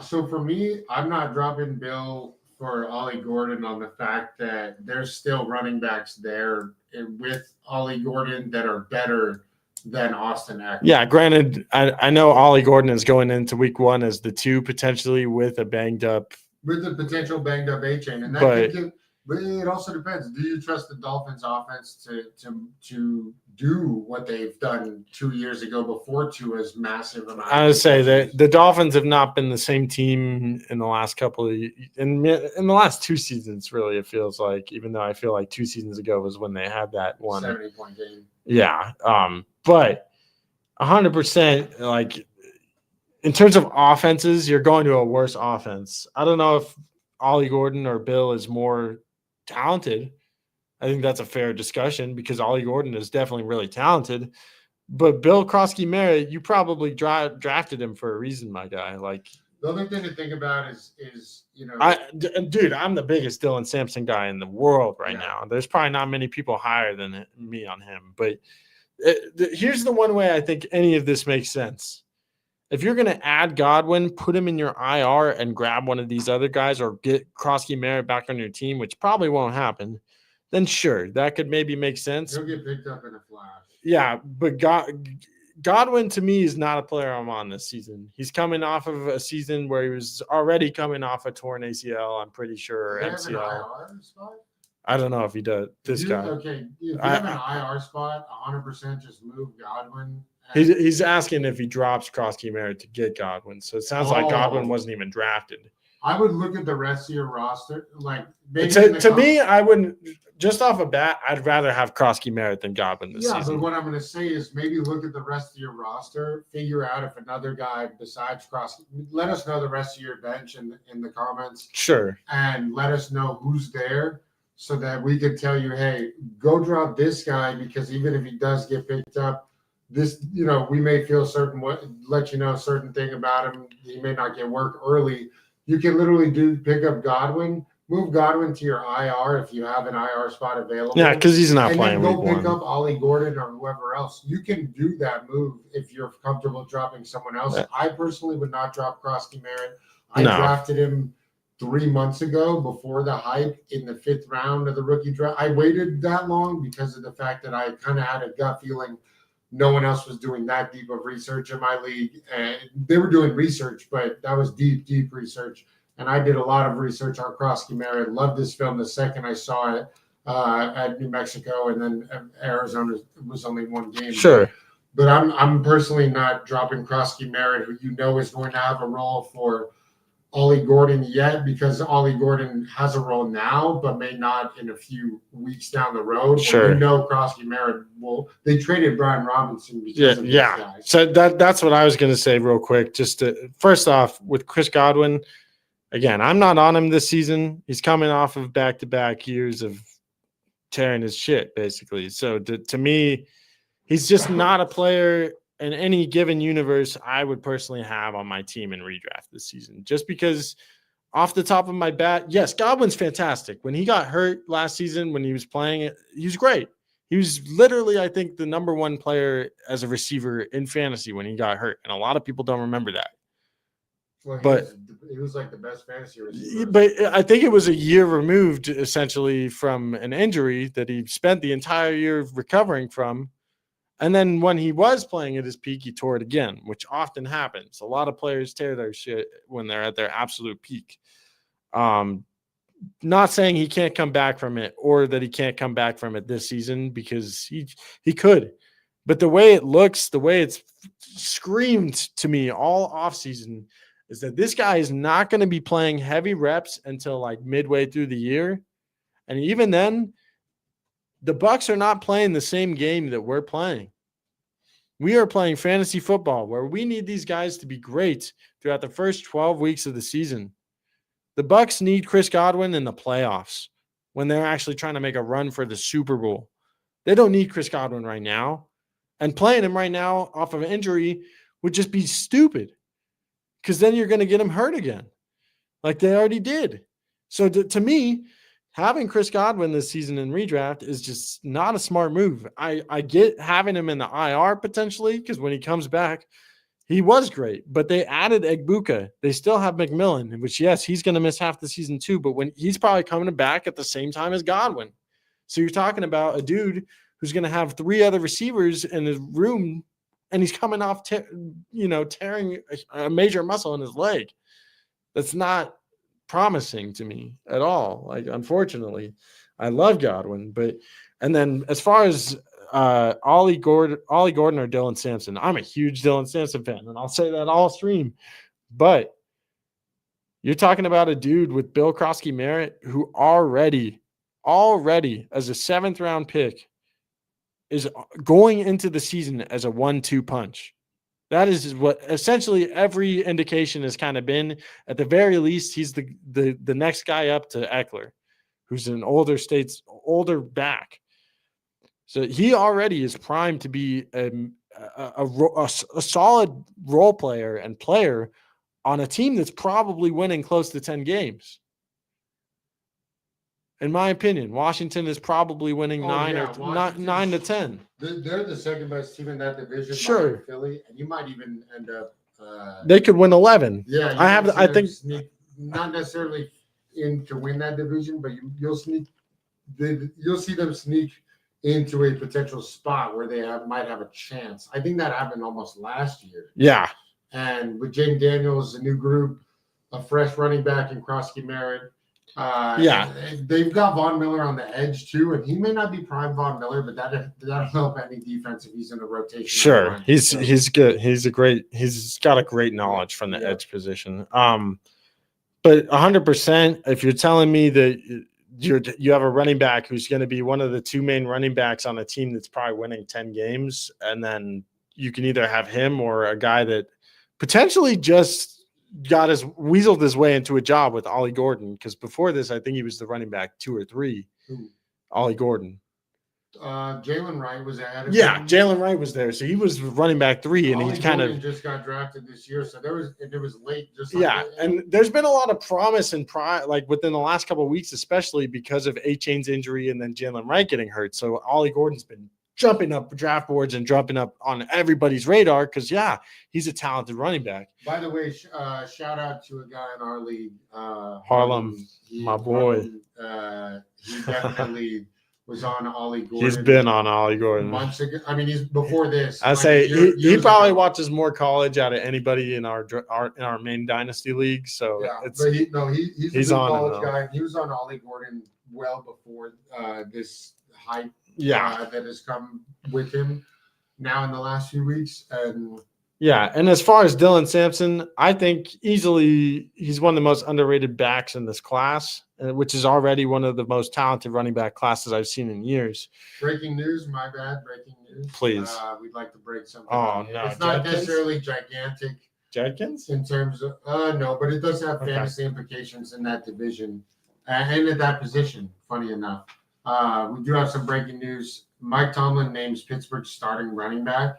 So for me, I'm not dropping Bill for Ollie Gordon on the fact that there's still running backs there with Ollie Gordon that are better than Austin Eckler. Yeah, granted, I know Ollie Gordon is going into week 1 as the 2 potentially with a banged up. With a potential banged up A-chain. And that but it also depends. Do you trust the Dolphins offense to do what they've done 2 years ago before Tua's massive amount? I would say that the Dolphins have not been the same team in the last couple of in the last 2 seasons, really, it feels like, even though I feel like 2 seasons ago was when they had that one 70-point game. Yeah. But 100%, like, in terms of offenses, you're going to a worse offense. I don't know if Ollie Gordon or Bill is more talented. I think that's a fair discussion because Ollie Gordon is definitely really talented. But Bill Krosky Merritt, you probably drafted him for a reason, my guy. Like, the other thing to think about is dude, I'm the biggest Dylan Sampson guy in the world right now. There's probably not many people higher than me on him. But here's the one way I think any of this makes sense. If you're going to add Godwin, put him in your IR and grab one of these other guys or get Krosky Merritt back on your team, which probably won't happen, then sure, that could maybe make sense. He'll get picked up in a flash. Yeah, but Godwin to me is not a player I'm on this season. He's coming off of a season where he was already coming off a torn ACL, I'm pretty sure, or MCL. I don't know if he does. Okay, if you have an IR spot, 100% just move Godwin. He's asking if he drops Krosky Merritt to get Godwin. So it sounds like Godwin wasn't even drafted. I would look at the rest of your roster. Like to me, I wouldn't. Just off a bat, I'd rather have Krosky Merritt than Godwin this season. Yeah, but what I'm going to say is maybe look at the rest of your roster, figure out if another guy besides Krosky. Let us know the rest of your bench in the comments. Sure. And let us know who's there so that we can tell you, hey, go drop this guy because even if he does get picked up, this, we may feel let you know a certain thing about him. He may not get work early. You can literally pick up Godwin, move Godwin to your IR if you have an IR spot available. Yeah, because he's not playing week 1. And then go pick up Ollie Gordon or whoever else. You can do that move if you're comfortable dropping someone else. Yeah. I personally would not drop Krosky Merritt. I drafted him 3 months ago before the hype in the 5th round of the rookie draft. I waited that long because of the fact that I kind of had a gut feeling no one else was doing that deep of research in my league. And they were doing research, but that was deep research. And I did a lot of research on Krosky Merritt. Loved this film the second I saw it at New Mexico, and then Arizona was only 1 game. Sure. But I'm personally not dropping Krosky Merritt, who is going to have a role for Ollie Gordon yet, because Ollie Gordon has a role now, but may not in a few weeks down the road. Sure. Krosky Merritt they traded Brian Robinson because of this guy. So that's what I was going to say real quick. Just first off, with Chris Godwin, again, I'm not on him this season. He's coming off of back-to-back years of tearing his shit, basically. So to me, he's just not a player in any given universe I would personally have on my team in redraft this season. Just because off the top of my bat, yes, Godwin's fantastic. When he got hurt last season, when he was playing it, he was great. He was literally, I think, the number 1 player as a receiver in fantasy when he got hurt. And a lot of people don't remember that. Well, he was like the best fantasy receiver. But I think it was a year removed, essentially, from an injury that he spent the entire year recovering from. And then when he was playing at his peak, he tore it again, which often happens. A lot of players tear their shit when they're at their absolute peak. Not saying he can't come back from it or that he can't come back from it this season, because he could. But the way it looks, the way it's screamed to me all offseason is that this guy is not going to be playing heavy reps until like midway through the year. And even then, the Bucs are not playing the same game that we're playing. We are playing fantasy football where we need these guys to be great throughout the first 12 weeks of the season. The Bucs need Chris Godwin in the playoffs when they're actually trying to make a run for the Super Bowl. They don't need Chris Godwin right now. And playing him right now off of an injury would just be stupid because then you're going to get him hurt again like they already did. So to me, having Chris Godwin this season in redraft is just not a smart move. I get having him in the IR potentially because when he comes back, he was great. But they added Egbuka. They still have McMillan, which, yes, he's going to miss half the season too. But when he's probably coming back at the same time as Godwin. So you're talking about a dude who's going to have 3 other receivers in his room, and he's coming off, tearing a major muscle in his leg. That's not promising to me at all. Like, unfortunately, I love Godwin, and then as far as Ollie Gordon or Dylan Sampson, I'm a huge Dylan Sampson fan, and I'll say that all stream. But you're talking about a dude with Bill Krosky merit who already as a 7th round pick is going into the season as a 1-2 punch. That is what essentially every indication has kind of been. At the very least, he's the next guy up to Eckler, who's an older back. So he already is primed to be a solid role player and player on a team that's probably winning close to 10 games. In my opinion, Washington is probably winning 9 to 10. They're the second best team in that division. Sure, behind Philly, and you might even end up. They could win 11. Yeah, I think not necessarily in to win that division, but you'll see them sneak into a potential spot where they might have a chance. I think that happened almost last year. Yeah, and with James Daniels, a new group, a fresh running back in Krosky Merritt. They've got Von Miller on the edge too, and he may not be prime Von Miller, but that'll help any defense if he's in the rotation. Sure, he's good. He's got a great knowledge from the edge position. But 100%, if you're telling me that you have a running back who's going to be one of the 2 main running backs on a team that's probably winning 10 games, and then you can either have him or a guy that potentially just weaseled his way into a job with Ollie Gordon, because before this, I think he was the running back 2 or 3. Ollie Gordon. Jalen Wright was ahead of him. Yeah, Jalen Wright was there, so he was running back 3, and Ollie he's kind Gordon of just got drafted this year, so it was late. And there's been a lot of promise and like within the last couple of weeks, especially because of A-Chain's injury and then Jalen Wright getting hurt. So Ollie Gordon's been jumping up draft boards and jumping up on everybody's radar because, he's a talented running back. By the way, shout out to a guy in our league, Harlem, my boy. He definitely was on Ollie Gordon. He's been on Ollie Gordon months ago. I mean, he's before this. I say he probably watches more college out of anybody in our main dynasty league. So he's a college guy. He was on Ollie Gordon well before this hype. That has come with him now in the last few weeks. And as far as Dylan Sampson, I think easily he's one of the most underrated backs in this class, which is already one of the most talented running back classes I've seen in years. Breaking news, my bad. Breaking news. Please. We'd like to break something. Oh, no. It's not necessarily gigantic. Judkins? In terms of, no, but it does have fantasy implications in that division and at that position, funny enough. We do have some breaking news. Mike Tomlin names Pittsburgh's starting running back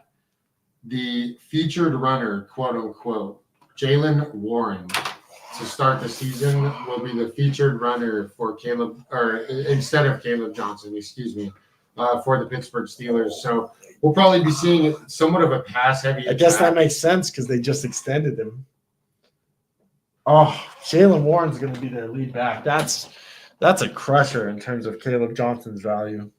the featured runner, quote unquote. Jaylen Warren to start the season will be the featured runner for instead of Caleb Johnson, for the Pittsburgh Steelers. So we'll probably be seeing somewhat of a pass-heavy. I guess that makes sense because they just extended him. Oh, Jaylen Warren's going to be their lead back. That's a crusher in terms of Caleb Johnson's value.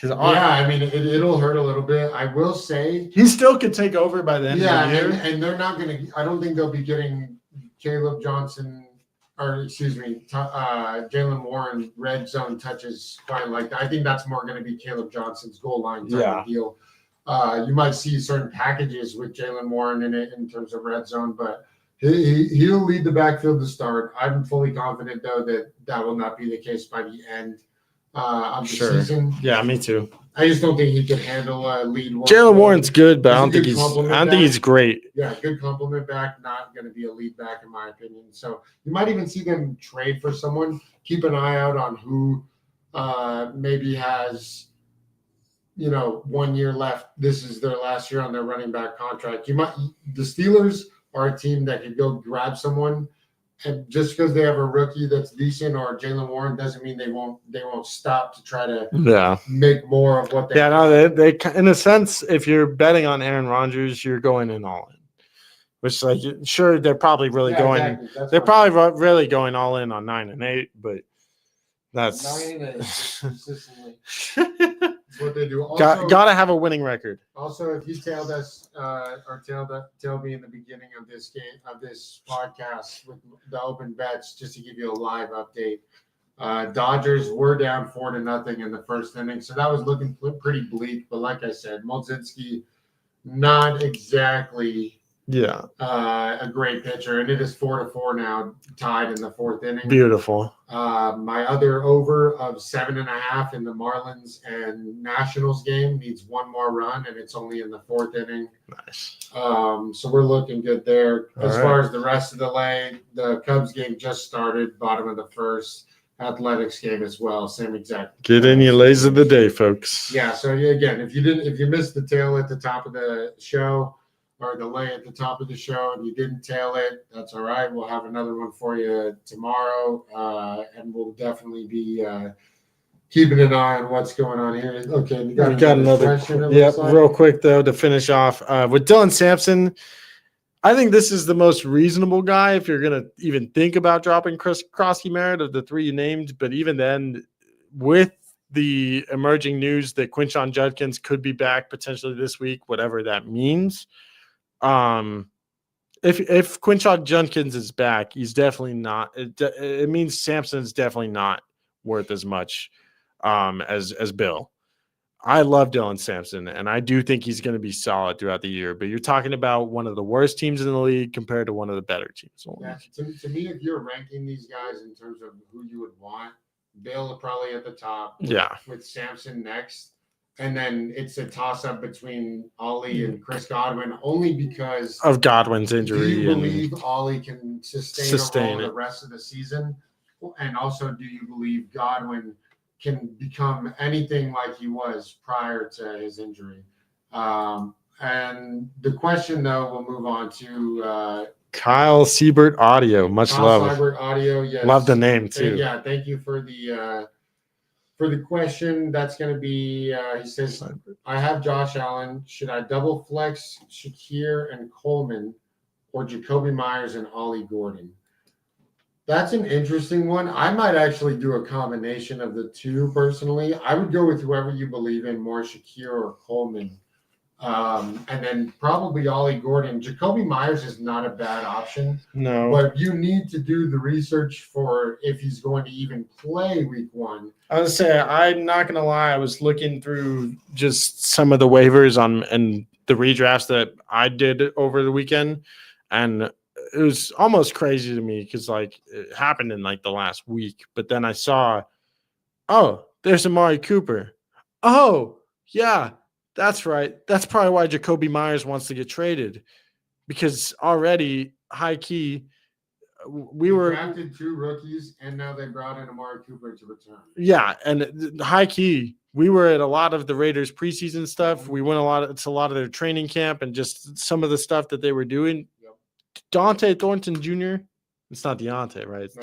I mean, it'll hurt a little bit. I will say he still could take over by the end of the year. And they're not going to. I don't think they'll be getting Caleb Johnson Jaylen Warren red zone touches quite like that. I think that's more going to be Caleb Johnson's goal line type of deal. You might see certain packages with Jaylen Warren in it in terms of red zone, but he'll lead the backfield to start. I'm fully confident, though, that will not be the case by the end of the Sure. season. Yeah, me too. I just don't think he could handle a lead. Jalen Warren's good, but He's I a don't think good he's. I compliment don't think back. he's great. Yeah, good compliment back. Not going to be a lead back in my opinion. So you might even see them trade for someone. Keep an eye out on who maybe has 1 year left. This is their last year on their running back contract. The Steelers are a team that could go grab someone, and just because they have a rookie that's decent or Jalen Warren doesn't mean they won't stop to try to make more of what they. Yeah, no, they in a sense, if you're betting on Aaron Rodgers, you're going in all in. Which, like, sure, they're probably really going. Exactly. They're probably really going all in on 9 and 8, but that's 9 and 8 consistently. That's what they do. Also, gotta have a winning record. Also, if you tailed us or tailed me in the beginning of this podcast with the open bets, just to give you a live update, Dodgers were down 4-0 in the first inning, so that was looking pretty bleak. But like I said, Molzinski, not exactly. Yeah. A great pitcher, and it is 4-4 now, tied in the fourth inning. Beautiful. My other over of 7.5 in the Marlins and Nationals game needs one more run, and it's only in the fourth inning. Nice. So we're looking good there. As far as the rest of the lane, the Cubs game just started, bottom of the first. Athletics game as well, same exact. Get in your lays of the day, folks. Yeah. So again, if you missed the tail at the top of the show, or the lay at the top of the show, and you didn't tail it, that's all right. We'll have another one for you tomorrow, and we'll definitely be keeping an eye on what's going on here. Okay, we got another question. Yeah, real quick though to finish off with Dylan Sampson. I think this is the most reasonable guy if you're gonna even think about dropping Chris Krosky-Merritt of the three you named. But even then, with the emerging news that Quinshon Judkins could be back potentially this week, whatever that means. If Quinshon Judkins is back, he's definitely not. It means Sampson's definitely not worth as much as Bill. I love Dylan Sampson, and I do think he's going to be solid throughout the year. But you're talking about one of the worst teams in the league compared to one of the better teams. Yeah, to me, if you're ranking these guys in terms of who you would want, Bill probably at the top. With Sampson next. And then it's a toss-up between Ollie and Chris Godwin, only because of Godwin's injury. Do you believe Ollie can sustain the rest of the season? And also, do you believe Godwin can become anything like he was prior to his injury? And the question, though, we'll move on to Kyle Siebert Audio. Much love. Kyle Siebert Audio, yes. Love the name, too. Yeah, thank you for the question. That's going to be, he says, I have Josh Allen. Should I double flex Shakir and Coleman or Jacoby Myers and Ollie Gordon? That's an interesting one. I might actually do a combination of the two personally. I would go with whoever you believe in, more Shakir or Coleman. And then probably Ollie Gordon. Jacoby Myers is not a bad option. No. But you need to do the research for if he's going to even play week 1. I was say, I'm not going to lie. I was looking through just some of the waivers and the redrafts that I did over the weekend. And it was almost crazy to me because, like, it happened in, like, the last week. But then I saw, oh, there's Amari Cooper. Oh, yeah. That's right. That's probably why Jacoby Myers wants to get traded, because already high key we were drafted 2 rookies and now they brought in Amari Cooper to return. Yeah, and high key we were at a lot of the Raiders preseason stuff. We went to a lot of their training camp and just some of the stuff that they were doing. Yep. Dante Thornton Jr. It's not Deontay, right? It's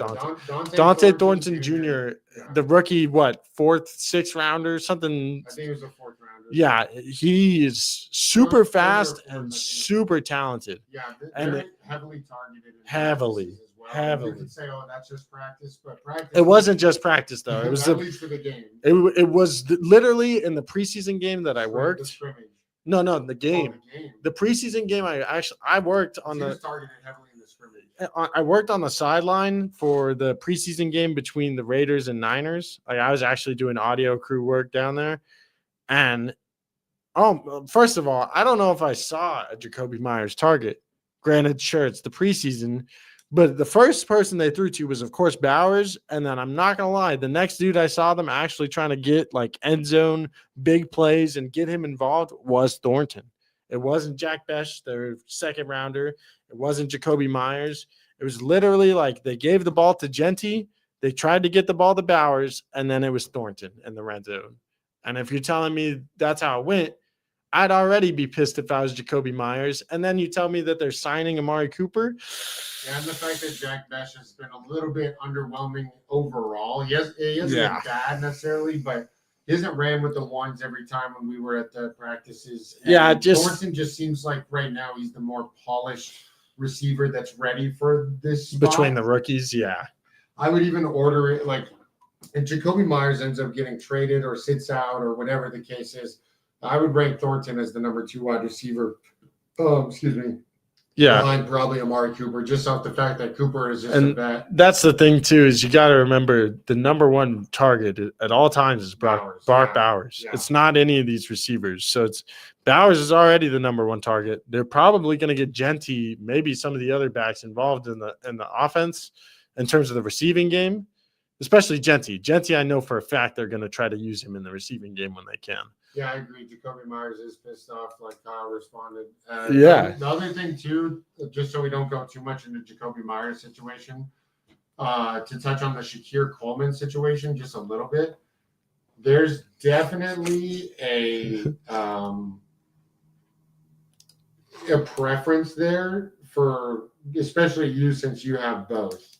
Dante Thornton Jr. Yeah. The rookie, 4th, 6th rounder, something. I think it was a 4th rounder. Yeah, he is super fast and super talented. Yeah, they're heavily targeted. Heavily. You could say, "Oh, that's just practice," but practice. It wasn't just practice, though. It was at least for the game. It was literally in the preseason game that I worked. The scrimmage. No, the game. The preseason game. I worked on the. Targeted heavily in the scrimmage. I worked on the sideline for the preseason game between the Raiders and Niners. Like, I was actually doing audio crew work down there. And, first of all, I don't know if I saw a Jacoby Myers target. Granted, sure, it's the preseason, But the first person they threw to was, of course, Bowers. And then I'm not going to lie, the next dude I saw them actually trying to get like end zone big plays and get him involved was Thornton. It wasn't Jack Besh, their second rounder. It wasn't Jacoby Myers. It was literally like they gave the ball to Genty. They tried to get the ball to Bowers, and then it was Thornton in the red zone. And if you're telling me that's how it went, I'd already be pissed if I was Jacoby Myers. And then you tell me that they're signing Amari Cooper. Yeah, and the fact that Jack Besh has been a little bit underwhelming overall. He hasn't been bad necessarily, but he hasn't ran with the ones every time when we were at the practices. And Thornton just seems like right now he's the more polished receiver that's ready for this spot. Between the rookies, yeah. I would even order it like if Jacoby Myers ends up getting traded or sits out or whatever the case is, I would rank Thornton as the number 2 wide receiver. Yeah. Behind probably Amari Cooper, just off the fact that Cooper is just a bet. That's the thing, too, is you got to remember the number 1 target at all times is Bart Bowers. Yeah. It's not any of these receivers. So Bowers is already the number 1 target. They're probably going to get Genty, maybe some of the other backs involved in the offense in terms of the receiving game, especially Genty. Genty, I know for a fact they're going to try to use him in the receiving game when they can. Yeah, I agree. Jacoby Myers is pissed off, like Kyle responded. The other thing, too, just so we don't go too much into Jacoby Myers' situation, to touch on the Shakir Coleman situation just a little bit, there's definitely a preference there for, especially you since you have both.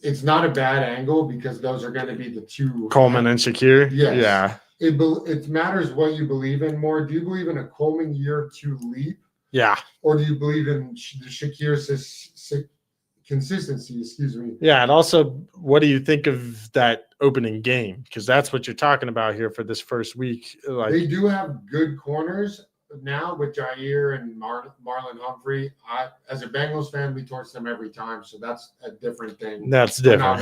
It's not a bad angle because those are going to be the 2. Coleman and Shakir? Yes. Yeah. It matters what you believe in more. Do you believe in a Coleman year 2 leap? Yeah. Or do you believe in Shakir's consistency? Excuse me. Yeah. And also, what do you think of that opening game? Because that's what you're talking about here for this first week. Like, they do have good corners now with Jair and Marlon Humphrey. As a Bengals fan, we torch them every time, so that's a different thing. That's different.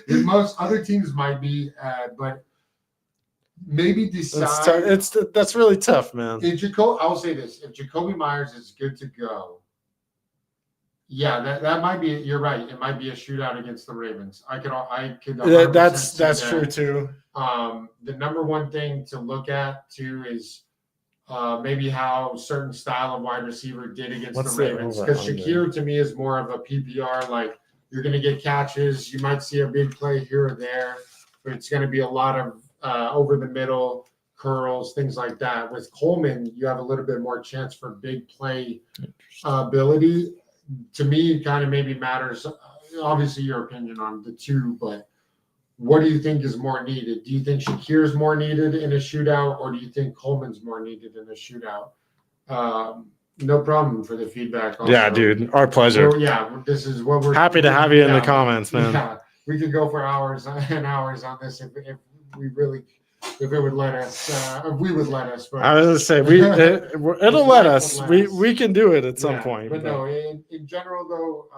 Most other teams might be, but maybe decide. That's really tough, man. I'll say this: if Jacoby Myers is good to go, yeah, that might be. You're right. It might be a shootout against the Ravens. I could. That's true too. The number 1 thing to look at too is maybe how certain style of wide receiver did against the Ravens. Because Shakir to me is more of a PPR. Like you're going to get catches. You might see a big play here or there, but it's going to be a lot of over the middle curls, things like that. With Coleman, you have a little bit more chance for big play ability. To me, it kind of maybe matters. Obviously, your opinion on the 2, but what do you think is more needed? Do you think Shakir is more needed in a shootout, or do you think Coleman's more needed in a shootout? No problem for the feedback. Also. Yeah, dude, our pleasure. This is what we're happy to have you in the comments, man. Yeah, we could go for hours and hours on this if it would let us. If we would let us. But I was gonna say it'll let us. We can do it at some point. But no, in general though,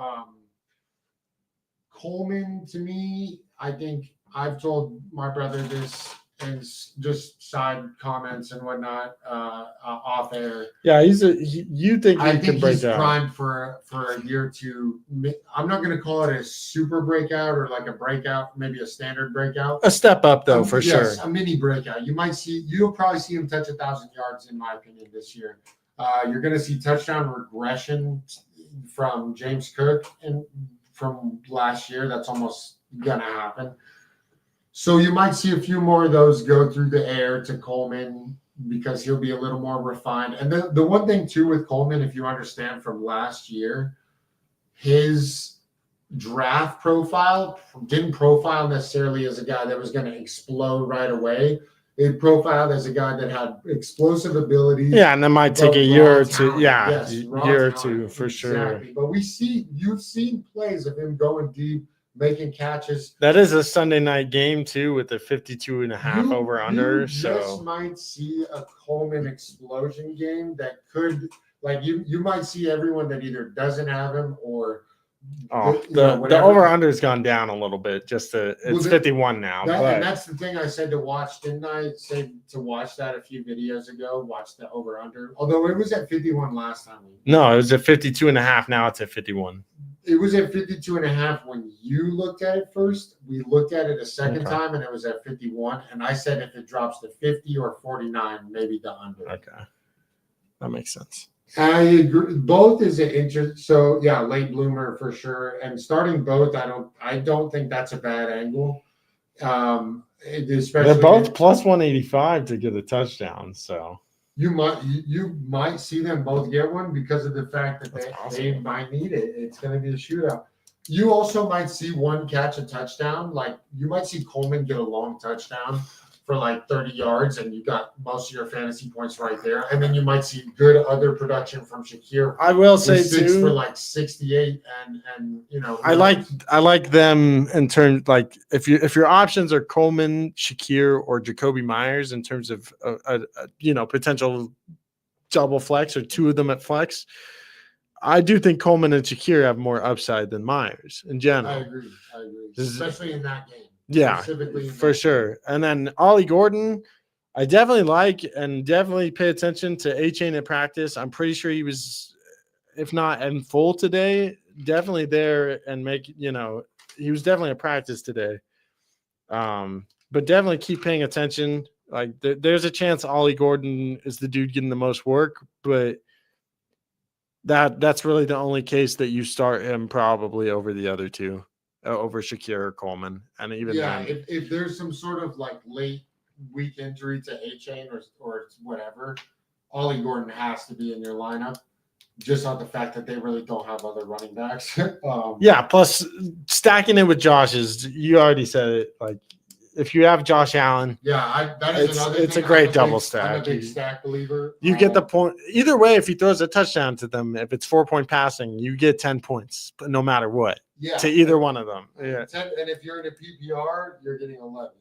Coleman to me, I think I've told my brother this as just side comments and whatnot off air. Yeah, you think I think break he's out. primed for a year to. I'm not going to call it a super breakout or like a breakout, maybe a standard breakout. A step up though, for sure. A mini breakout. You'll probably see him touch 1,000 yards in my opinion this year. You're going to see touchdown regression from James Cook and from last year. That's almost going to happen. So you might see a few more of those go through the air to Coleman because he'll be a little more refined. And the one thing, too, with Coleman, if you understand from last year, his draft profile didn't profile necessarily as a guy that was going to explode right away. It profiled as a guy that had explosive ability. Yeah, and that might take a year or two. Yeah, yes, year or two for sure. Exactly. But you've seen plays of him going deep, making catches. That is a Sunday night game too, with the 52.5 over under. You just might see a Coleman explosion game that could, like, you might see everyone that either doesn't have him or Oh, you know, the whatever. over-under has gone down a little bit. It's 51 now. And that's the thing I said to watch, didn't I? Say to watch that a few videos ago, watch the over-under. Although it was at 51 last time. No, it was at 52 and a half. Now it's at 51. It was at 52 and a half when you looked at it first. We looked at it a second Okay. time, and it was at 51. And I said if it drops to 50 or 49, maybe the under. Okay. That makes sense. I agree. Both is an interest. So yeah, late bloomer for sure. And starting both, I don't think that's a bad angle. Especially They're both plus 185 to get a touchdown. So you might see them both get one because of the fact that they might need it. It's going to be a shootout. You also might see one catch a touchdown. Like you might see Coleman get a long touchdown for like 30 yards, and you got most of your fantasy points right there. And then you might see good other production from Shakir. I will say six too, for like 68, and you know. I like them in terms like if your options are Coleman, Shakir, or Jacoby Myers in terms of potential double flex or two of them at flex. I do think Coleman and Shakir have more upside than Myers in general. I agree. Especially in that game. Yeah, for sure. And then Ollie Gordon, I definitely like and definitely pay attention to A-Chain at practice. I'm pretty sure he was, if not in full today, definitely there and he was definitely at practice today. But definitely keep paying attention. Like there's a chance Ollie Gordon is the dude getting the most work, but that's really the only case that you start him probably over the other two. Over Shakir or Coleman, and even then, if there's some sort of like late week injury to A-Chain or whatever, Ollie Gordon has to be in your lineup. Just on the fact that they really don't have other running backs. Plus stacking it with Josh is, you already said it. Like if you have Josh Allen, that is another thing. It's a great double stack. I'm a big stack believer. You get the point either way. If he throws a touchdown to them, if it's 4-point passing, you get 10 points, no matter what. Yeah, to either one of them. Yeah, 10, and if you're in a PPR, you're getting 11.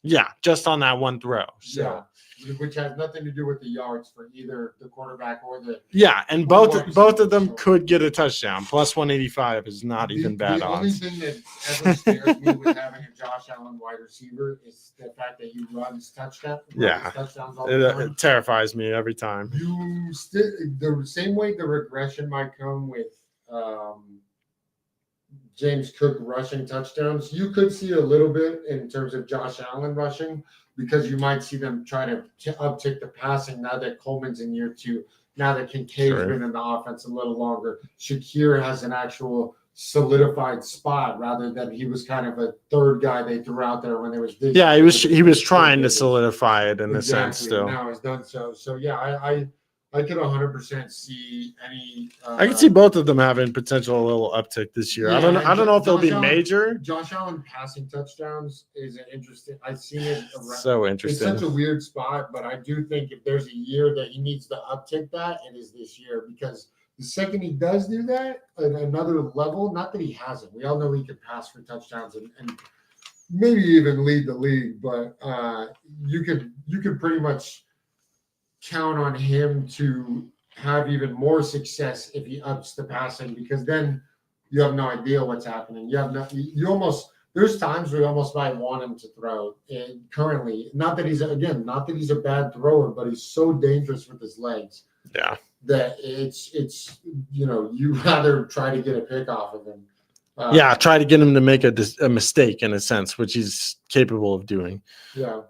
Yeah, just on that one throw. So. Yeah, which has nothing to do with the yards for either the quarterback or the. Yeah, and both of them could get a touchdown. Plus 185 is not even bad odds. The only thing that ever scares me with having a Josh Allen wide receiver is the fact that he runs touchdowns. Touchdowns all the time. It terrifies me every time. The same way the regression might come with James Cook rushing touchdowns, you could see a little bit in terms of Josh Allen rushing, because you might see them try to uptick the passing now that Coleman's in year 2, now that Kincaid's been in the offense a little longer. Shakir has an actual solidified spot rather than he was kind of a third guy they threw out there when they was. Yeah, he was trying to solidify it in a sense still. Now he's done so. So yeah, I could 100% see any. I can see both of them having potential a little uptick this year. I don't know if they'll be major. Josh Allen passing touchdowns is an interesting. I've seen it. So interesting. It's such a weird spot, but I do think if there's a year that he needs to uptick that, it is this year, because the second he does do that at another level, not that he hasn't. We all know he can pass for touchdowns and maybe even lead the league, but you could pretty much count on him to have even more success if he ups the passing, because then you have no idea what's happening. There's times where you almost might want him to throw. And currently, not that he's a bad thrower, but he's so dangerous with his legs. Yeah. That it's you rather try to get a pick off of him. Try to get him to make a mistake in a sense, which he's capable of doing. Yeah.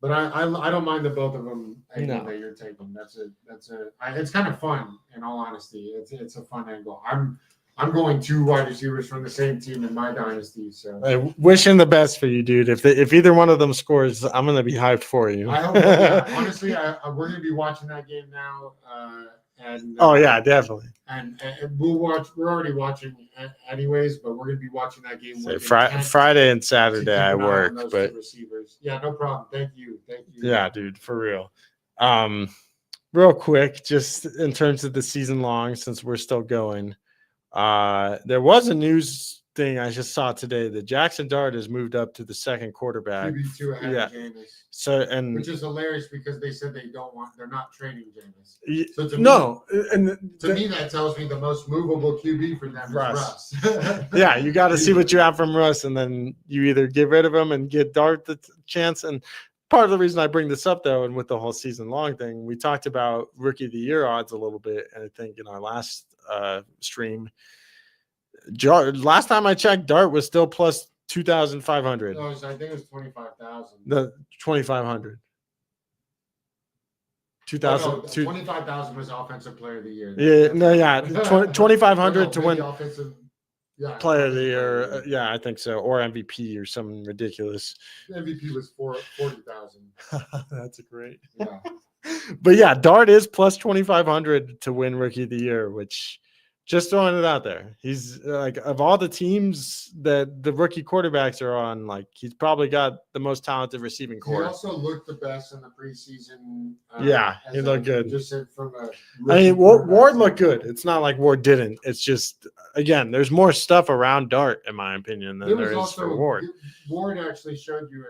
But I don't mind the both of them angle that you're taking. It's kind of fun, in all honesty. It's a fun angle. I'm going 2 wide receivers from the same team in my dynasty. So I wish him the best for you, dude. If either one of them scores, I'm gonna be hyped for you. I hope. Honestly, we're gonna be watching that game now. Definitely. And we'll watch. We're already watching anyways, but we're gonna be watching that game. Friday and Saturday I work, but receivers. Yeah, no problem. Thank you. Yeah, dude, for real. Real quick, just in terms of the season long, since we're still going, there was a news thing I just saw today that Jackson Dart has moved up to the second quarterback. QB2 ahead Yeah. of Jameis. So and Which is hilarious because they said they're not trading Jameis. So to me, that tells me the most movable QB for them is Russ. Yeah, you got to see what you have from Russ, and then you either get rid of him and get Dart the chance. And part of the reason I bring this up, though, and with the whole season long thing, we talked about Rookie of the Year odds a little bit, and I think in our last stream, last time I checked, Dart was still plus 2,500. No, I think it was 25,000. The 2,500. 25,000 was Offensive Player of the Year. 2,500 to win Offensive Player of the Year. Yeah, I think so, or MVP or something ridiculous. The MVP was 40,000. That's great. Yeah, but yeah, Dart is plus 2,500 to win Rookie of the Year, which. Just throwing it out there. He's like, of all the teams that the rookie quarterbacks are on, like, he's probably got the most talented receiving core. He also looked the best in the preseason. He looked good. Just from Ward looked good. It's not like Ward didn't. It's just, again, there's more stuff around Dart, in my opinion, than there is for Ward. Ward actually showed you a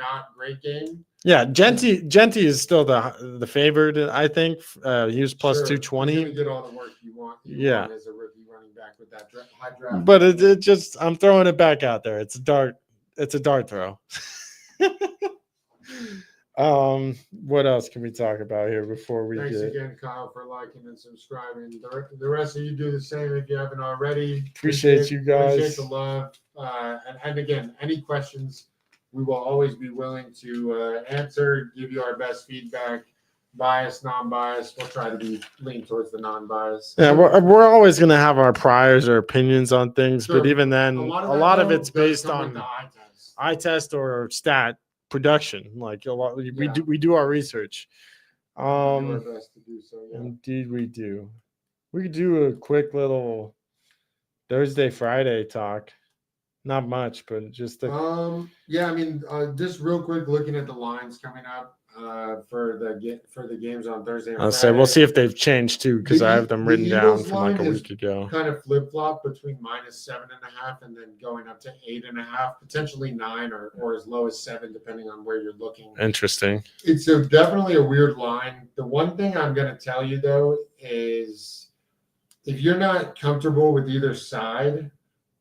not great game. Yeah, Genty is still the favored, I think. He was plus 220. You're gonna get all the work you want as a rookie running back with that high draft. But it just, I'm throwing it back out there. It's a dart throw. What else can we talk about here before we Thanks again, Kyle, for liking and subscribing. The rest of you do the same if you haven't already. Appreciate you guys. Appreciate the love. And again, any questions, we will always be willing to answer, give you our best feedback, biased, non-biased. We'll try to lean towards the non-biased. Yeah, we're always going to have our priors or opinions on things, Sure. But even then, a lot of it's based on eye test or stat production. Like a lot, we do our research. We do our best to do so. Yeah. Indeed, we do. We could do a quick little Thursday, Friday talk. Not much, but just just real quick, looking at the lines coming up for the games on Thursday. I'll say we'll see if they've changed too, because I have them written down from like a week ago. Kind of flip flop between -7.5 and then going up to 8.5, potentially 9 or as low as 7, depending on where you're looking. Interesting. It's definitely a weird line. The one thing I'm going to tell you though is, if you're not comfortable with either side,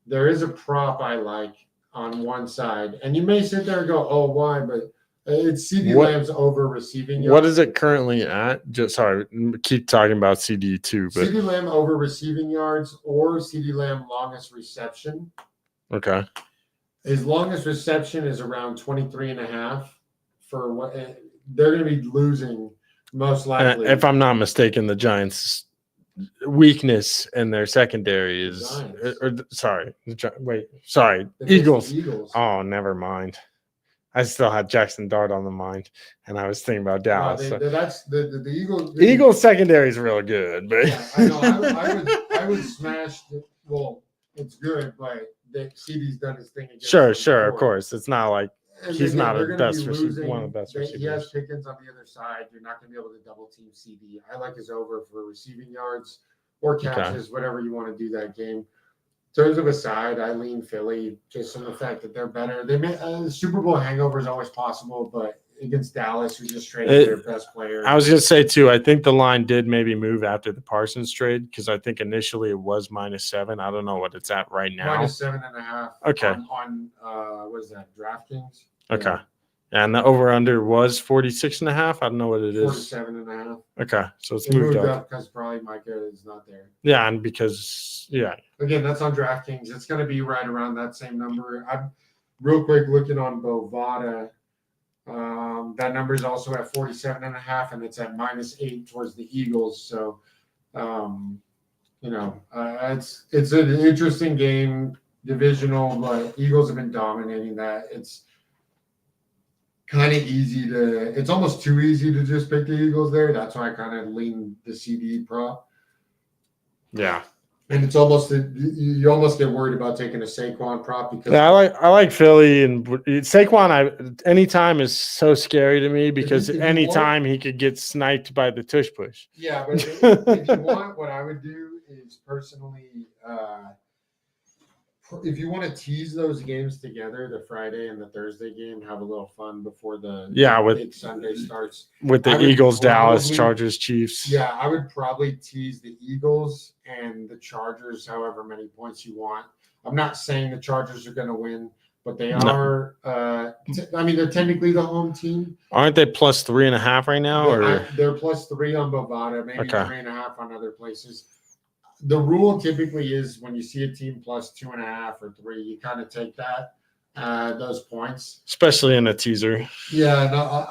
there is a prop I like on one side, and you may sit there and go, "Oh, why?" But it's CD Lamb's over receiving yards. What is it currently at? Sorry, keep talking about CD too. But CD Lamb over receiving yards or CD Lamb longest reception. Okay. His longest reception is around 23.5 for what they're going to be losing most likely. If I'm not mistaken, the Giants' weakness in their secondary is Eagles. Oh, never mind. I still had Jackson Dart on the mind, and I was thinking about Dallas. That's the Eagles. The Eagles secondary is real good, but yeah, I know. I would smash. It's good, but the CD's done his thing. Sure, of course. It's not like he's not a best receiver, one of the best receivers. He has Pickens on the other side. You're not going to be able to double team CD. I like his over for receiving yards or catches, whatever you want to do that game. In terms of a side, I lean Philly just on the fact that they're better. They may Super Bowl hangover is always possible, but against Dallas, who just traded their best player. I was going to say too, I think the line did maybe move after the Parsons trade, because I think initially it was -7. I don't know what it's at right now. -7.5. Okay. On what is that? DraftKings. Okay. Yeah. And the over/under was 46.5. I don't know what it is. 47.5. Okay, so it's moved up because probably Micah is not there. Yeah, and because Again, that's on DraftKings. It's going to be right around that same number. I'm real quick looking on Bovada. That number is also at 47.5, and it's at -8 towards the Eagles. So, it's an interesting game, divisional, but Eagles have been dominating that. It's kind of it's almost too easy to just pick the Eagles there. That's why I kind of lean the CD prop. Yeah. And it's almost you almost get worried about taking a Saquon prop because I like Philly, and Saquon. Anytime is so scary to me because anytime he could get sniped by the tush push. Yeah, but if you want, what I would do is personally if you want to tease those games together, the Friday and the Thursday game, have a little fun before the big Sunday starts. With the Eagles, Dallas, Chargers, Chiefs. Yeah, I would probably tease the Eagles and the Chargers, however many points you want. I'm not saying the Chargers are going to win, but they are. They're technically the home team. Aren't they plus 3.5 right now? They're plus 3 on Bovada, maybe 3.5 on other places. The rule typically is when you see a team plus 2.5 or 3, you kind of take those points, especially in a teaser. Yeah, no,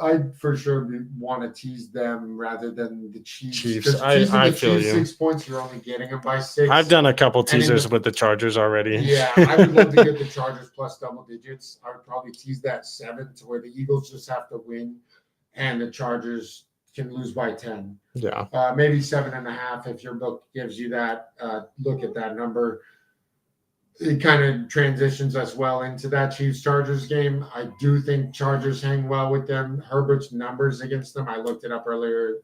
I for sure want to tease them rather than the Chiefs. I feel you. 6 points, you're only getting them by 6. I've done a couple teasers with the Chargers already. Yeah, I would love to get the Chargers plus double digits. I would probably tease that 7 to where the Eagles just have to win, and the Chargers can lose by 10. Yeah, maybe 7.5 if your book gives you that. Look at that number. It kind of transitions us well into that Chiefs-Chargers game. I do think Chargers hang well with them. Herbert's numbers against them, I looked it up earlier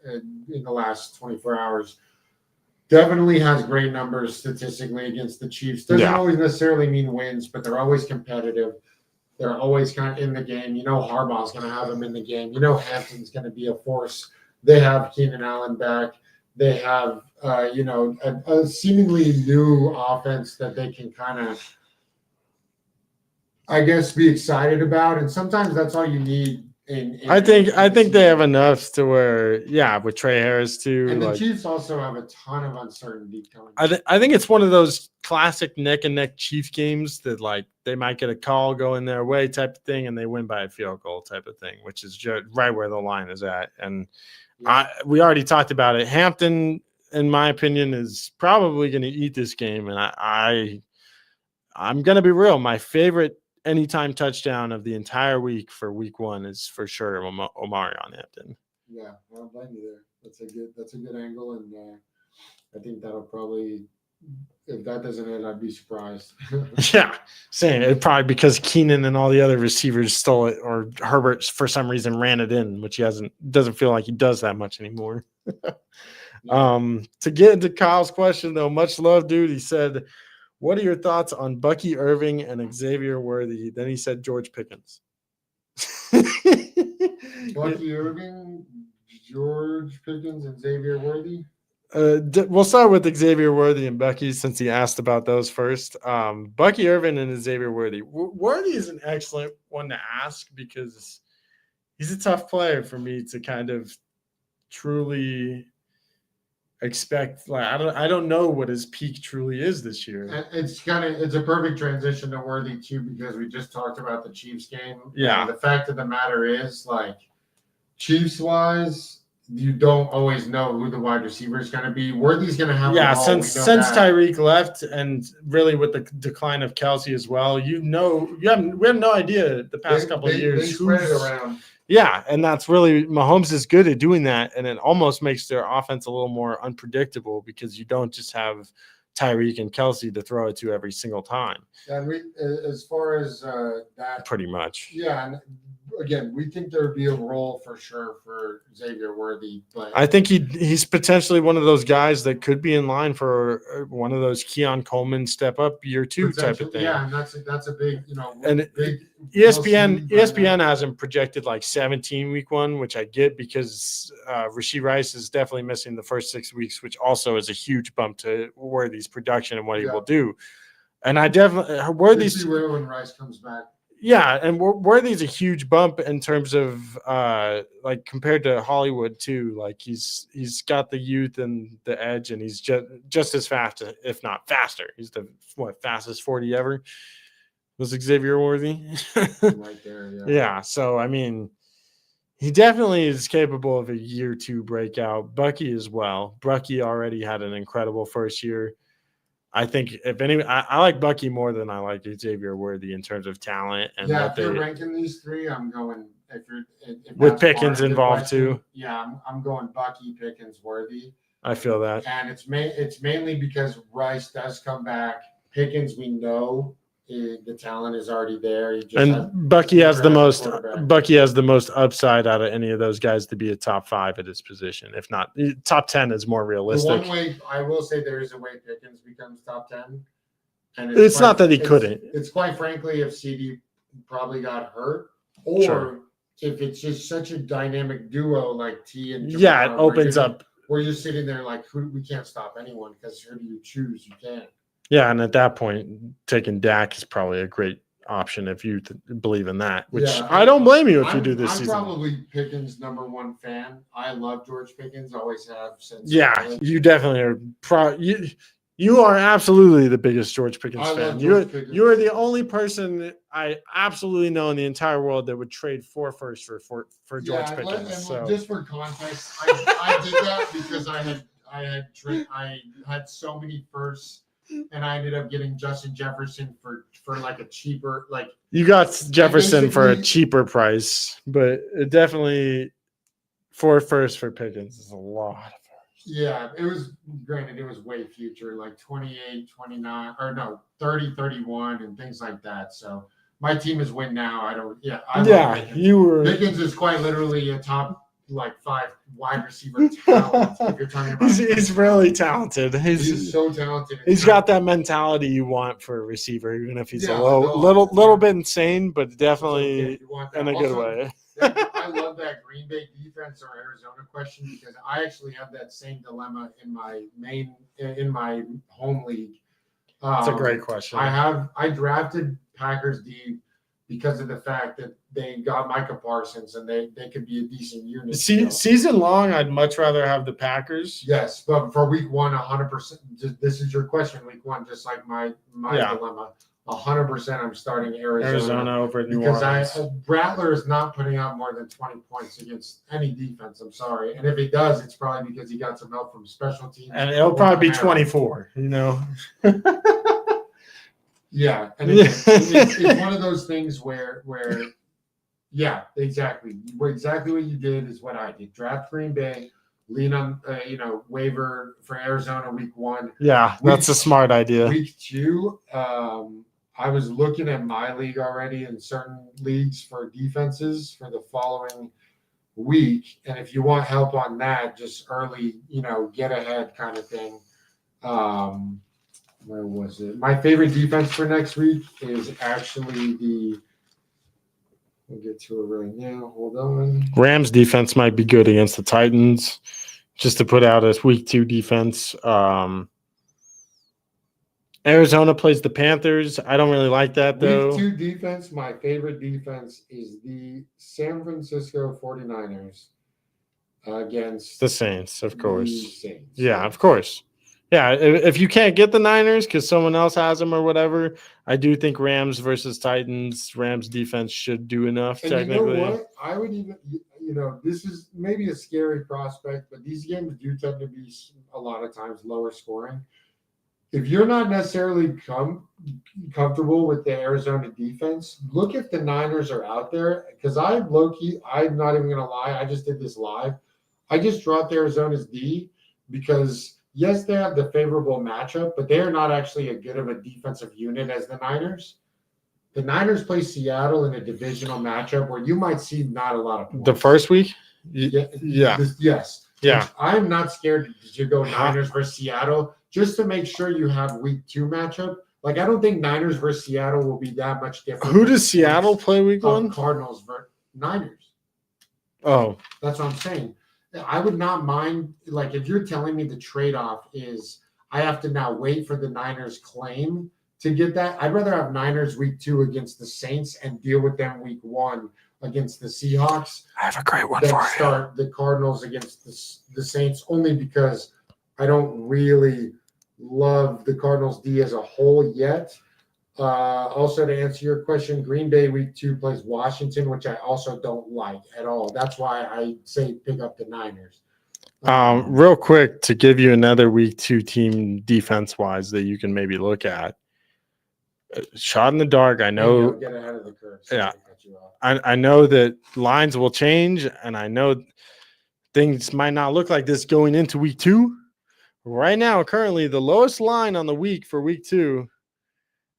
in the last 24 hours. Definitely has great numbers statistically against the Chiefs. Doesn't always necessarily mean wins, but they're always competitive. They're always kind of in the game. You know Harbaugh's going to have them in the game. You know Hampton's going to be a force. They have Keenan Allen back. They have, a seemingly new offense that they can kind of, I guess, be excited about. And sometimes that's all you need. I think they have enough to where, with Trey Harris too. And the Chiefs also have a ton of uncertainty coming. I think it's one of those classic neck and neck Chief games that they might get a call going their way type of thing, and they win by a field goal type of thing, which is just right where the line is at. And we already talked about it. Hampton, in my opinion, is probably going to eat this game, and I'm going to be real. My favorite anytime touchdown of the entire week for week 1 is for sure Omari on Hampton. Yeah, I don't blame you there. That's a good angle, and I think that'll probably. If that doesn't hit, I'd be surprised. Yeah, same. It probably because Keenan and all the other receivers stole it, or Herbert for some reason ran it in, which doesn't feel like he does that much anymore. To get into Kyle's question though, much love, dude. He said, "What are your thoughts on Bucky Irving and Xavier Worthy?" Then he said George Pickens. Bucky Irving, George Pickens, and Xavier Worthy. We'll start with Xavier Worthy and Bucky since he asked about those first. Bucky Irvin and Xavier Worthy. Worthy is an excellent one to ask because he's a tough player for me to kind of truly expect. I don't know what his peak truly is this year. It's a perfect transition to Worthy too because we just talked about the Chiefs game. Yeah. And the fact of the matter is, Chiefs wise, you don't always know who the wide receiver is going to be. Worthy's going to have the ball. Since Tyreek left, and really with the decline of Kelsey as well, we have no idea the past couple of years. They spread it around. Yeah, and that's really Mahomes is good at doing that, and it almost makes their offense a little more unpredictable because you don't just have Tyreek and Kelsey to throw it to every single time. And as far as that, pretty much. Yeah, and again, we think there would be a role for sure for Xavier Worthy, but I think he's potentially one of those guys that could be in line for one of those Keon Coleman step up year 2 type of thing. Yeah, and that's a big, big ESPN has him projected 17 week 1, which I get because Rashee Rice is definitely missing the first 6 weeks, which also is a huge bump to Worthy's production and what he will do. And I definitely Worthy's when Rice comes back. Yeah, and Worthy's a huge bump in terms of compared to Hollywood too. He's got the youth and the edge, and he's just as fast, if not faster. He's the fastest 40 ever. Was Xavier Worthy? Right there, yeah. Yeah, so I mean, he definitely is capable of a year 2 breakout. Bucky as well. Bucky already had an incredible first year. I think if any, I like Bucky more than I like Xavier Worthy in terms of talent and if you're ranking these 3, I'm going with Pickens involved too. Yeah, I'm going Bucky, Pickens, Worthy. I feel that, and it's mainly because Rice does come back. Pickens, we know the talent is already there. Bucky has the most upside out of any of those guys to be a top 5 at his position. If not, top 10 is more realistic. The one way I will say there is a way Pickens becomes top 10. And It's not that he couldn't. It's quite frankly if CD probably got hurt, or Sure. if it's just such a dynamic duo like T and Jamar, Yeah, it opens up. where you're sitting there like, we can't stop anyone because who do you choose? You can't. Yeah, and at that point, taking Dak is probably a great option if you believe in that. Which I don't blame you if you do this I'm season. probably Pickens' #1 fan. I love George Pickens. Always have since. Yeah, you definitely are. You are absolutely the biggest George Pickens fan. You are the only person that I absolutely know in the entire world that would trade 4 firsts for George Pickens. So just for context, I did that because I had so many firsts, and I ended up getting Justin Jefferson for like a cheaper like. You got Jefferson for a cheaper price, but it definitely 4 firsts for Pickens is a lot. Yeah, it was granted, it was way future, like 28, 29, or no, 30, 31, and things like that. So my team is win now. Pickens is quite literally a top like 5 wide receiver talent. If you're talking about he's really talented. He's so talented. He's got that mentality you want for a receiver, even if he's a little bit insane, but definitely in a good way. I love that Green Bay defense or Arizona question because I actually have that same dilemma in my home league. That's a great question. I drafted Packers D because of the fact that they got Micah Parsons and they could be a decent unit. Season long, I'd much rather have the Packers. Yes, but for week 1, 100%. This is your question, week 1, just like my dilemma. 100%, I'm starting Arizona over New Orleans. Because Rattler is not putting out more than 20 points against any defense. I'm sorry, and if he does, it's probably because he got some help from special teams. And it'll probably be 24. You know. Yeah, and it's one of those things where yeah, exactly what you did is what I did. Draft Green Bay. Lean on, waiver for Arizona week 1. Yeah, that's a smart idea. Week 2, I was looking at my league already in certain leagues for defenses for the following week. And if you want help on that, just early, get ahead kind of thing. Where was it? My favorite defense for next week is actually we'll get to it right now. Hold on. Rams defense might be good against the Titans, just to put out a week 2 defense. Arizona plays the Panthers. I don't really like that, though. Week 2 defense, my favorite defense is the San Francisco 49ers against the Saints, of course. The Saints. Yeah, of course. Yeah, if you can't get the Niners because someone else has them or whatever, I do think Rams versus Titans, Rams defense should do enough, and technically. You know what? I would even, this is maybe a scary prospect, but these games do tend to be a lot of times lower scoring. If you're not necessarily comfortable with the Arizona defense, look if the Niners are out there. Because I'm low-key, I'm not even going to lie. I just did this live. I just dropped Arizona's D because, yes, they have the favorable matchup, but they are not actually as good of a defensive unit as the Niners. The Niners play Seattle in a divisional matchup where you might see not a lot of points. The first week? Yeah. Yes. Yeah. I'm not scared to go Niners versus Seattle just to make sure you have week 2 matchup. Like, I don't think Niners versus Seattle will be that much different. Who does Seattle play week 1? Cardinals versus Niners. Oh. That's what I'm saying. I would not mind, like, if you're telling me the trade-off is I have to now wait for the Niners claim to get that. I'd rather have Niners week 2 against the Saints and deal with them week 1 against the Seahawks. I have a great one for you. Start the Cardinals against the Saints only because I don't really love the Cardinals D as a whole yet. Also, to answer your question, Green Bay week 2 plays Washington, which I also don't like at all. That's why I say pick up the Niners. Real quick, to give you another week 2 team defense-wise that you can maybe look at. Shot in the dark. I know. Get ahead of the curve. Yeah. I know that lines will change, and I know things might not look like this going into week 2. Right now, currently, the lowest line on the week for week 2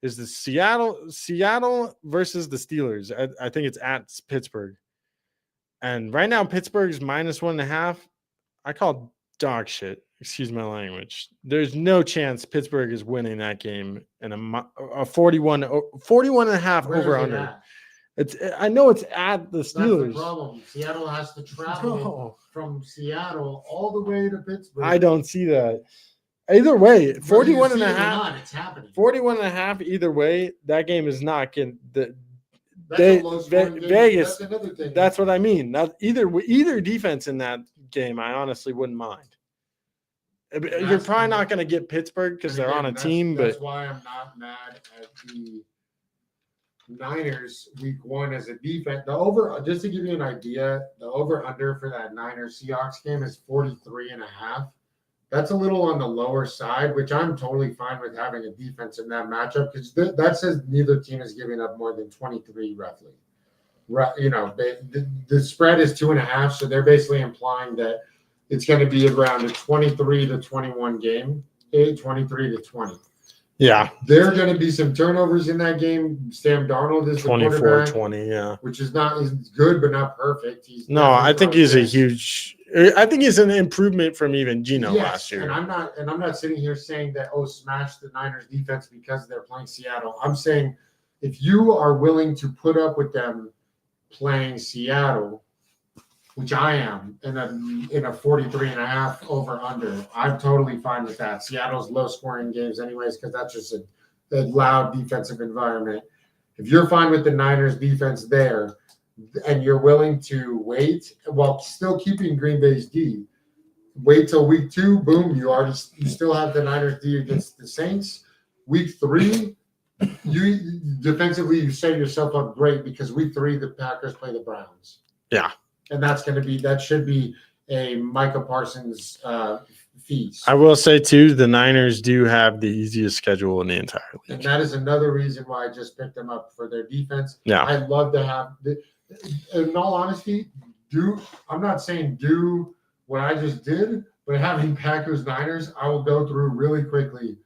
is the Seattle versus the Steelers. I think it's at Pittsburgh. And right now, Pittsburgh's -1.5. I call dog shit. excuse my language. There's no chance Pittsburgh is winning that game in a 41 and a half Where is over it under. at? I know it's at the That's the Steelers. problem. Seattle has to travel No. from Seattle all the way to Pittsburgh. I don't see that. Either way, Whether 41 you and see a it or half. not, it's happening. 41 and a half either way, that game is not getting That's a low-scoring game. Vegas. That's another thing. That's what I mean. Either defense in that game, I honestly wouldn't mind. You're probably not going to get Pittsburgh because they're on a team, that's but why I'm not mad at the Niners week one as a defense. The over, just to give you an idea, the over-under for that Niners-Seahawks game is 43 and a half. That's a little on the lower side, which I'm totally fine with having a defense in that matchup because that says neither team is giving up more than 23 roughly. You know, the spread is 2.5, so they're basically implying that it's going to be around a 23 to 21 game, 23 to 20. yeah, There are going to be some turnovers in that game. Sam Darnold is the quarterback, 24-20, yeah. which is good but not perfect. I think he's I think he's an improvement from even Geno last year. And I'm not sitting here saying that smash the Niners defense because they're playing Seattle. I'm saying if you are willing to put up with them playing Seattle, which I am, in a 43 and a half over under, I'm totally fine with that. Seattle's low scoring games anyways because that's just a loud defensive environment. If you're fine with the Niners defense there and you're willing to wait while still keeping Green Bay's D, wait till week 2, boom, you still have the Niners D against the Saints. Week 3, you defensively you set yourself up great because week 3 the Packers play the Browns. Yeah. And that should be a Micah Parsons feast. I will say too, the Niners do have the easiest schedule in the entire league. And that is another reason why I just picked them up for their defense. Yeah. I'd love to have in all honesty, I'm not saying do what I just did, but having Packers Niners, I will go through really quickly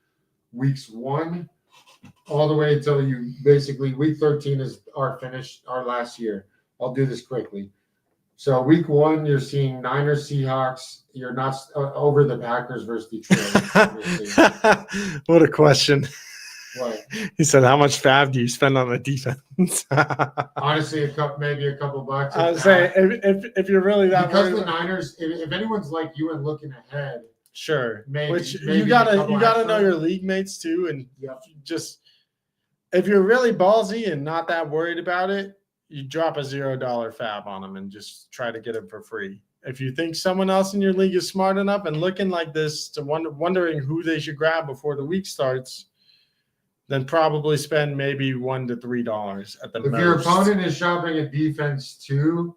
weeks 1 all the way until you basically week 13 is our last year. I'll do this quickly. So week 1, you're seeing Niners, Seahawks. You're not over the Packers versus Detroit. What a question. What? He said, how much fab do you spend on the defense? Honestly, maybe a couple bucks. I was saying, if you're really that because the Niners, if anyone's like you and looking ahead, sure. Maybe you gotta know your league mates too, and just if you're really ballsy and not that worried about it, you drop a $0 fab on them and just try to get them for free. If you think someone else in your league is smart enough and looking like this to wondering who they should grab before the week starts, then probably spend maybe $1 to $3 at the most. If your opponent is shopping a defense too,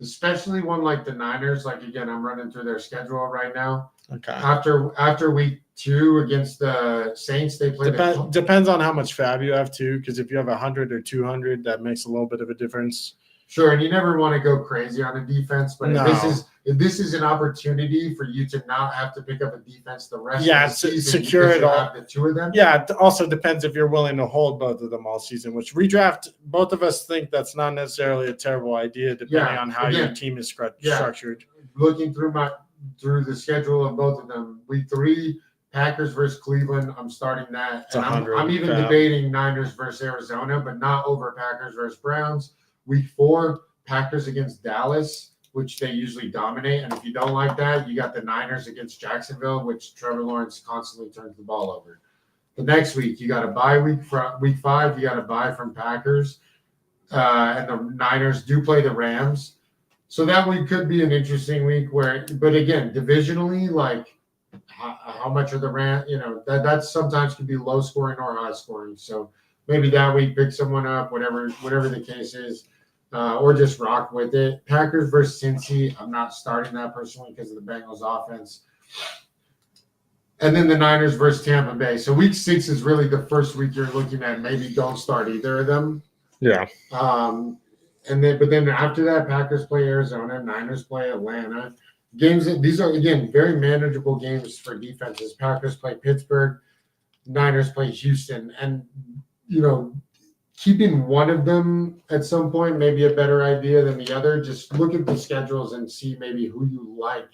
especially one like the Niners, like again, I'm running through their schedule right now. Okay. After week 2 against the Saints, they play. Depends on how much fab you have too, because if you have 100 or 200, that makes a little bit of a difference. Sure, and you never want to go crazy on a defense, but if this is an opportunity for you to not have to pick up a defense the rest of the season, secure it all. the 2 of them. Yeah, it also depends if you're willing to hold both of them all season, which redraft, both of us think that's not necessarily a terrible idea, depending on how your team is structured. Looking through the schedule of both of them, week 3, Packers versus Cleveland, I'm starting that. And I'm even debating Niners versus Arizona, but not over Packers versus Browns. Week 4, Packers against Dallas, which they usually dominate. And if you don't like that, you got the Niners against Jacksonville, which Trevor Lawrence constantly turns the ball over. The next week, you got a bye week. Week 5, you got a bye from Packers. And the Niners do play the Rams. So that week could be an interesting week but again, divisionally, like how much are the Rams, that sometimes can be low scoring or high scoring. So maybe that week pick someone up, whatever the case is. Or just rock with it. Packers versus Cincy, I'm not starting that personally because of the Bengals offense. And then the Niners versus Tampa Bay. So week 6 is really the first week you're looking at. Maybe don't start either of them. Yeah. But then after that, Packers play Arizona, Niners play Atlanta. These are again very manageable games for defenses. Packers play Pittsburgh, Niners play Houston, and keeping one of them at some point may be a better idea than the other. Just look at the schedules and see maybe who you like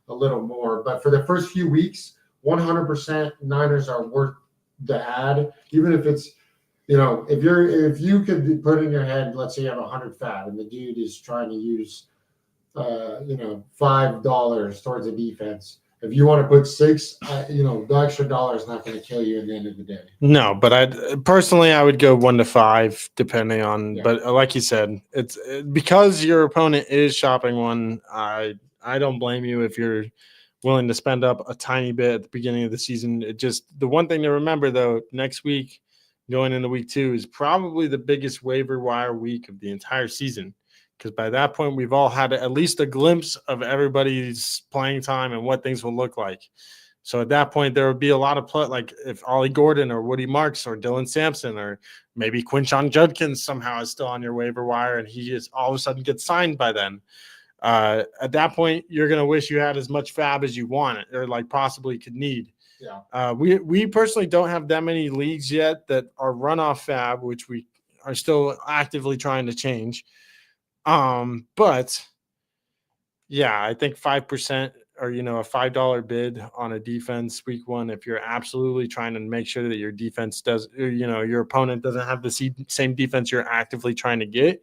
a little more. But for the first few weeks, 100% Niners are worth the ad, even if it's, if you could put in your head, let's say you have 100 fab and the dude is trying to use, $5 towards a defense. If you want to put six, the extra dollar is not going to kill you at the end of the day. No, but I would go 1 to 5 depending on. Yeah. But like you said, it's because your opponent is shopping one. I don't blame you if you're willing to spend up a tiny bit at the beginning of the season. The one thing to remember though, next week going into week 2 is probably the biggest waiver wire week of the entire season. Because by that point, we've all had at least a glimpse of everybody's playing time and what things will look like. So at that point, there would be a lot of like if Ollie Gordon or Woody Marks or Dylan Sampson or maybe Quinshon Judkins somehow is still on your waiver wire and he is all of a sudden gets signed by then. At that point, you're going to wish you had as much fab as you want or like possibly could need. Yeah. We personally don't have that many leagues yet that are runoff fab, which we are still actively trying to change. But yeah, I think 5% or, a $5 bid on a defense week 1, if you're absolutely trying to make sure that your defense does, your opponent doesn't have the same defense you're actively trying to get.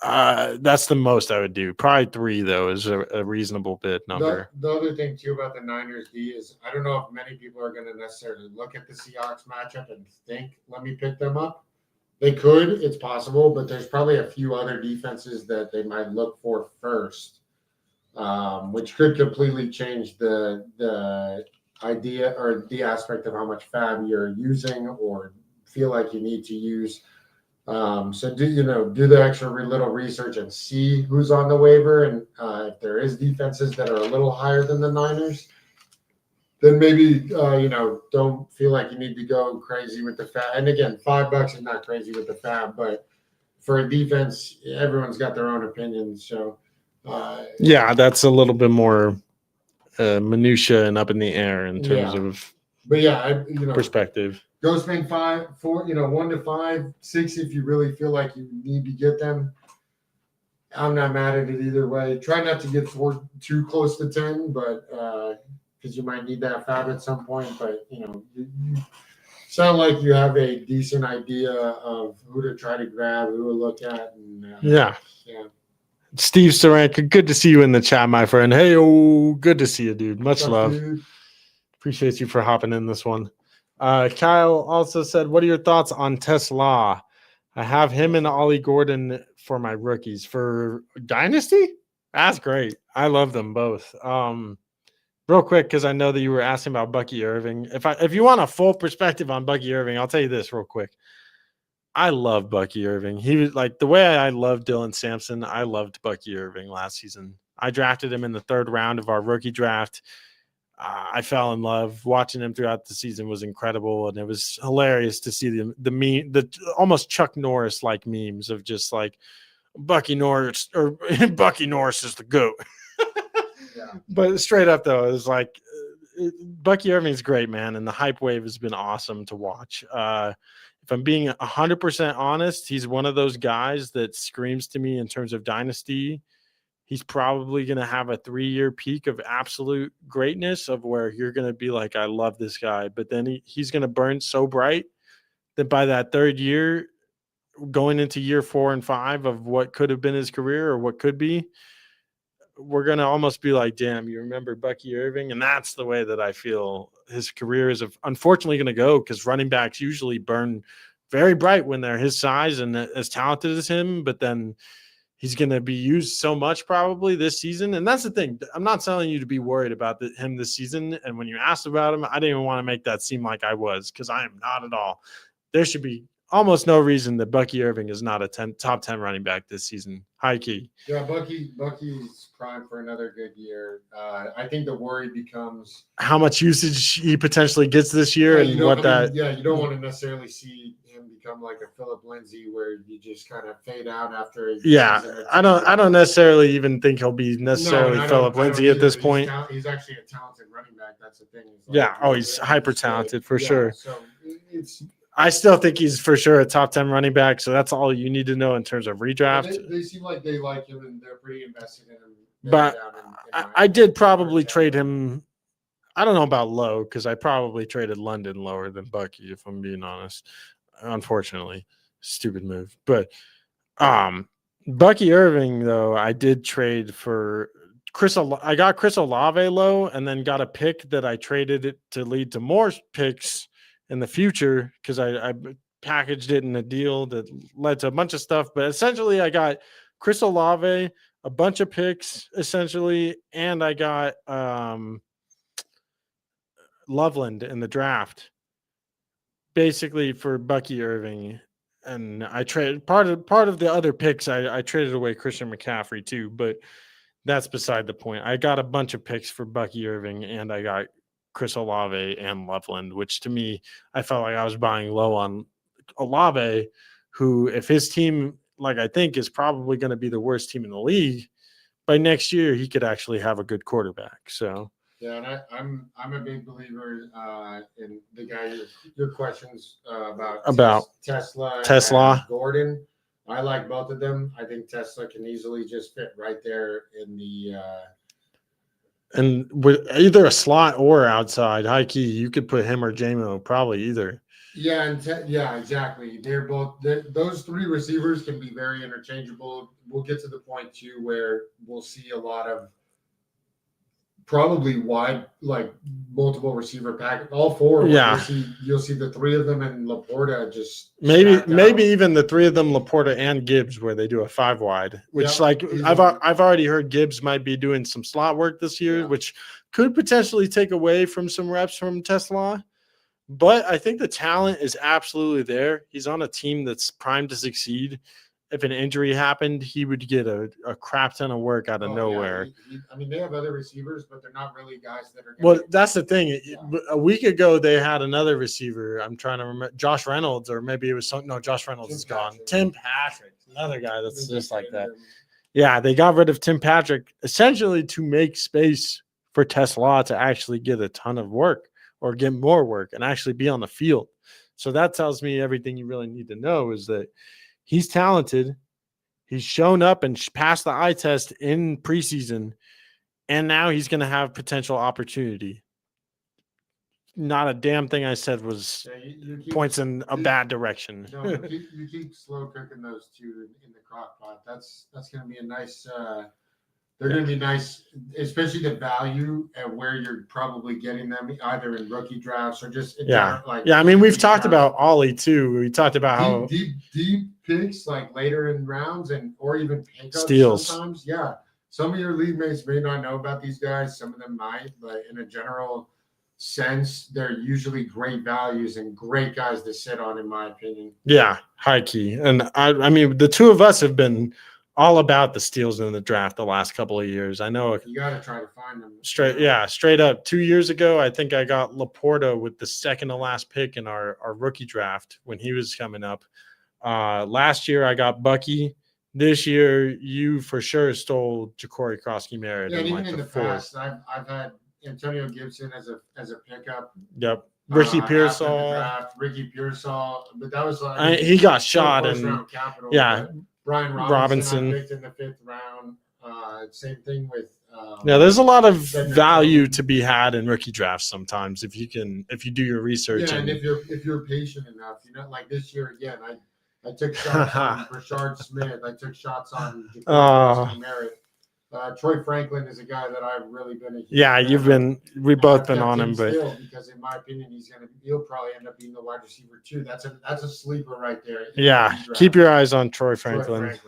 That's the most I would do. Probably 3 though is a reasonable bid number. The other thing too about the Niners D is I don't know if many people are going to necessarily look at the Seahawks matchup and think, let me pick them up. They could, it's possible, but there's probably a few other defenses that they might look for first, which could completely change the idea or the aspect of how much fab you're using or feel like you need to use. So do the extra little research and see who's on the waiver, and if there is defenses that are a little higher than the Niners, then maybe don't feel like you need to go crazy with the fab. And again, $5 is not crazy with the fab, but for a defense, everyone's got their own opinion. So yeah, that's a little bit more minutia and up in the air in terms of. But yeah, perspective. Go spend 1 to 5, 6 if you really feel like you need to get them. I'm not mad at it either way. Try not to get too close to 10, but because you might need that fab at some point. But you sound like you have a decent idea of who to try to grab, who to look at, and yeah. Steve Saranka, good to see you in the chat, my friend. Hey, good to see you, dude. Much love. Dude? Appreciate you for hopping in this one. Kyle also said, what are your thoughts on Tesla? I have him and Ollie Gordon for my rookies. For Dynasty? That's great. I love them both. Real quick, because I know that you were asking about Bucky Irving. If you want a full perspective on Bucky Irving, I'll tell you this real quick. I love Bucky Irving. He was like the way I loved Dylan Sampson. I loved Bucky Irving last season. I drafted him in the 3rd round of our rookie draft. I fell in love. Watching him throughout the season was incredible, and it was hilarious to see the almost Chuck Norris like memes of just like Bucky Norris or Bucky Norris is the GOAT. Yeah. But straight up though, it was like Bucky Irving's great, man, and the hype wave has been awesome to watch. If I'm being 100% honest, he's one of those guys that screams to me in terms of dynasty. He's probably going to have a 3-year peak of absolute greatness of where you're going to be like, I love this guy. But then he's going to burn so bright that by that 3rd year, going into year 4 and 5 of what could have been his career or what could be, we're going to almost be like, damn, you remember Bucky Irving? And that's the way that I feel his career is unfortunately going to go, because running backs usually burn very bright when they're his size and as talented as him. But then he's going to be used so much probably this season. And that's the thing. I'm not telling you to be worried about him this season. And when you asked about him, I didn't even want to make that seem like I was, because I am not at all. There should be almost no reason that Bucky Irving is not a top 10 running back this season. High key. Yeah, Bucky's primed for another good year. I think the worry becomes how much usage he potentially gets this year, and what that. Yeah, you don't want to necessarily see him become like a Phillip Lindsay where you just kind of fade out after. I don't necessarily even think he'll be necessarily Phillip Lindsay at this point. He's actually a talented running back. That's the thing. He's hyper talented for sure. So it's. I still think he's for sure a top 10 running back. So that's all you need to know in terms of redraft. They seem like they like him and they're pretty invested in him. But down in I did probably trade him. I don't know about low because I probably traded London lower than Bucky, if I'm being honest. Unfortunately, stupid move. But Bucky Irving, though, I did trade for I got Chris Olave low and then got a pick that I traded it to lead to more picks in the future because I packaged it in a deal that led to a bunch of stuff. But essentially, I got Chris Olave, a bunch of picks, essentially, and I got Loveland in the draft, basically for Bucky Irving. And I traded part of the other picks. I traded away Christian McCaffrey too, but that's beside the point. I got a bunch of picks for Bucky Irving, and I got Chris Olave and Loveland, which to me, I felt like I was buying low on Olave, who, if his team, like I think, is probably going to be the worst team in the league, by next year he could actually have a good quarterback. So yeah, and I'm a big believer in the guy your questions about Tesla and Gordon. I like both of them. I think Tesla can easily just fit right there in the and with either a slot or outside high key, you could put him or JMO, probably either. Yeah, exactly. Those three receivers can be very interchangeable. We'll get to the point too where we'll see a lot of probably wide, like multiple receiver pack. All four. Yeah, you'll see the three of them and Laporta just maybe even the three of them, Laporta and Gibbs, where they do a 5 wide. Which I've already heard Gibbs might be doing some slot work this year, which could potentially take away from some reps from Tesla. But I think the talent is absolutely there. He's on a team that's primed to succeed. If an injury happened, he would get a crap ton of work out of nowhere. Yeah. They have other receivers, but they're not really guys that are. Well, that's the thing. Yeah. A week ago, they had another receiver. I'm trying to remember, Josh Reynolds, or maybe it was something. No, Josh Reynolds is gone. Tim Patrick, another guy that's just like that. Yeah, they got rid of Tim Patrick essentially to make space for Tesla to actually get a ton of work or get more work and actually be on the field. So that tells me everything you really need to know is that he's talented. He's shown up and passed the eye test in preseason, and now he's going to have potential opportunity. Not a damn thing I said was points in a bad direction. No, you keep slow cooking those two in the crock pot. That's going to be a nice. They're going to be nice, especially the value at where you're probably getting them, either in rookie drafts or just we've talked about Ollie too. We talked about how deep picks like later in rounds or even pickups steals. Sometimes, yeah. Some of your league mates may not know about these guys. Some of them might, but in a general sense, they're usually great values and great guys to sit on, in my opinion. Yeah, high key. And I mean, the two of us have been all about the steals in the draft the last couple of years. I know you got to try to find them straight up. 2 years ago, I think I got Laporta with the second to last pick in our rookie draft when he was coming up. Last year, I got Bucky. This year, you for sure stole Ja'Cory Krosky-Merritt. Yeah, even in the past, I've had Antonio Gibson as a pickup. Yep. Ricky Pearsall, but that was he got shot and Brian Robinson I picked in the 5th round. Same thing with there's a lot of value to be had in rookie drafts sometimes if you do your research. Yeah, and if you're patient enough, like this year again, I took shots on Rashard Smith. I took shots on Merritt. Troy Franklin is a guy that I've really been we've both been on him, but because in my opinion he'll probably end up being the wide receiver too. That's a sleeper right there. Yeah, keep your eyes on Troy Franklin.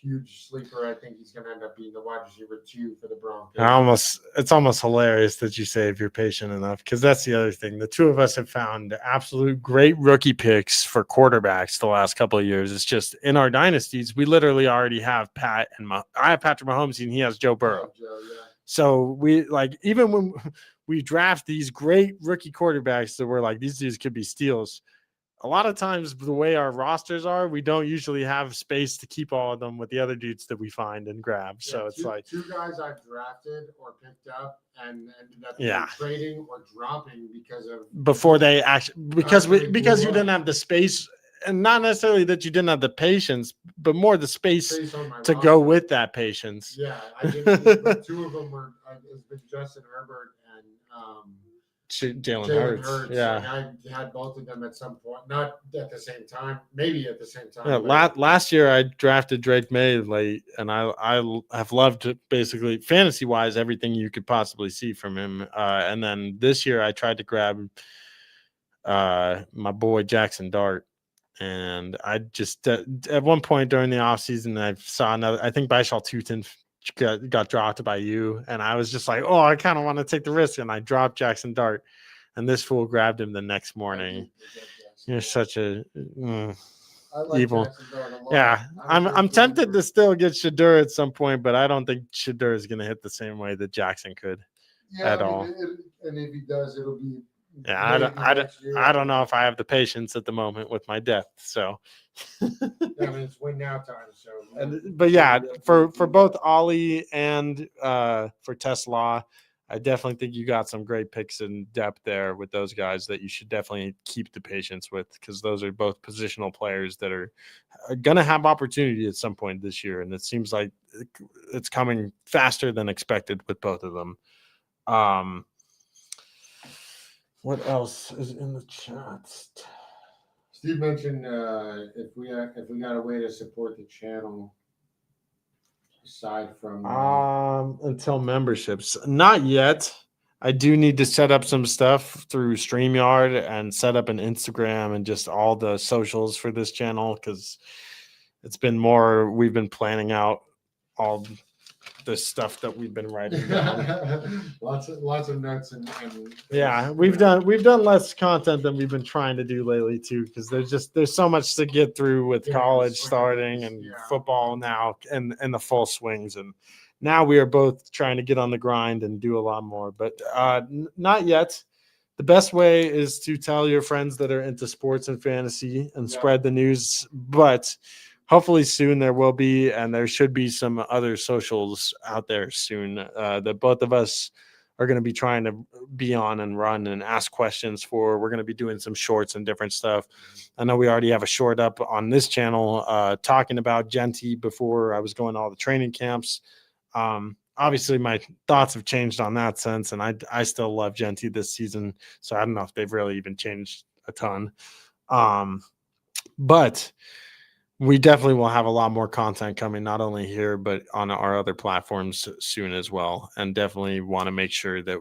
Huge sleeper. I think he's going to end up being the wide receiver 2 for the Broncos. It's almost hilarious that you say if you're patient enough, because that's the other thing. The two of us have found absolute great rookie picks for quarterbacks the last couple of years. It's just in our dynasties, we literally already have I have Patrick Mahomes and he has Joe Burrow. So we even when we draft these great rookie quarterbacks that we're like, these dudes could be steals. A lot of times the way our rosters are, we don't usually have space to keep all of them with the other dudes that we find and grab. Yeah, so it's two guys I've drafted or picked up and ended up trading or dropping because of before they actually because you didn't have the space and not necessarily that you didn't have the patience, but more the space Based on my to roster. go with that patience. Yeah, I didn't. But two of them were. It's been Justin Herbert and Jalen Jalen Hurts. Yeah, Yeah. and I had both of them at some point, not at the same time, maybe at the same time. Yeah, last year I drafted Drake May late, and I have loved basically fantasy wise everything you could possibly see from him. And then this year I tried to grab my boy Jackson Dart, and I just at one point during the offseason I saw another. I think Baishal Tutin got dropped by you, and I was just like, oh, I kind of want to take the risk, and I dropped Jackson Dart, and this fool grabbed him the next morning. You're such a I like evil. Jackson Dart a lot. Yeah, I'm tempted to still get Shadur at some point, but I don't think Shadur is going to hit the same way that Jackson could at all. And if he does, it'll be. Yeah, I don't know if I have the patience at the moment with my depth. So, I mean, it's win now time. So, but yeah, for both Ollie and for Tesla, I definitely think you got some great picks in depth there with those guys that you should definitely keep the patience with, because those are both positional players that are going to have opportunity at some point this year. And it seems like it's coming faster than expected with both of them. What else is in the chat? Steve mentioned if we got a way to support the channel aside from until memberships, not yet. I do need to set up some stuff through StreamYard and set up an Instagram and just all the socials for this channel, because it's been more. We've been planning out all the stuff that we've been writing down. lots of notes and yeah, we've done less content than we've been trying to do lately too, because there's so much to get through with college starting and football now and the full swings, and now we are both trying to get on the grind and do a lot more, but not yet. The best way is to tell your friends that are into sports and fantasy and spread the news, but hopefully soon there will be, and there should be some other socials out there soon that both of us are going to be trying to be on and run and ask questions for. We're going to be doing some shorts and different stuff. I know we already have a short up on this channel talking about Genty before I was going to all the training camps. Obviously, my thoughts have changed on that sense, and I still love Genty this season, so I don't know if they've really even changed a ton. But we definitely will have a lot more content coming, not only here, but on our other platforms soon as well. And definitely want to make sure that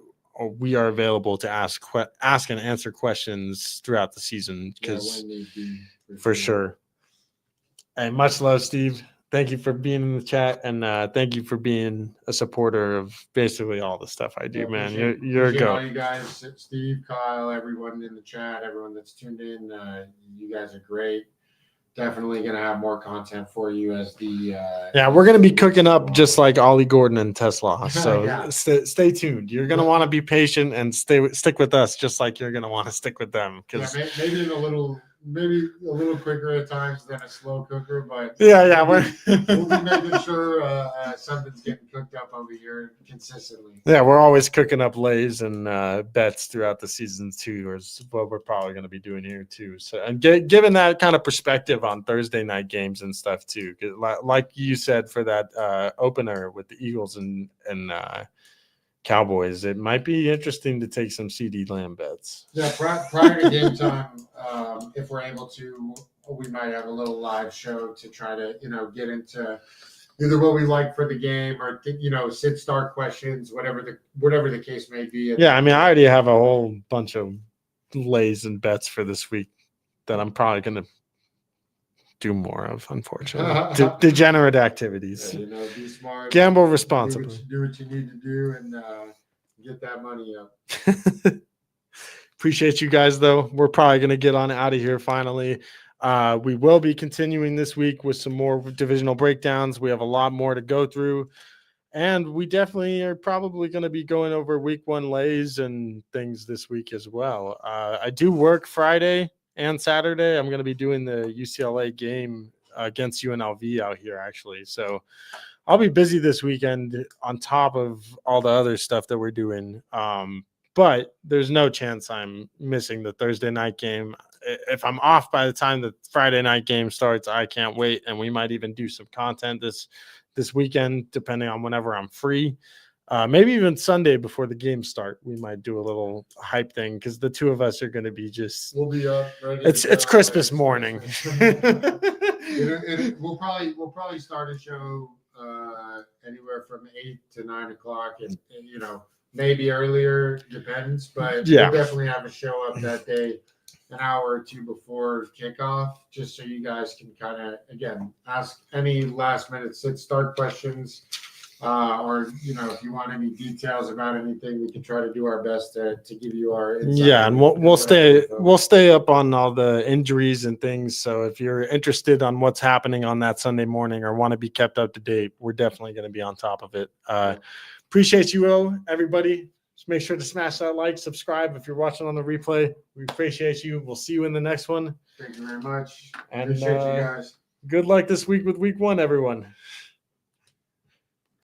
we are available to ask and answer questions throughout the season, because for sure. Hey, much love, Steve. Thank you for being in the chat, and thank you for being a supporter of basically all the stuff I do, man. You're a goat. All you guys, Steve, Kyle, everyone in the chat, everyone that's tuned in, you guys are great. Definitely going to have more content for you as the we're going to be cooking up just like Ollie Gordon and Tesla, so stay tuned. You're going to want to be patient and stick with us, just like you're going to want to stick with them, because maybe a little quicker at times than a slow cooker, but we'll be making sure something's getting cooked up over here consistently. We're always cooking up lays and bets throughout the season too, is what we're probably going to be doing here too. So, and given that kind of perspective on Thursday night games and stuff too, like you said, for that opener with the Eagles and Cowboys, it might be interesting to take some CD Lamb bets. Yeah, prior to game time, if we're able to, we might have a little live show to try to, get into either what we like for the game or, sit start questions, whatever the case may be. Yeah, I mean, I already have a whole bunch of lays and bets for this week that I'm probably going to do more of, unfortunately. Degenerate activities. Be smart. Gamble responsibly. Do what you need to do and get that money up. Appreciate you guys, though. We're probably going to get on out of here finally. We will be continuing this week with some more divisional breakdowns. We have a lot more to go through. And we definitely are probably going to be going over week one lays and things this week as well. I do work Friday and Saturday. I'm going to be doing the UCLA game against UNLV out here, actually. So I'll be busy this weekend on top of all the other stuff that we're doing. But there's no chance I'm missing the Thursday night game. if I'm off by the time the Friday night game starts, I can't wait. And we might even do some content this weekend, depending on whenever I'm free. Maybe even Sunday before the games start, we might do a little hype thing because the two of us are going to be just. We'll be up ready. It's Christmas morning. We'll probably start a show anywhere from 8 to 9 o'clock, and maybe earlier, depends. But we'll definitely have a show up that day, an hour or two before kickoff, just so you guys can kind of again ask any last minute start questions. Or if you want any details about anything, we can try to do our best to give you our insight. Yeah, and we'll stay up on all the injuries and things. So if you're interested on what's happening on that Sunday morning or want to be kept up to date, we're definitely going to be on top of it. Appreciate you, everybody. Just make sure to smash that like, subscribe if you're watching on the replay. We appreciate you. We'll see you in the next one. Thank you very much. And appreciate you guys. Good luck this week with week 1, everyone.